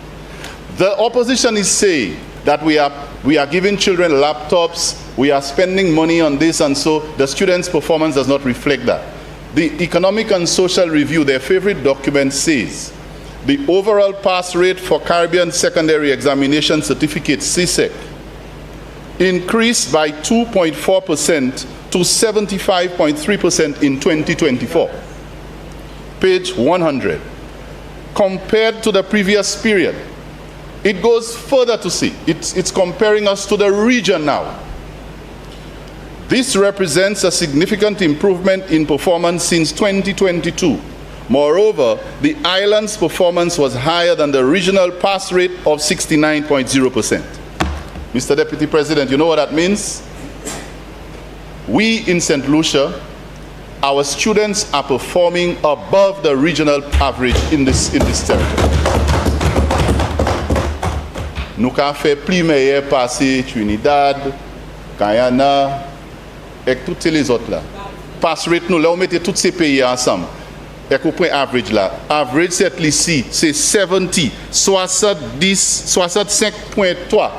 The opposition is saying that we are giving children laptops, we are spending money on this, and so the students' performance does not reflect that. The Economic and Social Review, their favorite document, says the overall pass rate for Caribbean Secondary Examination Certificate, CSEC, increased by 2.4% to 75.3% in 2024. Page 100. Compared to the previous period, it goes further to see, it's comparing us to the region now. This represents a significant improvement in performance since 2022. Moreover, the island's performance was higher than the regional pass rate of 69.0%. Mr. Deputy President, you know what that means? We in St. Lucia, our students are performing above the regional average in this territory. Nous avons fait plus meilleur passé Trinidad, Guyana, et toutes les autres là. Pass rate nous là, on mettait tous ces pays ensemble. Et qu'on prend average là. Average c'est ici, c'est 70, 65.3.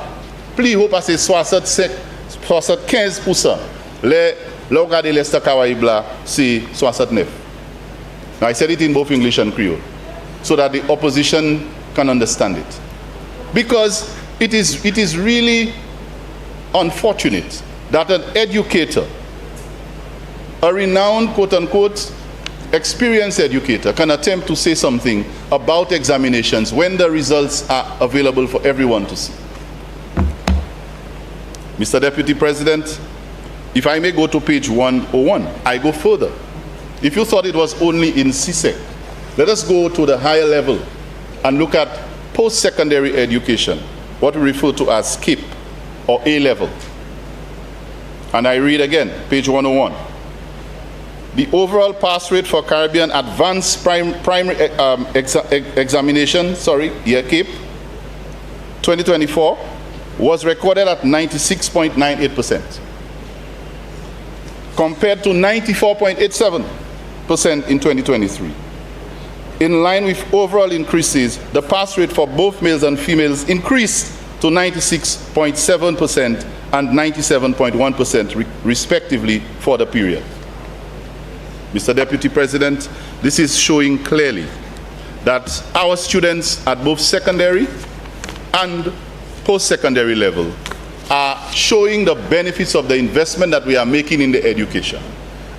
Plus haut parce que 75%. Là, regardez l'Est Caraïbe là, c'est 69. Now I said it in both English and Creole, so that the opposition can understand it. Because it is really unfortunate that an educator, a renowned quote-unquote experienced educator, can attempt to say something about examinations when the results are available for everyone to see. Mr. Deputy President, if I may go to page 101, I go further. If you thought it was only in CSEC, let us go to the higher level and look at post-secondary education, what we refer to as SKIP or A-level. And I read again, page 101. The overall pass rate for Caribbean Advanced Primary Examination, KIP, 2024 was recorded at 96.98%, compared to 94.87% in 2023. In line with overall increases, the pass rate for both males and females increased to 96.7% and 97.1% respectively for the period. Mr. Deputy President, this is showing clearly that our students at both secondary and post-secondary level are showing the benefits of the investment that we are making in the education.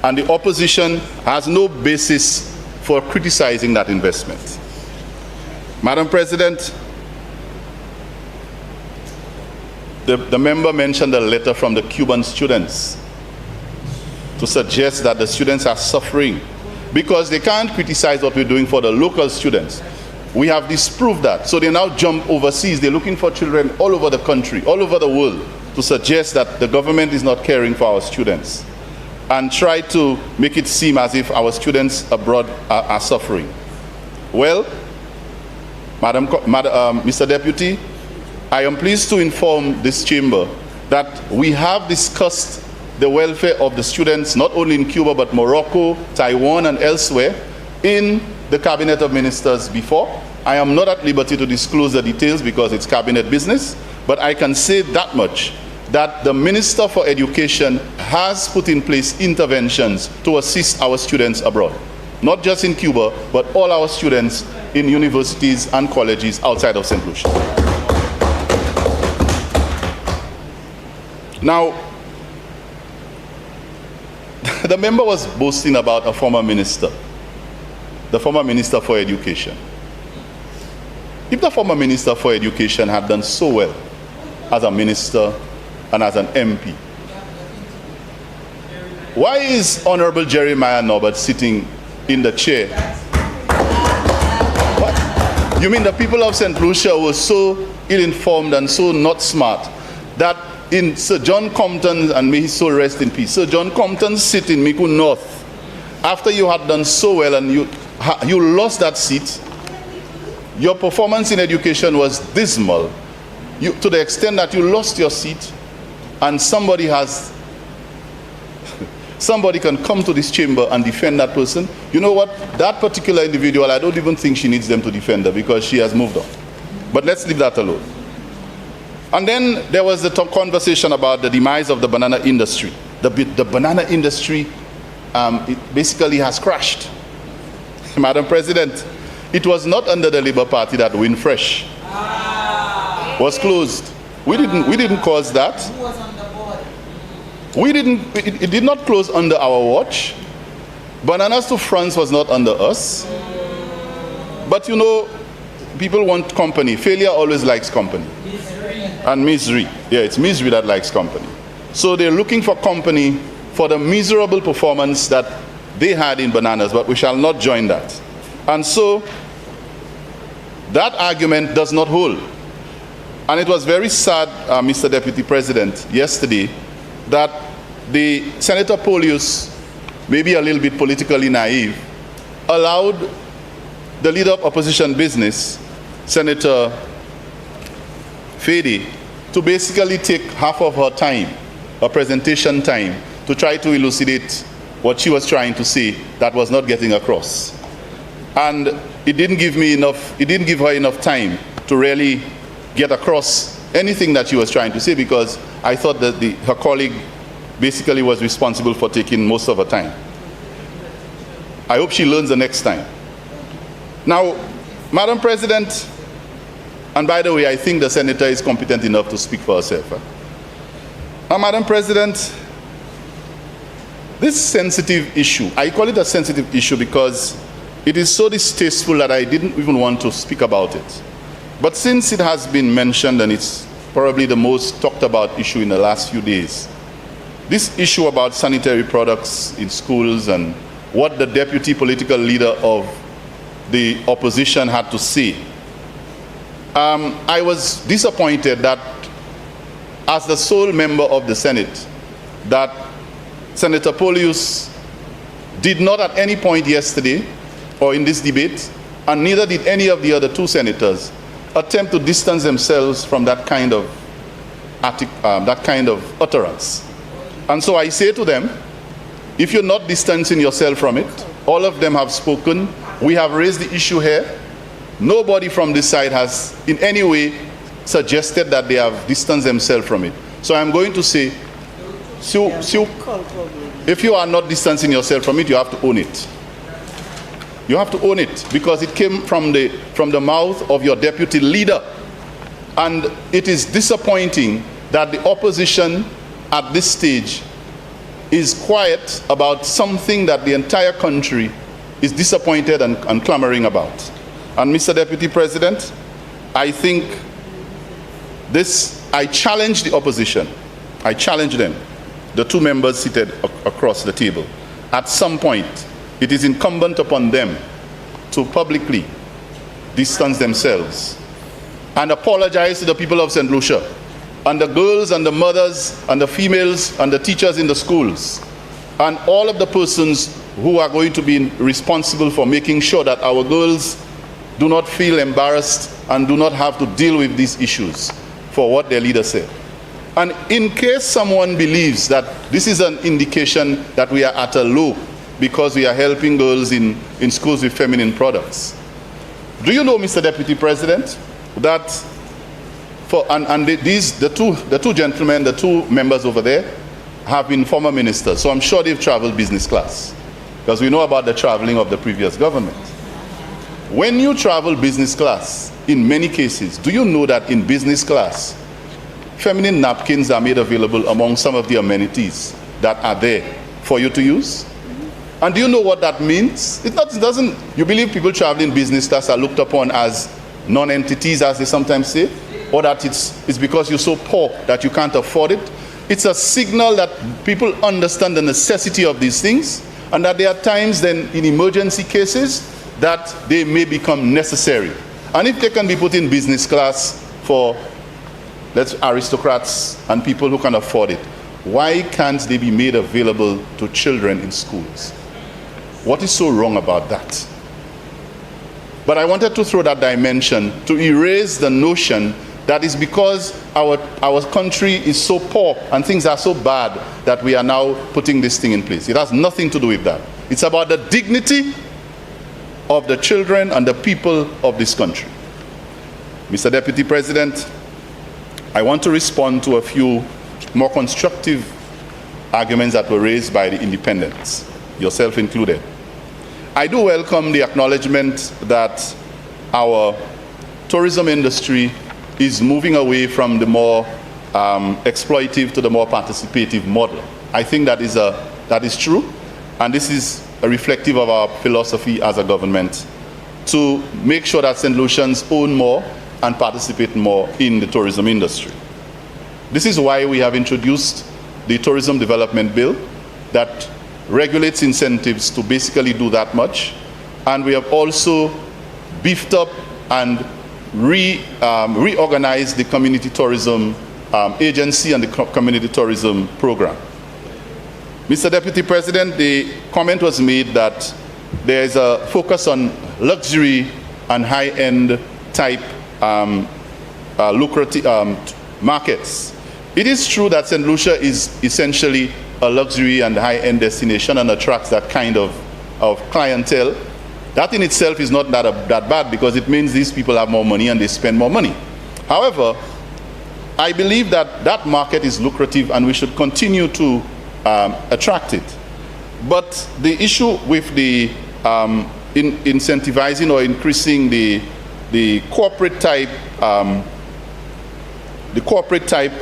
And the opposition has no basis for criticizing that investment. Madam President, the member mentioned a letter from the Cuban students to suggest that the students are suffering because they can't criticize what we're doing for the local students. We have disproved that. So they now jump overseas. They're looking for children all over the country, all over the world, to suggest that the government is not caring for our students and try to make it seem as if our students abroad are suffering. Well, Mr. Deputy, I am pleased to inform this chamber that we have discussed the welfare of the students not only in Cuba but Morocco, Taiwan and elsewhere in the Cabinet of Ministers before. I am not at liberty to disclose the details because it's cabinet business, but I can say that much, that the Minister for Education has put in place interventions to assist our students abroad. Not just in Cuba, but all our students in universities and colleges outside of St. Lucia. Now, The member was boasting about a former minister, the former minister for education. If the former minister for education had done so well as a minister and as an MP, why is Honorable Jeremiah Norbert sitting in the chair? What? You mean the people of St. Lucia were so ill-informed and so not smart that in Sir John Compton, and may his soul rest in peace, Sir John Compton sit in Miku North, after you had done so well and you lost that seat, your performance in education was dismal, to the extent that you lost your seat, and somebody can come to this chamber and defend that person. You know what? That particular individual, I don't even think she needs them to defend her because she has moved on. But let's leave that alone. And then there was the conversation about the demise of the banana industry. The banana industry, it basically has crashed. Madam President, it was not under the Labour Party that Winfresh was closed. We didn't cause that. Who was on the board? It did not close under our watch. Bananas to France was not under us. But you know, people want company. Failure always likes company. And misery. Yeah, it's misery that likes company. So they're looking for company for the miserable performance that they had in bananas, but we shall not join that. And so that argument does not hold. And it was very sad, Mr. Deputy President, yesterday, that the Senator Polius, maybe a little bit politically naive, allowed the leader of opposition business, Senator Fede, to basically take half of her time, her presentation time, to try to elucidate what she was trying to say that was not getting across. And it didn't give her enough time to really get across anything that she was trying to say, because I thought that her colleague basically was responsible for taking most of her time. I hope she learns the next time. Now, Madam President, and by the way, I think the Senator is competent enough to speak for herself. Now, Madam President, this sensitive issue, I call it a sensitive issue because it is so distasteful that I didn't even want to speak about it. But since it has been mentioned, and it's probably the most talked about issue in the last few days, this issue about sanitary products in schools and what the deputy political leader of the opposition had to say, I was disappointed that as the sole member of the Senate, that Senator Polius did not at any point yesterday or in this debate, and neither did any of the other two senators, attempt to distance themselves from that kind of utterance. And so I say to them, if you're not distancing yourself from it, all of them have spoken, we have raised the issue here, nobody from this side has in any way suggested that they have distanced themselves from it. So I'm going to say, if you are not distancing yourself from it, you have to own it. You have to own it, because it came from the mouth of your deputy leader. And it is disappointing that the opposition at this stage is quiet about something that the entire country is disappointed and clamoring about. And Mr. Deputy President, I think I challenge the opposition. I challenge them, the two members seated across the table. At some point, it is incumbent upon them to publicly distance themselves and apologize to the people of St. Lucia and the girls and the mothers and the females and the teachers in the schools and all of the persons who are going to be responsible for making sure that our girls do not feel embarrassed and do not have to deal with these issues for what their leader said. And in case someone believes that this is an indication that we are at a low because we are helping girls in schools with feminine products, do you know, Mr. Deputy President, that the two gentlemen, the two members over there, have been former ministers, so I'm sure they've traveled business class, because we know about the traveling of the previous government. When you travel business class, in many cases, do you know that in business class, feminine napkins are made available among some of the amenities that are there for you to it's And do you know what that means? It doesn't. You believe people traveling business class are looked upon as non-entities, as they sometimes say, or that it's because you're so poor that you can't afford it? It's a signal that people understand the necessity of these things, and that there are times then in emergency cases that they may become necessary. And if they can be put in business class for aristocrats and people who can afford it, why can't they be made available to children in schools? What is so wrong about that? But I wanted to throw that dimension to erase the notion that is because our country is so poor and things are so bad that we are now putting this thing in place. It has nothing to do with that. It's about the dignity of the children and the people of this country. Mr. Deputy President, I want to respond to a few more constructive arguments that were raised by the independents, yourself included. I do welcome the acknowledgement that our tourism industry is moving away from the more exploitive to the more participative model. I think that is true, and this is reflective of our philosophy as a government to make sure that St. Lucians own more and participate more in the tourism industry. This is why we have introduced the Tourism Development Bill that regulates incentives to basically do that much. And we have also beefed up and reorganized the Community Tourism Agency and the Community Tourism Program. Mr. Deputy President, the comment was made that there is a focus on luxury and high-end type lucrative markets. It is true that St. Lucia is essentially a luxury and high-end destination and attracts that kind of clientele. That in itself is not that bad, because it means these people have more money and they spend more money. However, I believe that that market is lucrative and we should continue to attract it. But the issue with the incentivizing or increasing the corporate type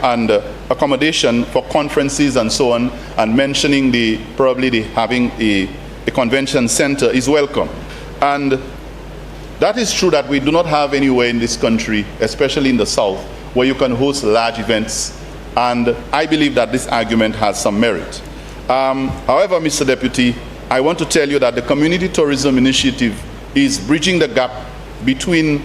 and accommodation for conferences and so on, and mentioning having a convention center is welcome. And that is true that we do not have anywhere in this country, especially in the South, where you can host large events. And I believe that this argument has some merit. However, Mr. Deputy, I want to tell you that the Community Tourism Initiative is bridging the gap between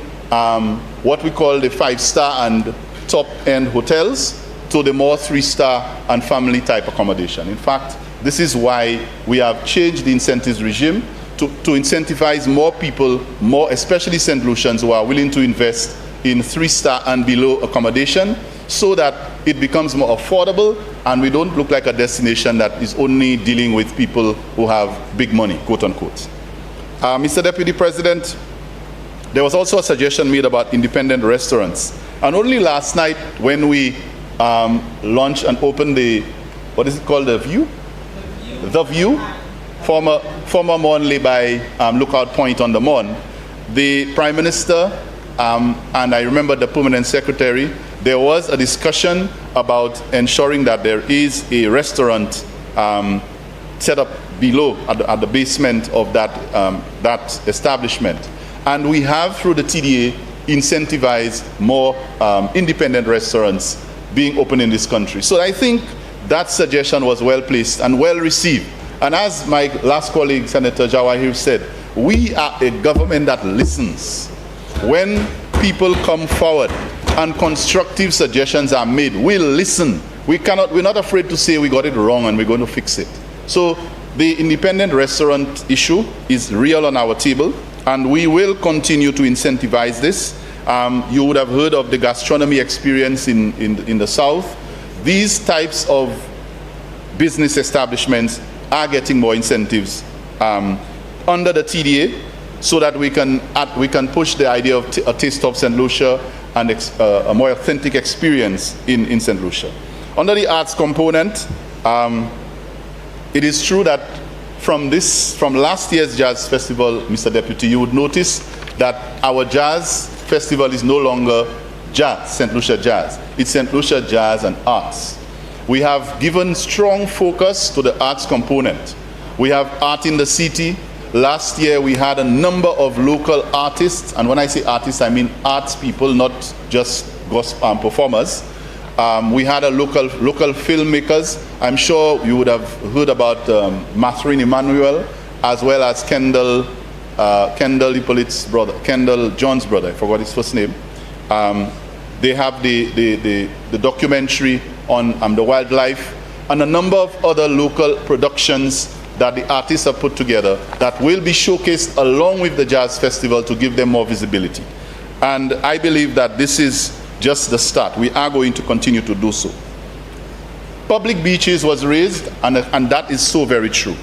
what we call the 5-star and top-end hotels to the more 3-star and family-type accommodation. In fact, this is why we have changed the incentives regime to incentivize more people, especially St. Lucians, who are willing to invest in 3-star and below accommodation, so that it becomes more affordable and we don't look like a destination that is only dealing with people who have big money, quote unquote. Mr. Deputy President, there was also a suggestion made about independent restaurants. And only last night when we launched and opened the, what is it called, The View? The View, former Mon by Lookout Point on the Mon, the Prime Minister and I remember the Permanent Secretary, there was a discussion about ensuring that there is a restaurant set up below at the basement of that establishment. And we have, through the TDA, incentivized more independent restaurants being open in this country. So I think that suggestion was well placed and well received. And as my last colleague, Senator Jawahir, said, we are a government that listens. When people come forward and constructive suggestions are made, we'll listen. We're not afraid to say we got it wrong and we're going to fix it. So the independent restaurant issue is real on our table, and we will continue to incentivize this. You would have heard of the gastronomy experience in the South. These types of business establishments are getting more incentives under the TDA, so that we can push the idea of a taste of St. Lucia and a more authentic experience in St. Lucia. Under the arts component, it is true that from last year's Jazz Festival, Mr. Deputy, you would notice that our Jazz Festival is no longer Jazz, St. Lucia Jazz. It's St. Lucia Jazz and Arts. We have given strong focus to the arts component. We have Art in the City. Last year we had a number of local artists, and when I say artists, I mean arts people, not just gospel performers. We had a local filmmakers. I'm sure you would have heard about Mathurin Emmanuel, as well as Kendall Hippolyte's brother, Kendall John's brother, I forgot his first name. They have the documentary on the wildlife, and a number of other local productions that the artists have put together that will be showcased along with the Jazz Festival to give them more visibility. And I believe that this is just the start. We are going to continue to do so. Public beaches was raised, and that is so very true.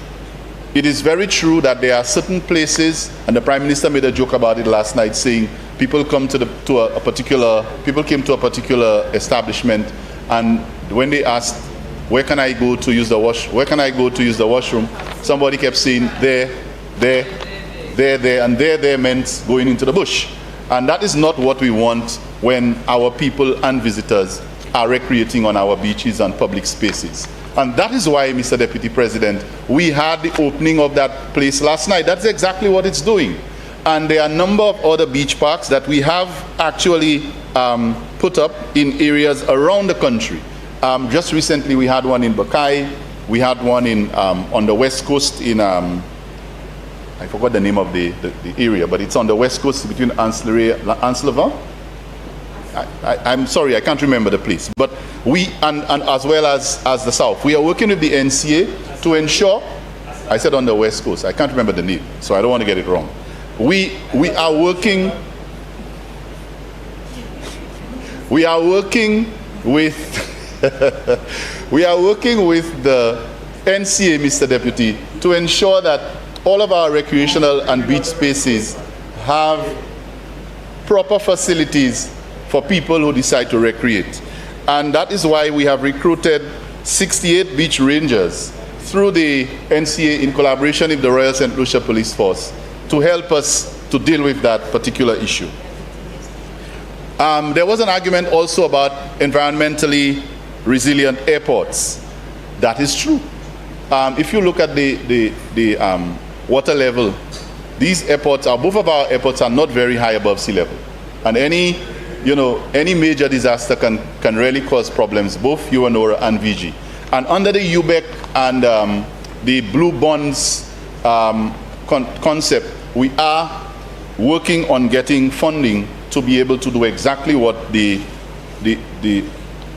It is very true that there are certain places, and the Prime Minister made a joke about it last night, saying people came to a particular establishment, and when they asked, where can I go to use the washroom? Somebody kept saying there, and there meant going into the bush. And that is not what we want when our people and visitors are recreating on our beaches and public spaces. And that is why, Mr. Deputy President, we had the opening of that place last night. That's exactly what it's doing. And there are a number of other beach parks that we have actually put up in areas around the country. Just recently we had one in Buckeye, we had one in on the west coast in, I forgot the name of the area, but it's on the west coast between Anselva. I'm sorry, I can't remember the place. But we, and as well as the south, we are working with the NCA to ensure, I said on the west coast, I can't remember the name, so I don't want to get it wrong. We are working with we are working with the NCA, Mr. Deputy, to ensure that all of our recreational and beach spaces have proper facilities for people who decide to recreate. And that is why we have recruited 68 beach rangers through the NCA in collaboration with the Royal St. Lucia Police Force to help us to deal with that particular issue. There was an argument also about environmentally resilient airports. That is true. If you look at the water level, these airports are, both of our airports are not very high above sea level. And any major disaster can really cause problems, both UNORA and VG. And under the UBEC and the Blue Bonds concept, we are working on getting funding to be able to do exactly what the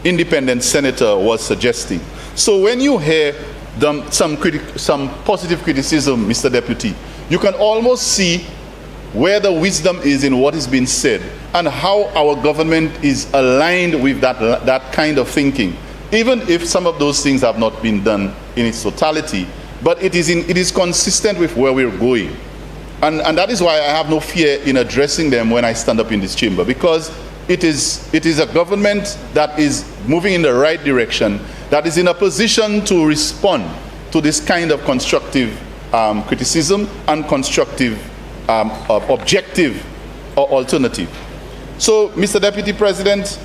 independent senator was suggesting. So when you hear some positive criticism, Mr. Deputy, you can almost see where the wisdom is in what is being said and how our government is aligned with that kind of thinking, even if some of those things have not been done in its totality, but it is consistent with where we're going. And that is why I have no fear in addressing them when I stand up in this chamber, because it is a government that is moving in the right direction, that is in a position to respond to this kind of constructive criticism and constructive objective or alternative. So, Mr. Deputy President,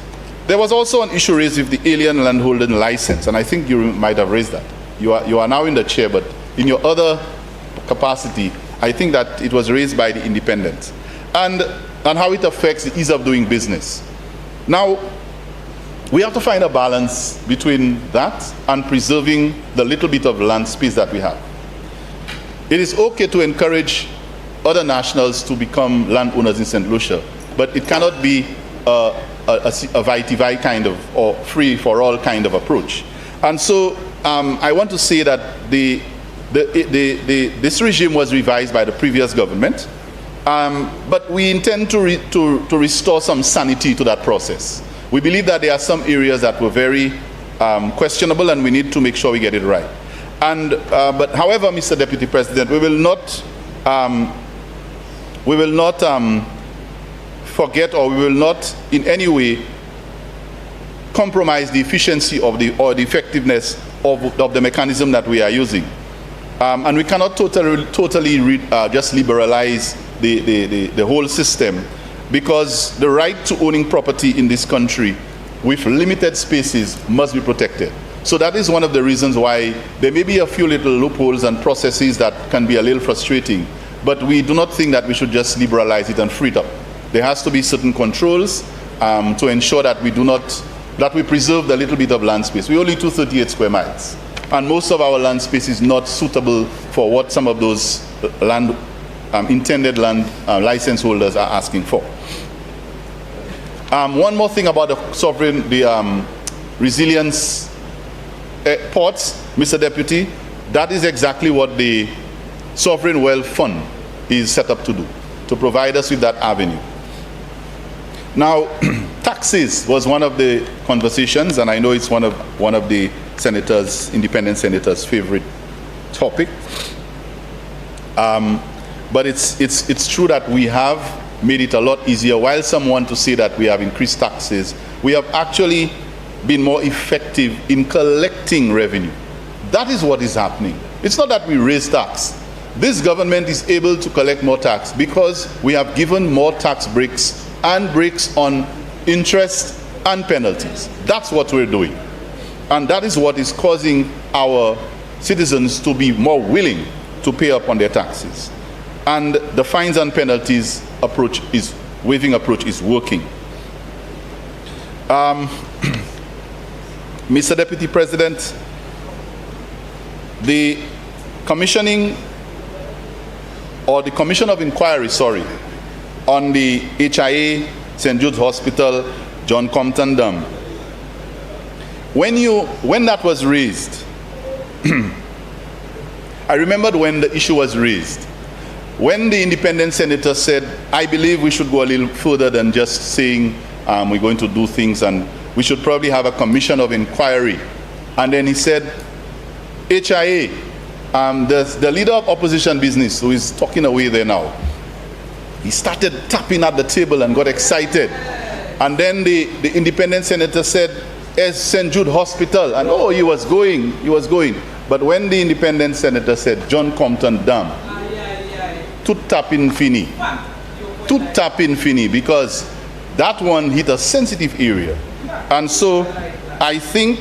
there was also an issue raised with the alien landholding license, and I think you might have raised that. You are now in the chair, but in your other capacity, I think that it was raised by the independents, and how it affects the ease of doing business. Now, we have to find a balance between that and preserving the little bit of land space that we have. It is okay to encourage other nationals to become landowners in St. Lucia, but it cannot be a vitae kind of, or free-for-all kind of approach. And so I want to say that this regime was revised by the previous government, but we intend to restore some sanity to that process. We believe that there are some areas that were very questionable, and we need to make sure we get it right. And but however, Mr. Deputy President, we will not forget, or we will not in any way compromise the efficiency or the effectiveness of the mechanism that we are using. And we cannot totally just liberalize the whole system, because the right to owning property in this country with limited spaces must be protected. So that is one of the reasons why there may be a few little loopholes and processes that can be a little frustrating, but we do not think that we should just liberalize it and free it up. There has to be certain controls to ensure that we preserve the little bit of land space. We're only 238 square miles, and most of our land space is not suitable for what some of those intended land license holders are asking for. One more thing about the resilience ports, Mr. Deputy, that is exactly what the Sovereign Wealth Fund is set up to do, to provide us with that avenue. Now, taxes was one of the conversations, and I know it's one of the senators, independent senators' favorite topic. But it's true that we have made it a lot easier. While some want to say that we have increased taxes, we have actually been more effective in collecting revenue. That is what is happening. It's not that we raise tax. This government is able to collect more tax because we have given more tax breaks and breaks on interest and penalties. That's what we're doing. And that is what is causing our citizens to be more willing to pay up on their taxes. And the fines and penalties waiving approach is working. Mr. Deputy President, the commission of inquiry, on the HIA, St. Jude's Hospital, John Compton Dam. When that was raised, I remembered when the issue was raised. When the independent senator said, I believe we should go a little further than just saying we're going to do things and we should probably have a commission of inquiry. And then he said, HIA, the leader of opposition business, who is talking away there now, he started tapping at the table and got excited. And then the independent senator said, St. Jude Hospital, and he was going. But when the independent senator said, John Compton Dam, tout tapping fini, because that one hit a sensitive area. And so I think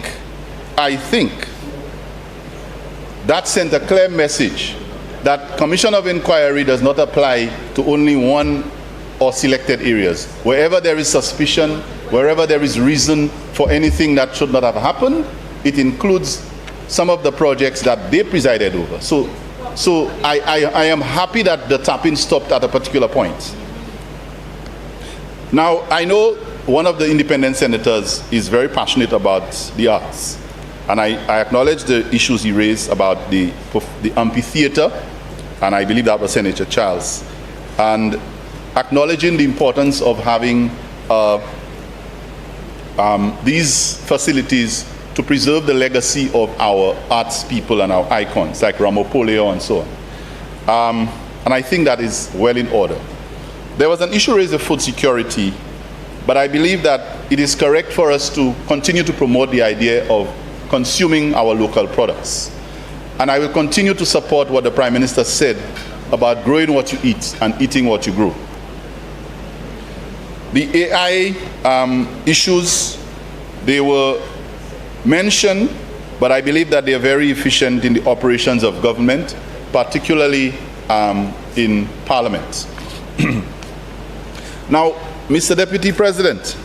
that sent a clear message that commission of inquiry does not apply to only one or selected areas. Wherever there is suspicion, wherever there is reason for anything that should not have happened, it includes some of the projects that they presided over. So I am happy that the tapping stopped at a particular point. Now, I know one of the independent senators is very passionate about the arts. And I acknowledge the issues he raised about the amphitheater, and I believe that was Senator Charles. And acknowledging the importance of having these facilities to preserve the legacy of our arts people and our icons, like Ramopoleo and so on. And I think that is well in order. There was an issue raised of food security, but I believe that it is correct for us to continue to promote the idea of consuming our local products. And I will continue to support what the Prime Minister said about growing what you eat and eating what you grow. The AI issues, they were mentioned, but I believe that they are very efficient in the operations of government, particularly in Parliament. Now, Mr. Deputy President,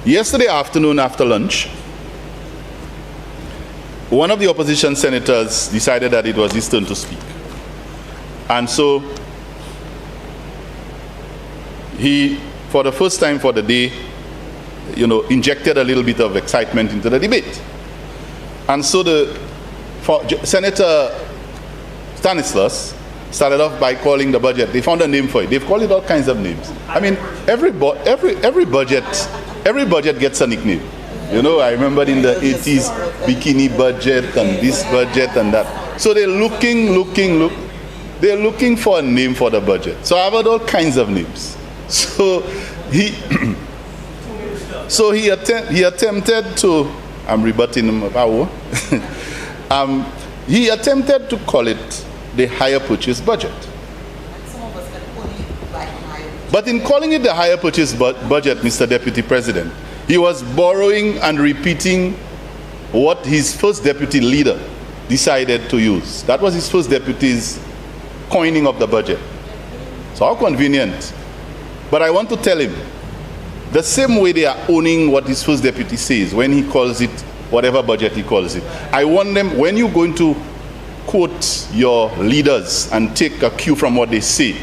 yesterday afternoon after lunch, one of the opposition senators decided that it was his turn to speak. And so he, for the first time for the day, injected a little bit of excitement into the debate. And so Senator Stanislas started off by calling the budget. They found a name for it. They've called it all kinds of names. I mean, every budget gets a nickname. I remember in the 80s, bikini budget and this budget and that. So they're looking for a name for the budget. So I've had all kinds of names. So he attempted to, I'm rebutting him about, he attempted to call it the higher purchase budget. But in calling it the higher purchase budget, Mr. Deputy President, he was borrowing and repeating what his first deputy leader decided to use. That was his first deputy's coining of the budget. So how convenient. But I want to tell him, the same way they are owning what his first deputy says when he calls it whatever budget he calls it. I want them, when you're going to quote your leaders and take a cue from what they say,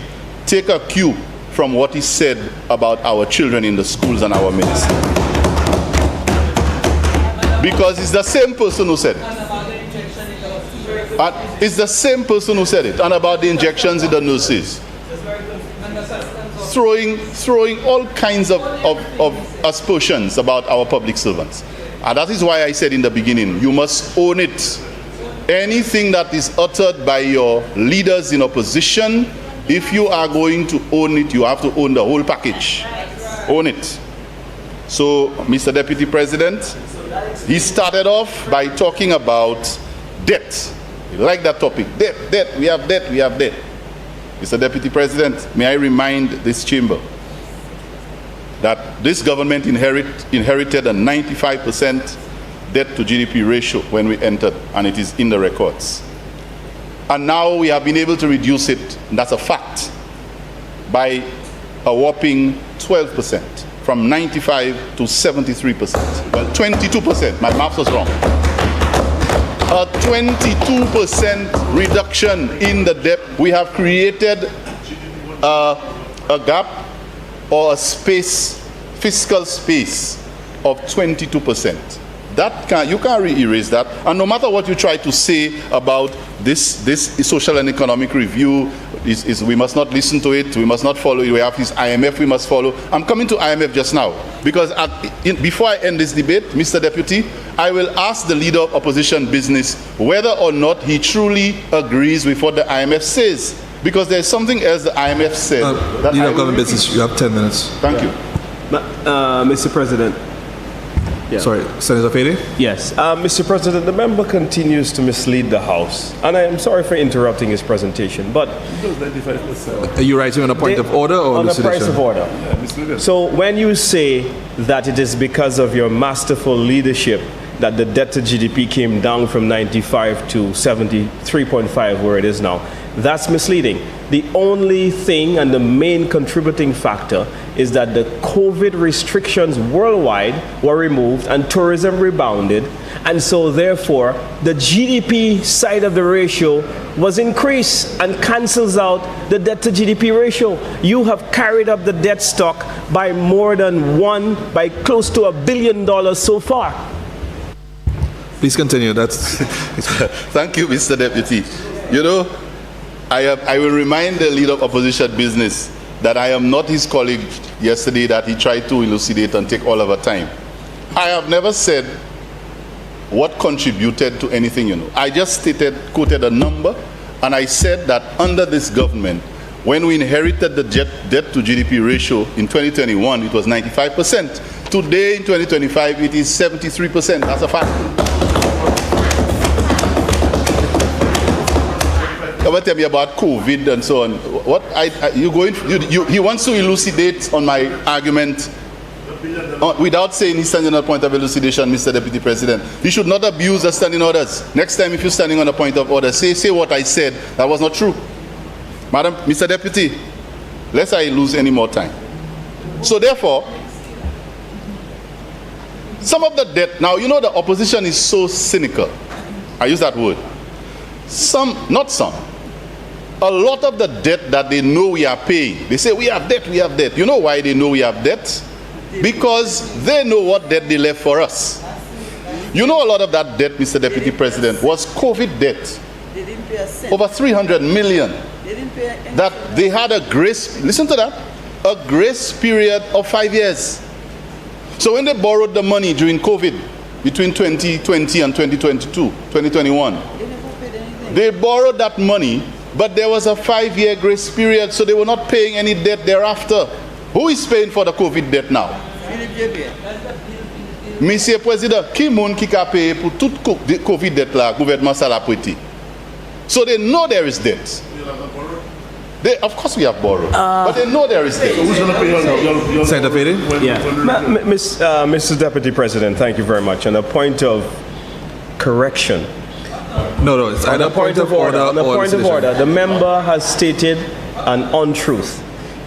take a cue from what he said about our children in the schools and our ministry. Because it's the same person who said it. It's the same person who said it. And about the injections in the nurses. Throwing all kinds of aspersions about our public servants. And that is why I said in the beginning, you must own it. Anything that is uttered by your leaders in opposition, if you are going to own it, you have to own the whole package. Own it. So, Mr. Deputy President, he started off by talking about debt. You like that topic? Debt, we have debt, we have debt. Mr. Deputy President, may I remind this chamber that this government inherited a 95% debt to GDP ratio when we entered, and it is in the records. And now we have been able to reduce it, and that's a fact, by a whopping 12%, from 95 to 73%. Well, 22%, my math was wrong. A 22% reduction in the debt. We have created a gap or a space, fiscal space of 22%. You can't erase that. And no matter what you try to say about this social and economic review, we must not listen to it, we must not follow it, we have this IMF we must follow. I'm coming to IMF just now, because before I end this debate, Mr. Deputy, I will ask the leader of opposition business whether or not he truly agrees with what the IMF says. Because there's something else the IMF said. Leader of government business, you have 10 minutes. Thank you. Mr. President. Yeah. Sorry, Senator Fede? Yes. Mr. President, the member continues to mislead the House. And I am sorry for interrupting his presentation, but... Are you writing on a point of order or on a elucidation? price of order. Yeah, so when you say that it is because of your masterful leadership that the debt to GDP came down from 95 to 73.5, where it is now, that's misleading. The only thing and the main contributing factor is that the COVID restrictions worldwide were removed and tourism rebounded, and so therefore the GDP side of the ratio was increased and cancels out the debt to GDP ratio. You have carried up the debt stock by more than by close to $1 billion so far. Please continue. Thank you, Mr. Deputy. You know, I will remind the leader of opposition business that I am not his colleague yesterday that he tried to elucidate and take all of our time. I have never said what contributed to anything, you know. I just quoted a number, and I said that under this government, when we inherited the debt to GDP ratio in 2021, it was 95%. Today, in 2025, it is 73%. That's a fact. Tell me about COVID and so on. He wants to elucidate on my argument without saying he's standing on a point of elucidation, Mr. Deputy President. You should not abuse the standing orders. Next time, if you're standing on a point of order, say what I said that was not true. Madam, Mr. Deputy, lest I lose any more time. So therefore, some of the debt, now you know the opposition is so cynical. I use that word. Not some. A lot of the debt that they know we are paying, they say we have debt, we have debt. You know why they know we have debt? Because they know what debt they left for us. You know a lot of that debt, Mr. Deputy President, was COVID debt. They didn't pay a cent. Over 300 million. They didn't pay anything. That they had a grace, listen to that, a grace period of 5 years. So when they borrowed the money during COVID, between 2020 and 2021, they borrowed that money, but there was a 5-year grace period, so they were not paying any debt thereafter. Who is paying for the COVID debt now? Monsieur President, qui moun qui ka paye pour tout COVID debt là, gouvernement ça l'a prêté. So they know there is debt. Of course we have borrowed, but they know there is debt. Senator Fede? Yeah. Mr. Deputy President, thank you very much. On a point of correction. No, it's On either a point of order, on a point of decision. order, the member has stated an untruth.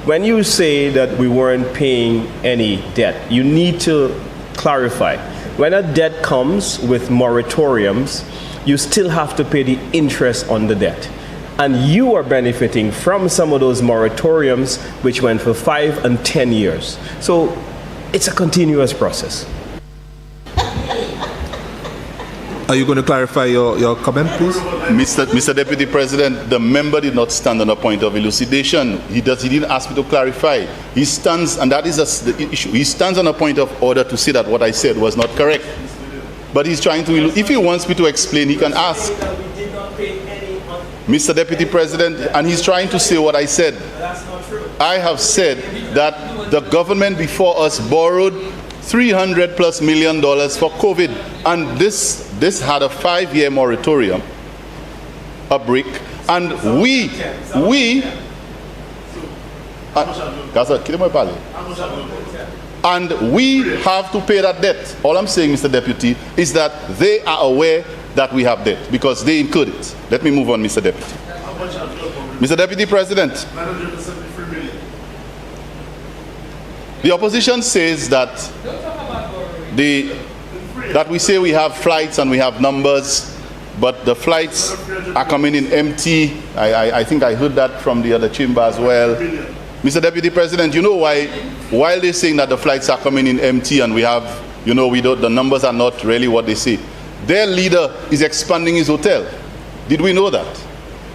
When you say that we weren't paying any debt, you need to clarify. When a debt comes with moratoriums, you still have to pay the interest on the debt. And you are benefiting from some of those moratoriums which went for 5 and 10 years. So it's a continuous process. Are you going to clarify your comment, please? Mr. Deputy President, the member did not stand on a point of elucidation. He didn't ask me to clarify. He stands, and that is the issue. He stands on a point of order to say that what I said was not correct. But he's trying to, if he wants me to explain, he can ask. Mr. Deputy President, and he's trying to say what I said. That's not true. I have said that the government before us borrowed $300+ million for COVID, and this had a 5-year moratorium, a break, and we have to pay that debt. All I'm saying, Mr. Deputy, is that they are aware that we have debt because they incurred it. Let me move on, Mr. Deputy. Mr. Deputy President, the opposition says that we say we have flights and we have numbers, but the flights are coming in empty. I think I heard that from the other chamber as well. Mr. Deputy President, you know why, while they're saying that the flights are coming in empty and we have, the numbers are not really what they say, their leader is expanding his hotel. Did we know that?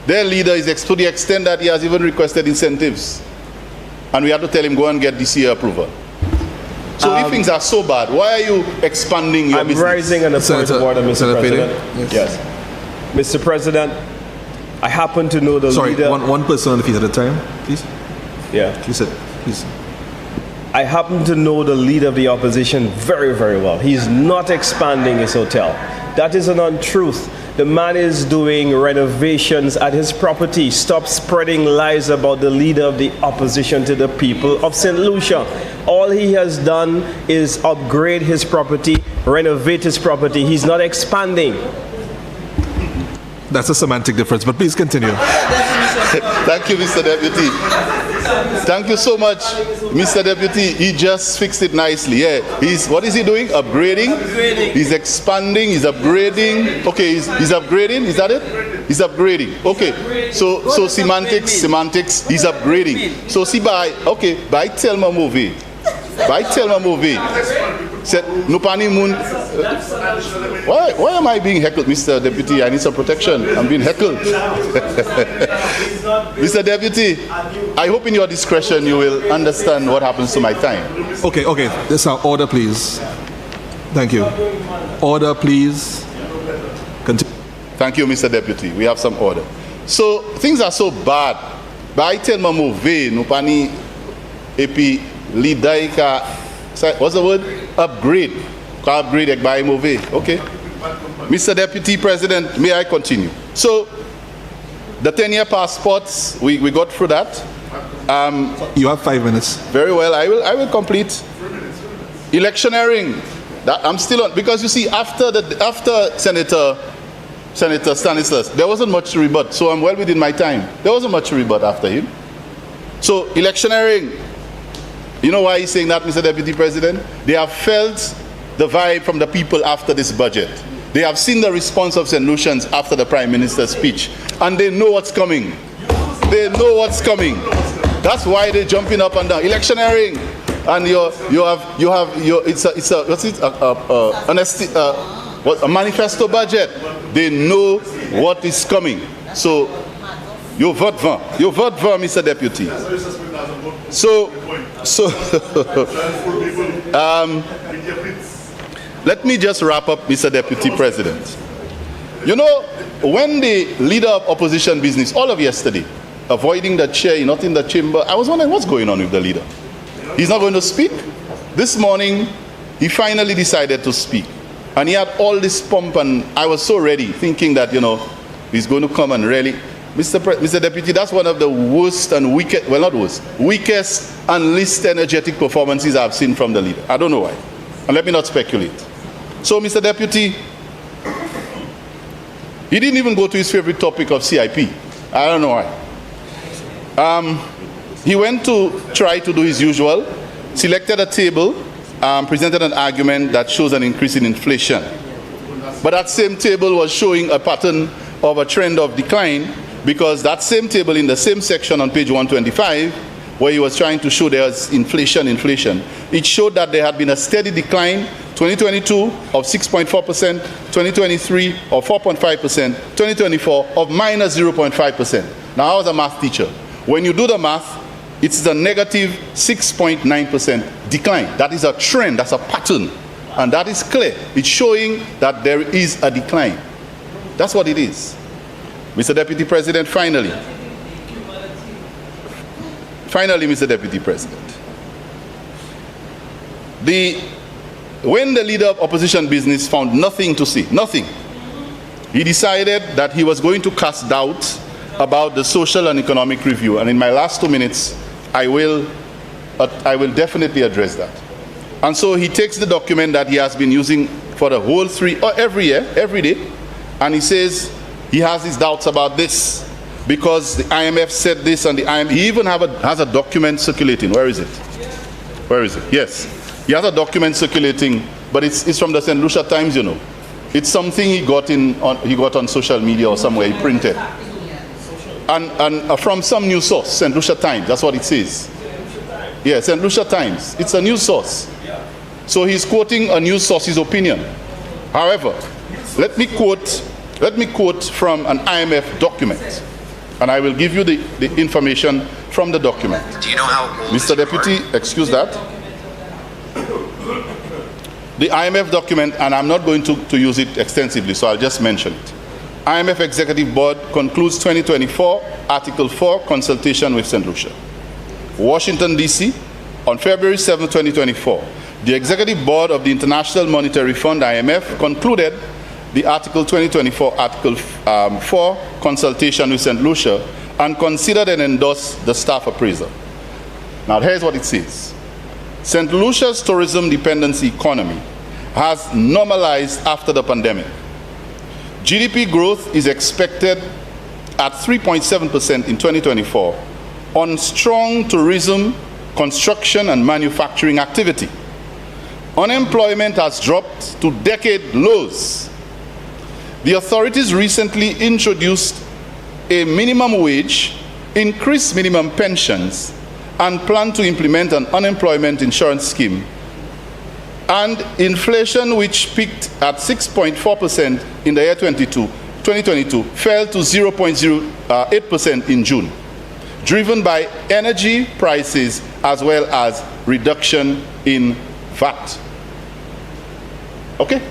Their leader is to the extent that he has even requested incentives. And we have to tell him, go and get DCA approval. So if things are so bad, why are you expanding your business? I'm rising on a point of order, Mr. President. Yes. Mr. President, I happen to know the leader... Sorry, one person on the feet at a time, please. Yeah. Please. I happen to know the leader of the opposition very, very well. He's not expanding his hotel. That is an untruth. The man is doing renovations at his property. Stop spreading lies about the leader of the opposition to the people of St. Lucia. All he has done is upgrade his property, renovate his property. He's not expanding. That's a semantic difference, but please continue. Thank you, Mr. Deputy. Thank you so much, Mr. Deputy. He just fixed it nicely. Yeah, what is he doing? Upgrading. He's expanding. He's upgrading. Okay, he's upgrading. Is that it? He's upgrading. Okay. So semantics. He's upgrading. So see by Telma movie. Said Nupani Moon. Why am I being heckled, Mr. Deputy? I need some protection. I'm being heckled. Mr. Deputy, I hope in your discretion you will understand what happens to my time. Okay. This order, please. Thank you. Order, please. Continue. Thank you, Mr. Deputy. We have some order. So things are so bad. By Telma Move, Nupani Epi Lidaika. What's the word? Upgrade. Upgrade by movie. Okay. Mr. Deputy President, may I continue? So, the 10-year passports, we got through that. You have 5 minutes. Very well. I will complete. Electioneering. That I'm still on, because you see, after Senator Stanislas, there wasn't much to rebut. So I'm well within my time. There wasn't much to rebut after him. So electioneering. You know why he's saying that, Mr. Deputy President? They have felt the vibe from the people after this budget. They have seen the response of St. Lucians after the Prime Minister's speech, and they know what's coming. They know what's coming. That's why they're jumping up and down. Electioneering, and a manifesto budget. They know what is coming. So you vote for, Mr. Deputy. So let me just wrap up, Mr. Deputy President. You know, when the leader of opposition business, all of yesterday, avoiding the chair, not in the chamber, I was wondering what's going on with the leader. He's not going to speak. This morning, he finally decided to speak. And he had all this pomp, and I was so ready, thinking that, he's going to come and really... Mr. Deputy, that's one of the worst and weakest and least energetic performances I've seen from the leader. I don't know why. And let me not speculate. So, Mr. Deputy, He didn't even go to his favorite topic of CIP. I don't know why. He went to try to do his usual, selected a table, presented an argument that shows an increase in inflation. But that same table was showing a pattern of a trend of decline, because that same table in the same section on page 125, where he was trying to show there's inflation, it showed that there had been a steady decline, 2022 of 6.4%, 2023 of 4.5%, 2024 of minus 0.5%. Now, I was a math teacher. When you do the math, it's a negative 6.9% decline. That is a trend, that's a pattern, and that is clear. It's showing that there is a decline. That's what it is. Mr. Deputy President, finally, Mr. Deputy President, when the leader of opposition business found nothing to say, nothing, he decided that he was going to cast doubt about the social and economic review. And in my last 2 minutes, I will definitely address that. And so he takes the document that he has been using for the whole every year, every day, and he says he has his doubts about this because the IMF said this, and the IMF, he even has a document circulating. Where is it? Where is it? Yes. He has a document circulating, but it's from the St. Lucia Times, you know. It's something he got on social media or somewhere, he printed. And from some news source, St. Lucia Times, that's what it says. Yeah, St. Lucia Times. It's a news source. So he's quoting a news source's opinion. However, let me quote from an IMF document, and I will give you the information from the document. Do you know how old Mr. Deputy, excuse that. The IMF document, and I'm not going to use it extensively, so I'll just mention it. IMF Executive Board concludes 2024, Article 4, consultation with St. Lucia. Washington, D.C., on February 7, 2024, the Executive Board of the International Monetary Fund, IMF, concluded the Article 2024, Article 4 consultation with St. Lucia and considered and endorsed the staff appraisal. Now, here's what it says. St. Lucia's tourism dependency economy has normalized after the pandemic. GDP growth is expected at 3.7% in 2024 on strong tourism, construction, and manufacturing activity. Unemployment has dropped to decade lows. The authorities recently introduced a minimum wage, increased minimum pensions, and plan to implement an unemployment insurance scheme. And inflation, which peaked at 6.4% in the year 2022, fell to 0.08% in June, driven by energy prices as well as reduction in VAT. Okay?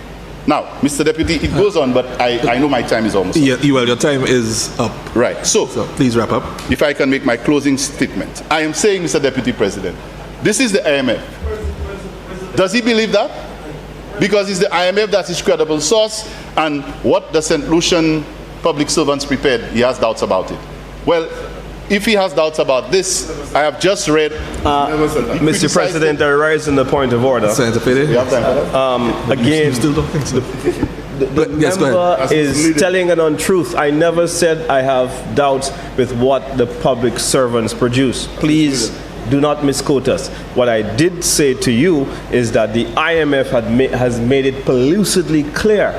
Now, Mr. Deputy, it goes on, but I know my time is almost up. Yeah, well, your time is up. Right. So please wrap up. If I can make my closing statement. I am saying, Mr. Deputy President, this is the IMF. Does he believe that? Because it's the IMF that's his credible source, and what the St. Lucian public servants prepared, he has doubts about it. Well, if he has doubts about this, I have just read... Mr. President, I rise in the point of order. Again, the member is telling an untruth. I never said I have doubts with what the public servants produce. Please do not misquote us. What I did say to you is that the IMF has made it pellucidly clear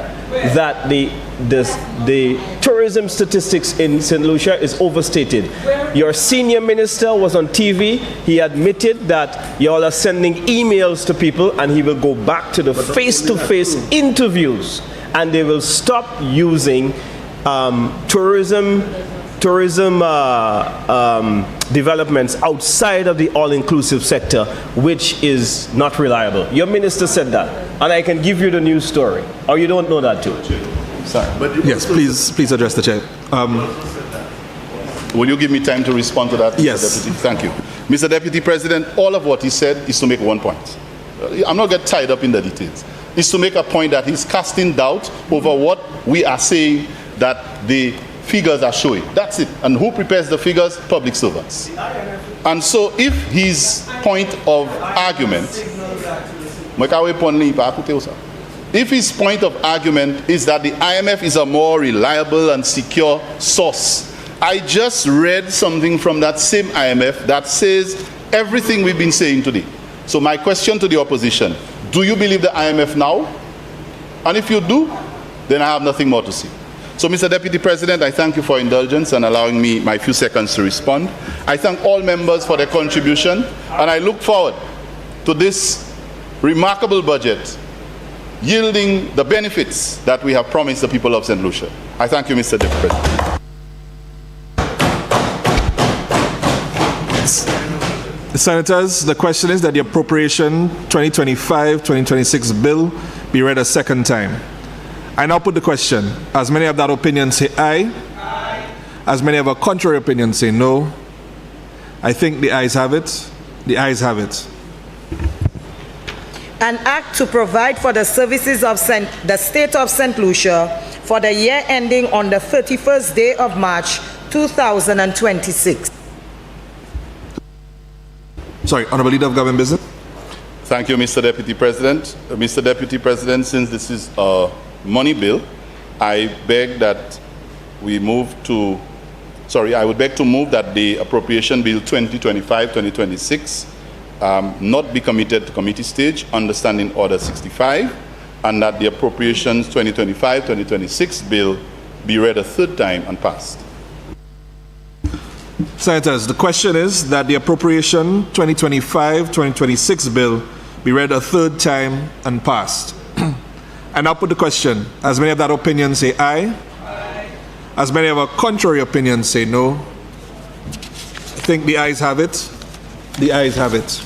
that the tourism statistics in St. Lucia is overstated. Your senior minister was on TV. He admitted that y'all are sending emails to people, and he will go back to the face-to-face interviews, and they will stop using tourism developments outside of the all-inclusive sector, which is not reliable. Your minister said that, and I can give you the news story. Or you don't know that too? Sorry. Yes, please address the chair. Will you give me time to respond to that, Mr. Yes. Deputy? Thank you. Mr. Deputy President, all of what he said is to make one point. I'm not getting tied up in the details. It's to make a point that he's casting doubt over what we are saying that the figures are showing. That's it. And who prepares the figures? Public servants. And so if his point of argument, if his point of argument is that the IMF is a more reliable and secure source, I just read something from that same IMF that says everything we've been saying today. So my question to the opposition, do you believe the IMF now? And if you do, then I have nothing more to say. So, Mr. Deputy President, I thank you for indulgence and allowing me my few seconds to respond. I thank all members for their contribution, and I look forward to this remarkable budget yielding the benefits that we have promised the people of St. Lucia. I thank you, Mr. Deputy President. Senators, the question is that the Appropriation 2025-2026 bill be read a second time. I now put the question. As many of that opinion say aye. Aye. As many of a contrary opinion say no. I think the ayes have it. The ayes have it. An act to provide for the services of the State of St. Lucia for the year ending on the 31st day of March 2026. Sorry, Honorable Leader of Government Business. Thank you, Mr. Deputy President. Mr. Deputy President, since this is a money bill, I beg that we move to, I would beg to move that the Appropriation Bill 2025-2026 not be committed to committee stage under Standing Order 65, and that the Appropriations 2025-2026 bill be read a third time and passed. Senators, the question is that the Appropriation 2025-2026 bill be read a third time and passed. And I'll put the question. As many of that opinion say aye. Aye. As many of a contrary opinion say no. I think the ayes have it. The ayes have it.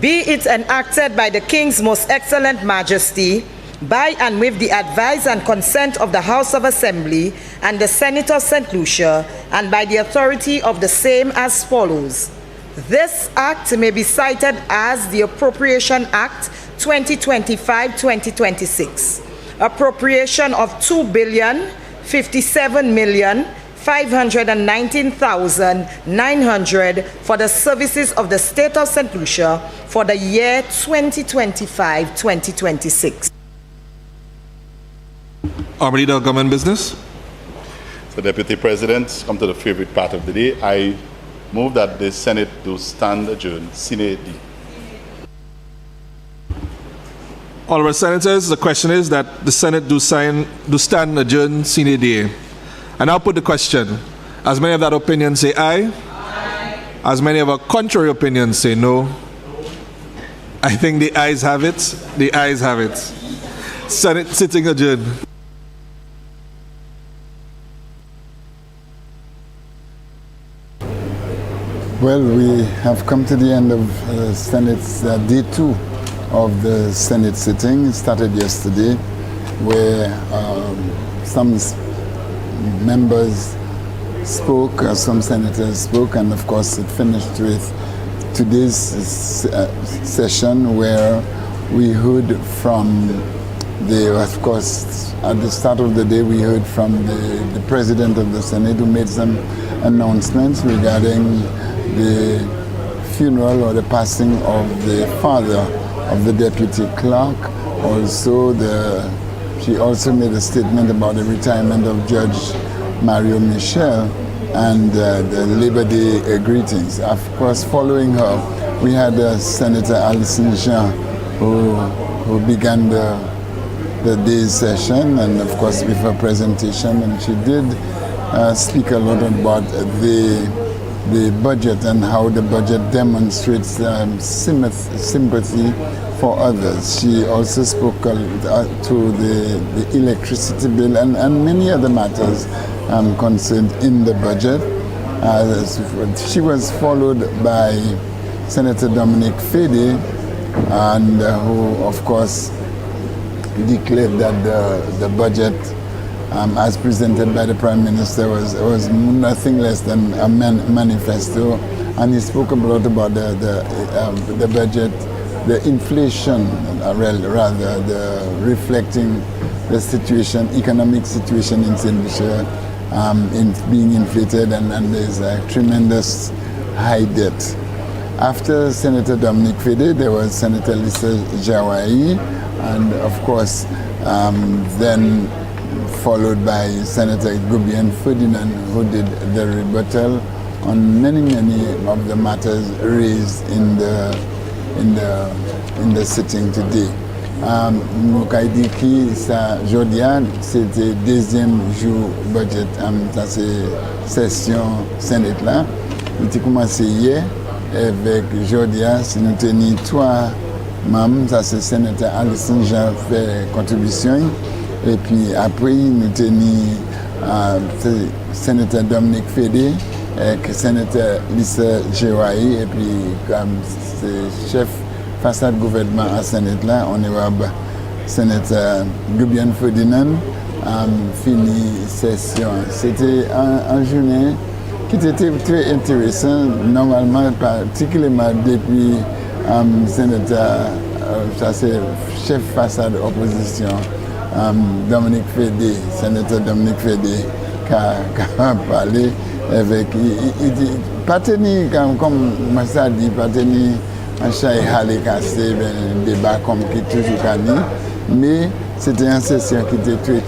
Be it enacted by the King's Most Excellent Majesty, by and with the advice and consent of the House of Assembly and the Senate of St. Lucia, and by the authority of the same as follows. This act may be cited as the Appropriation Act 2025-2026. Appropriation of $2,057,519,900 for the services of the State of St. Lucia for the year 2025-2026. Honorable Leader of Government Business. So, Deputy President, come to the favorite part of the day. I move that the Senate do stand adjourned sine die. Honorable Senators, the question is that the Senate do stand adjourned sine die. And I'll put the question. As many of that opinion say aye. Aye. As many of a contrary opinion say no. I think the ayes have it. The ayes have it. Senate sitting adjourned. Well, we have come to the end of Senate's day 2 of the Senate sitting. It started yesterday, where some members spoke, some senators spoke, and of course it finished with today's session, where we heard from of course, at the start of the day, we heard from the President of the Senate, who made some announcements regarding the funeral or the passing of the father of the deputy clerk. Also, she also made a statement about the retirement of Judge Mario Michel and the Labor Day greetings. Of course, following her, we had Senator Alison Jean, who began the day's session, and of course with her presentation, and she did speak a lot about the budget and how the budget demonstrates sympathy for others. She also spoke to the electricity bill and many other matters concerned in the budget. She was followed by Senator Dominic Fede, and who of course declared that the budget as presented by the Prime Minister was nothing less than a manifesto, and he spoke a lot about the budget, the inflation, rather, the reflecting the situation, economic situation in St. Lucia, in being inflated, and there's a tremendous high debt. After Senator Dominic Fede, there was Senator Lisa Jawai, and of course, then followed by Senator Gubian Ferdinand, who did the rebuttal on many of the matters raised in the sitting today. Mukaidiki sa Jodian, c'était deuxième jour budget, ça c'est session Sénat là. Il a commencé hier avec Jodian, si nous tenions 3 membres, ça c'est sénateur Alison Jean fait contribution. Et puis après, nous tenions sénateur Dominic Fede, et sénateur Lisa Jewai, et puis comme chef façade gouvernement à Sénat là, on est là sénateur Gubian Ferdinand, fini session. C'était un journée qui était très intéressant, normalement, particulièrement depuis sénateur, ça c'est chef façade opposition. Dominic Fede, sénateur Dominic Fede, qui a parlé avec. Il dit, pas tenir, comme Massa dit, pas tenir un chat et halé cassé, un débat comme qui toujours gagné, mais c'était une session qui était très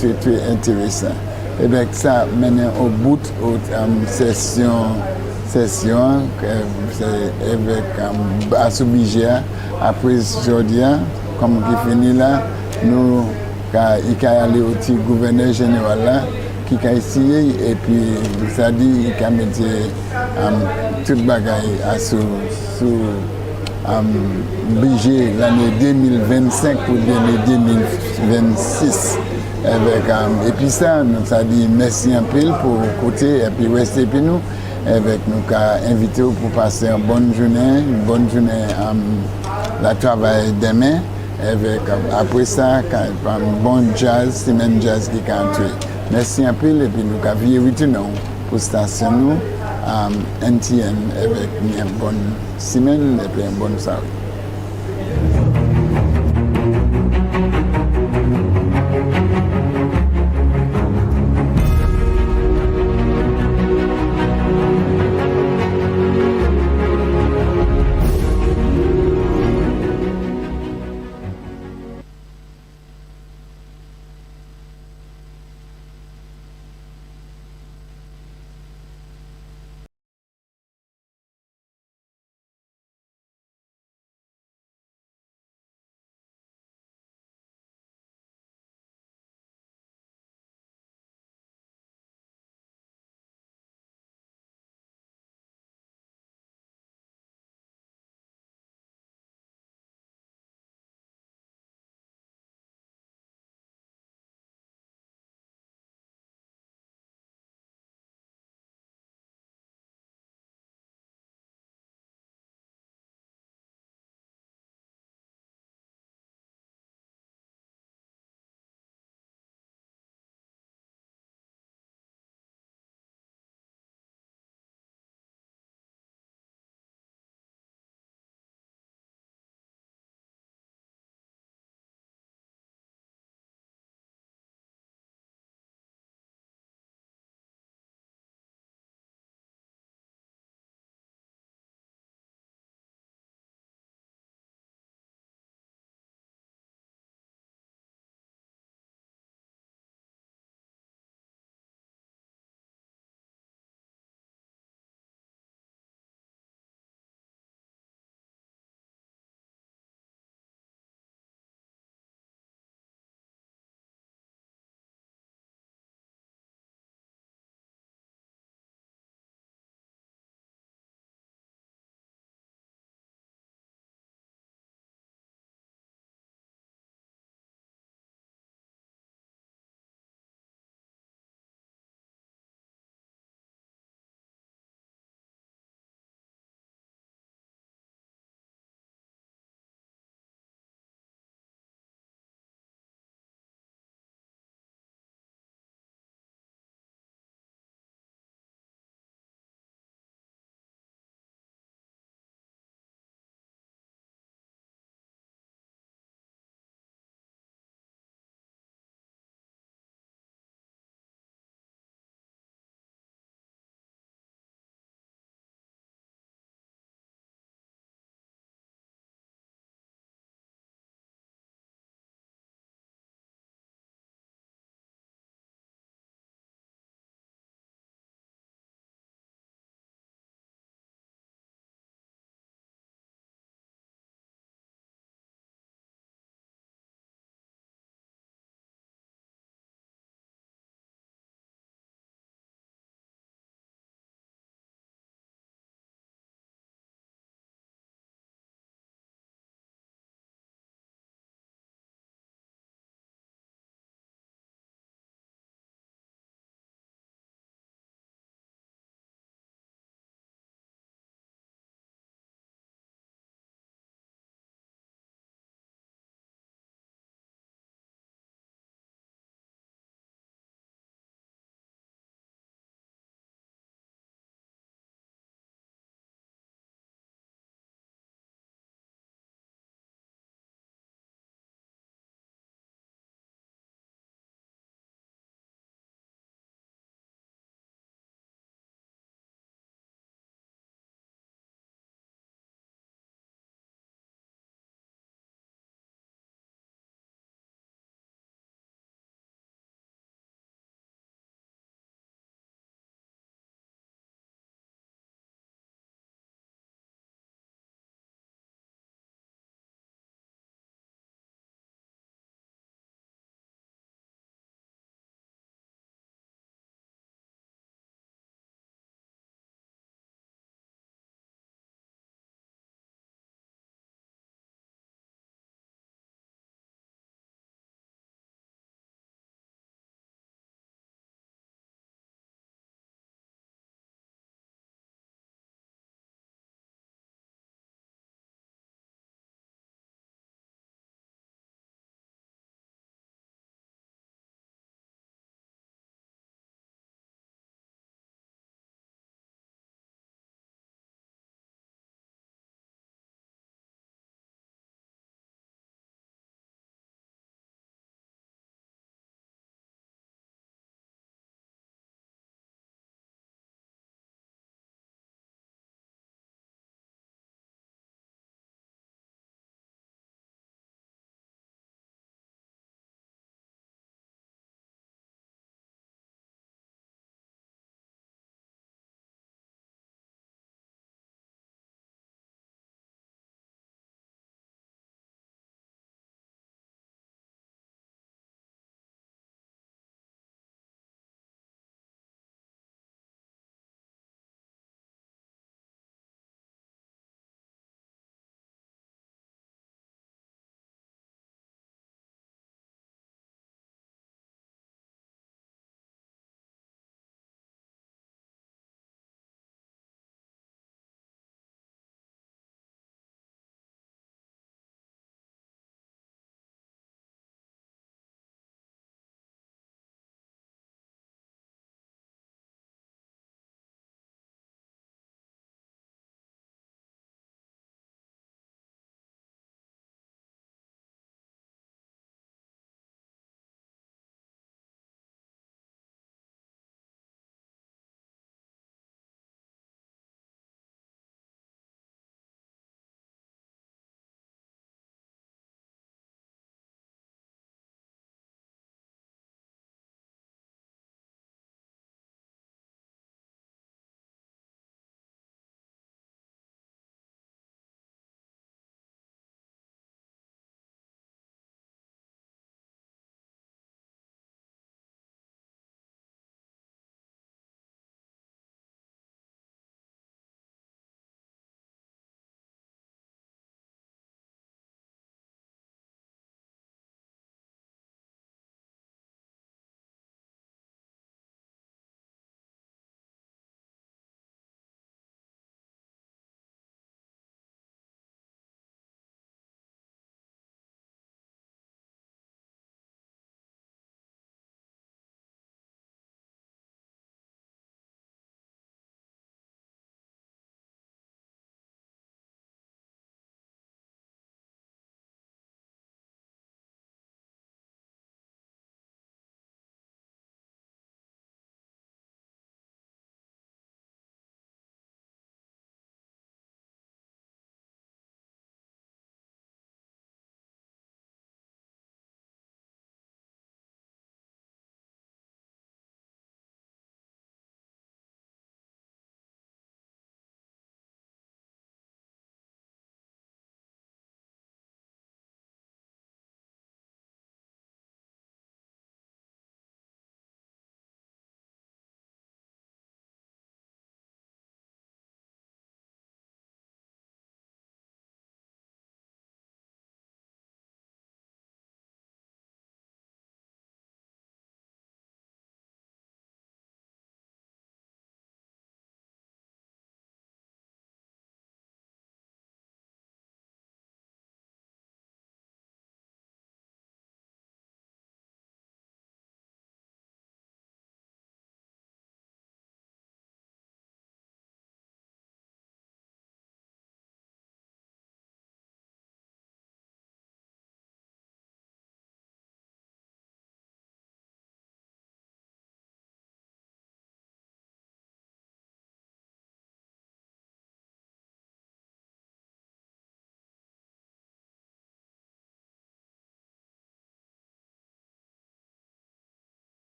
intéressante. Et bien ça mène au bout de session avec Assoubigia, après aujourd'hui, comme qui finit là, nous. Il a allé au petit gouverneur général là, qui a essayé, et puis ça dit qu'il a mis tout le bagage sous budget l'année 2025 pour l'année 2026. Et puis ça, nous a dit merci un peu pour côté, et puis rester puis nous, avec nous a invité pour passer une bonne journée la travail demain. Avec, après ça, un bon jazz, c'est même jazz qui a entré. Merci un peu, et puis nous avons retourné pour station nous, NTN avec une bonne semaine et puis une bonne soirée.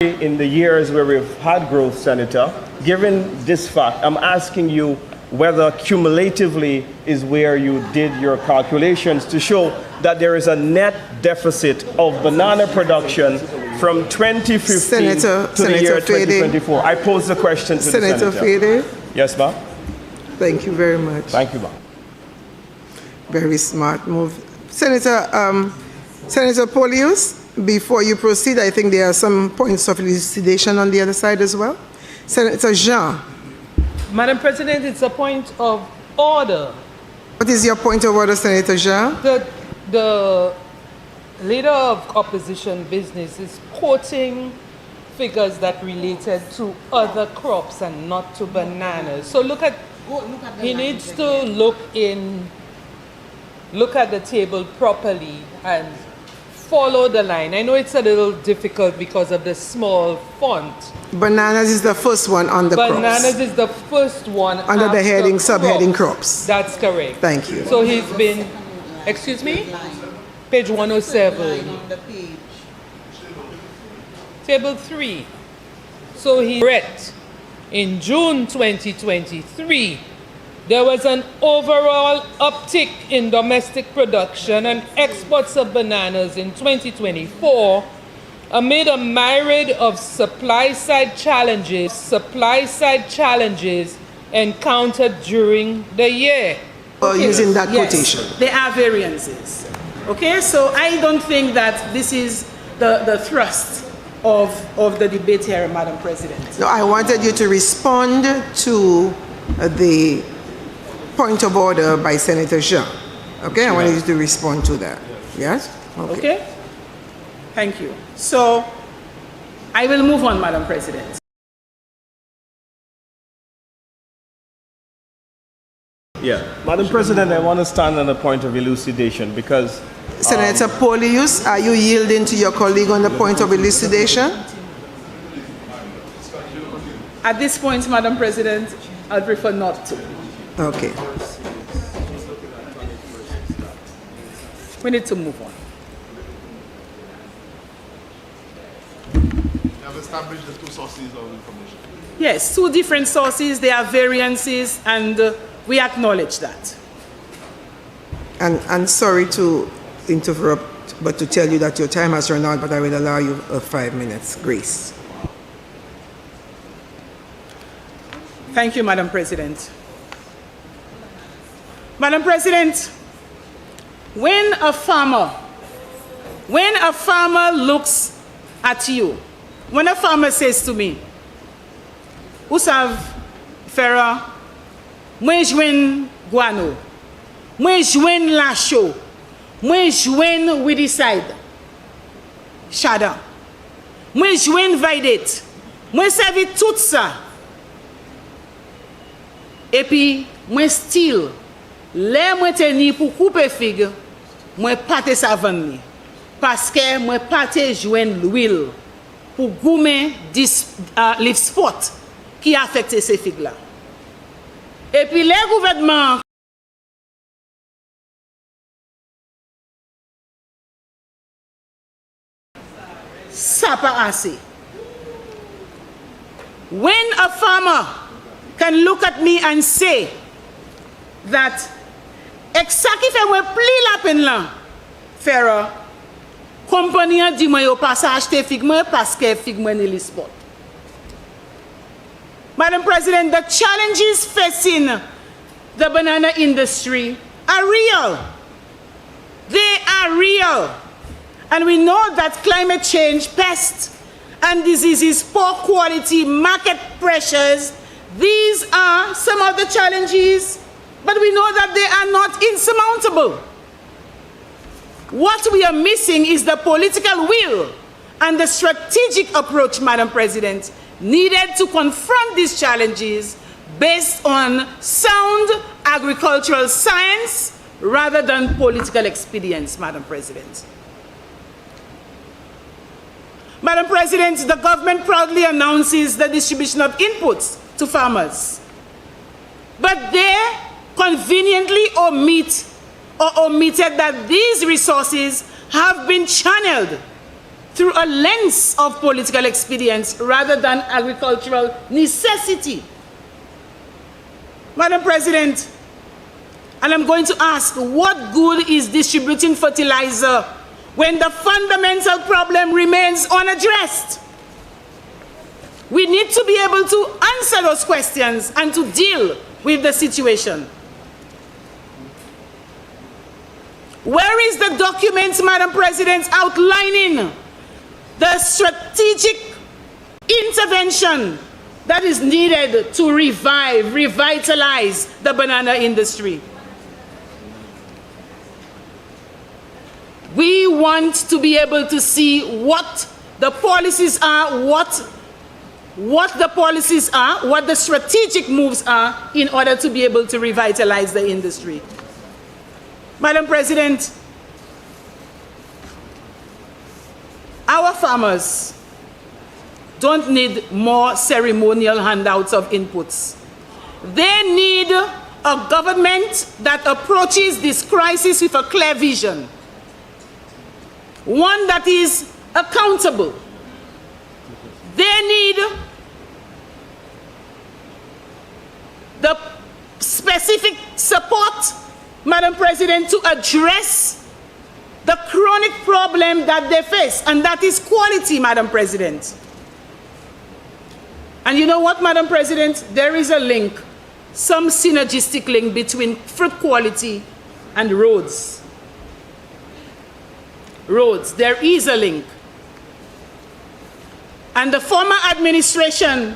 In the years where we've had growth, Senator, given this fact, I'm asking you whether cumulatively is where you did your calculations to show that there is a net deficit of banana production from 2015 to the year 2024. I pose the question to the Senator. Fede. Yes, ma'am. Thank you very much. Thank you, ma'am. Very smart move. Senator Polius, before you proceed, I think there are some points of elucidation on the other side as well. Senator Jean. Madam President, it's a point of order. What is your point of order, Senator Jean? The leader of opposition business is quoting figures that related to other crops and not to bananas. So he needs to look at the table properly and follow the line. I know it's a little difficult because of the small font. Bananas is the first one on the crops. Bananas is the first one under the heading, subheading crops. That's correct. Thank you. So he's been, excuse me? Page 107. Table 3. So he read in June 2023, there was an overall uptick in domestic production and exports of bananas in 2024 amid a myriad of supply-side challenges encountered during the year. Using that quotation. There are variances. Okay, so I don't think that this is the thrust of the debate here, Madam President. No, I wanted you to respond to the point of order by Senator Jean. Okay, I wanted you to respond to that. Yes? Okay. Thank you. So I will move on, Madam President. Yeah, Madam President, I want to stand on a point of elucidation because Senator Polius, are you yielding to your colleague on the point of elucidation? At this point, Madam President, I'd prefer not to. Okay. We need to move on. You have established the two sources of information. Yes, two different sources, there are variances, and we acknowledge that. And sorry to interrupt, but to tell you that your time has run out, but I will allow you 5 minutes grace. Thank you, Madam President. Madam President, when a farmer looks at you, when a farmer says to me, Usav Farah, mwen jwen guano, mwen jwen lacho, mwen jwen widicide, shada, mwen jwen vaidet, mwen servi tout ça, et puis mwen still, le mwen teni pou coupe fig, mwen pate savan ni, paske mwen pate jwen l'huile pou goumen leaf spot qui affecte ces fig là. Et puis les gouvernements ça pas assez. When a farmer can look at me and say that exactly fait moi pli la peine là faire compagnie dit moi yo pas acheter fig moi parce que fig moi ne li spot. Madam President, the challenges facing the banana industry are real. They are real. And we know that climate change, pests and diseases, poor quality, market pressures, these are some of the challenges, but we know that they are not insurmountable. What we are missing is the political will and the strategic approach, Madam President, needed to confront these challenges based on sound agricultural science rather than political expedience, Madam President. Madam President, the government proudly announces the distribution of inputs to farmers, but they conveniently omitted that these resources have been channeled through a lens of political expedience rather than agricultural necessity. Madam President, and I'm going to ask, what good is distributing fertilizer when the fundamental problem remains unaddressed? We need to be able to answer those questions and to deal with the situation. Where is the document, Madam President, outlining the strategic intervention that is needed to revitalize the banana industry? We want to be able to see what the policies are, what the strategic moves are in order to be able to revitalize the industry. Madam President, our farmers don't need more ceremonial handouts of inputs. They need a government that approaches this crisis with a clear vision, one that is accountable. They need the specific support, Madam President, to address the chronic problem that they face, and that is quality, Madam President. And you know what, Madam President? There is a link, some synergistic link between fruit quality and roads. Roads, there is a link. And the former administration,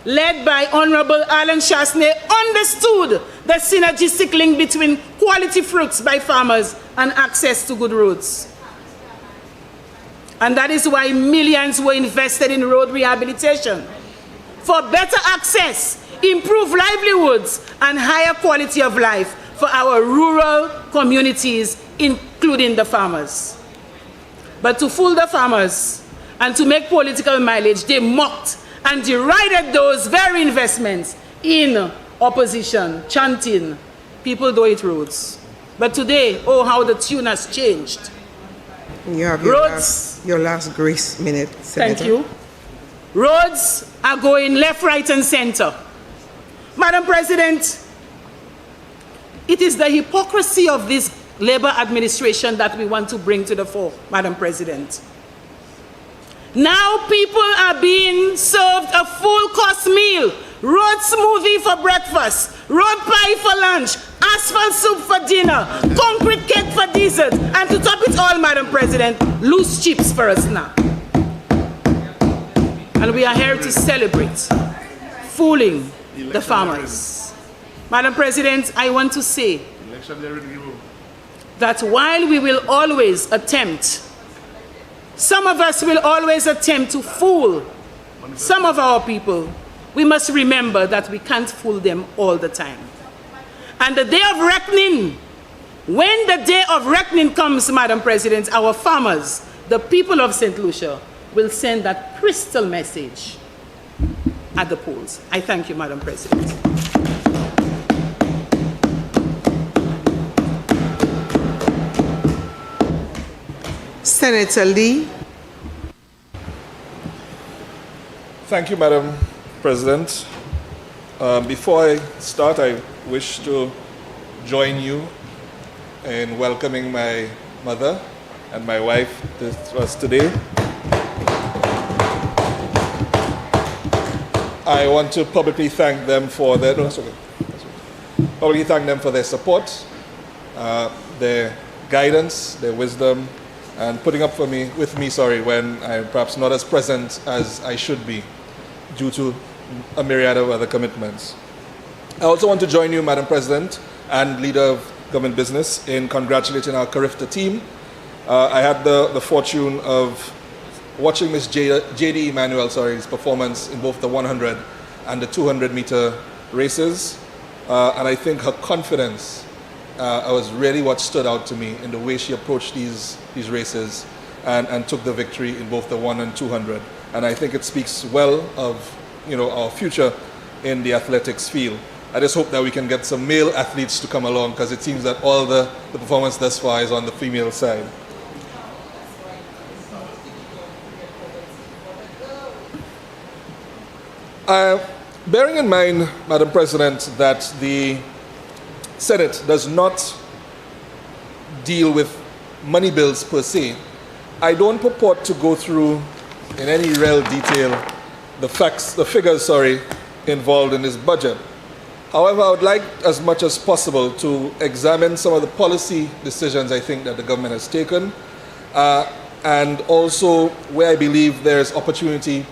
led by Honorable Alan Chasney, understood the synergistic link between quality fruits by farmers and access to good roads. And that is why millions were invested in road rehabilitation for better access, improved livelihoods, and higher quality of life for our rural communities, including the farmers. But to fool the farmers and to make political mileage, they mocked and derided those very investments in opposition, chanting, "People do it roads." But today, oh, how the tune has changed. You have your last grace minute, Senator. Thank you. Roads are going left, right, and center. Madam President, it is the hypocrisy of this Labour administration that we want to bring to the fore, Madam President. Now people are being served a full-course meal, road smoothie for breakfast, road pie for lunch, asphalt soup for dinner, concrete cake for dessert, and to top it all, Madam President, loose chips for a snack. And we are here to celebrate fooling the farmers. Madam President, I want to say that while we will always attempt, some of us will always attempt to fool some of our people, we must remember that we can't fool them all the time. And the day of reckoning, when the day of reckoning comes, Madam President, our farmers, the people of St. Lucia, will send that crystal message at the polls. I thank you, Madam President. Senator Lee. Thank you, Madam President. Before I start, I wish to join you in welcoming my mother and my wife to us today. I want to publicly thank them for their support, their guidance, their wisdom, and putting up with me, when I'm perhaps not as present as I should be due to a myriad of other commitments. I also want to join you, Madam President and Leader of Government Business, in congratulating our Carifta team. I had the fortune of watching Ms. J.D. Emanuel's performance in both the 100 and the 200-meter races, and I think her confidence was really what stood out to me in the way she approached these races and took the victory in both the 100 and 200. And I think it speaks well of our future in the athletics field. I just hope that we can get some male athletes to come along, because it seems that all the performance thus far is on the female side. Bearing in mind, Madam President, that the Senate does not deal with money bills per se, I don't purport to go through in any real detail the figures, involved in this budget. However, I would like as much as possible to examine some of the policy decisions I think that the government has taken, and also where I believe there is opportunity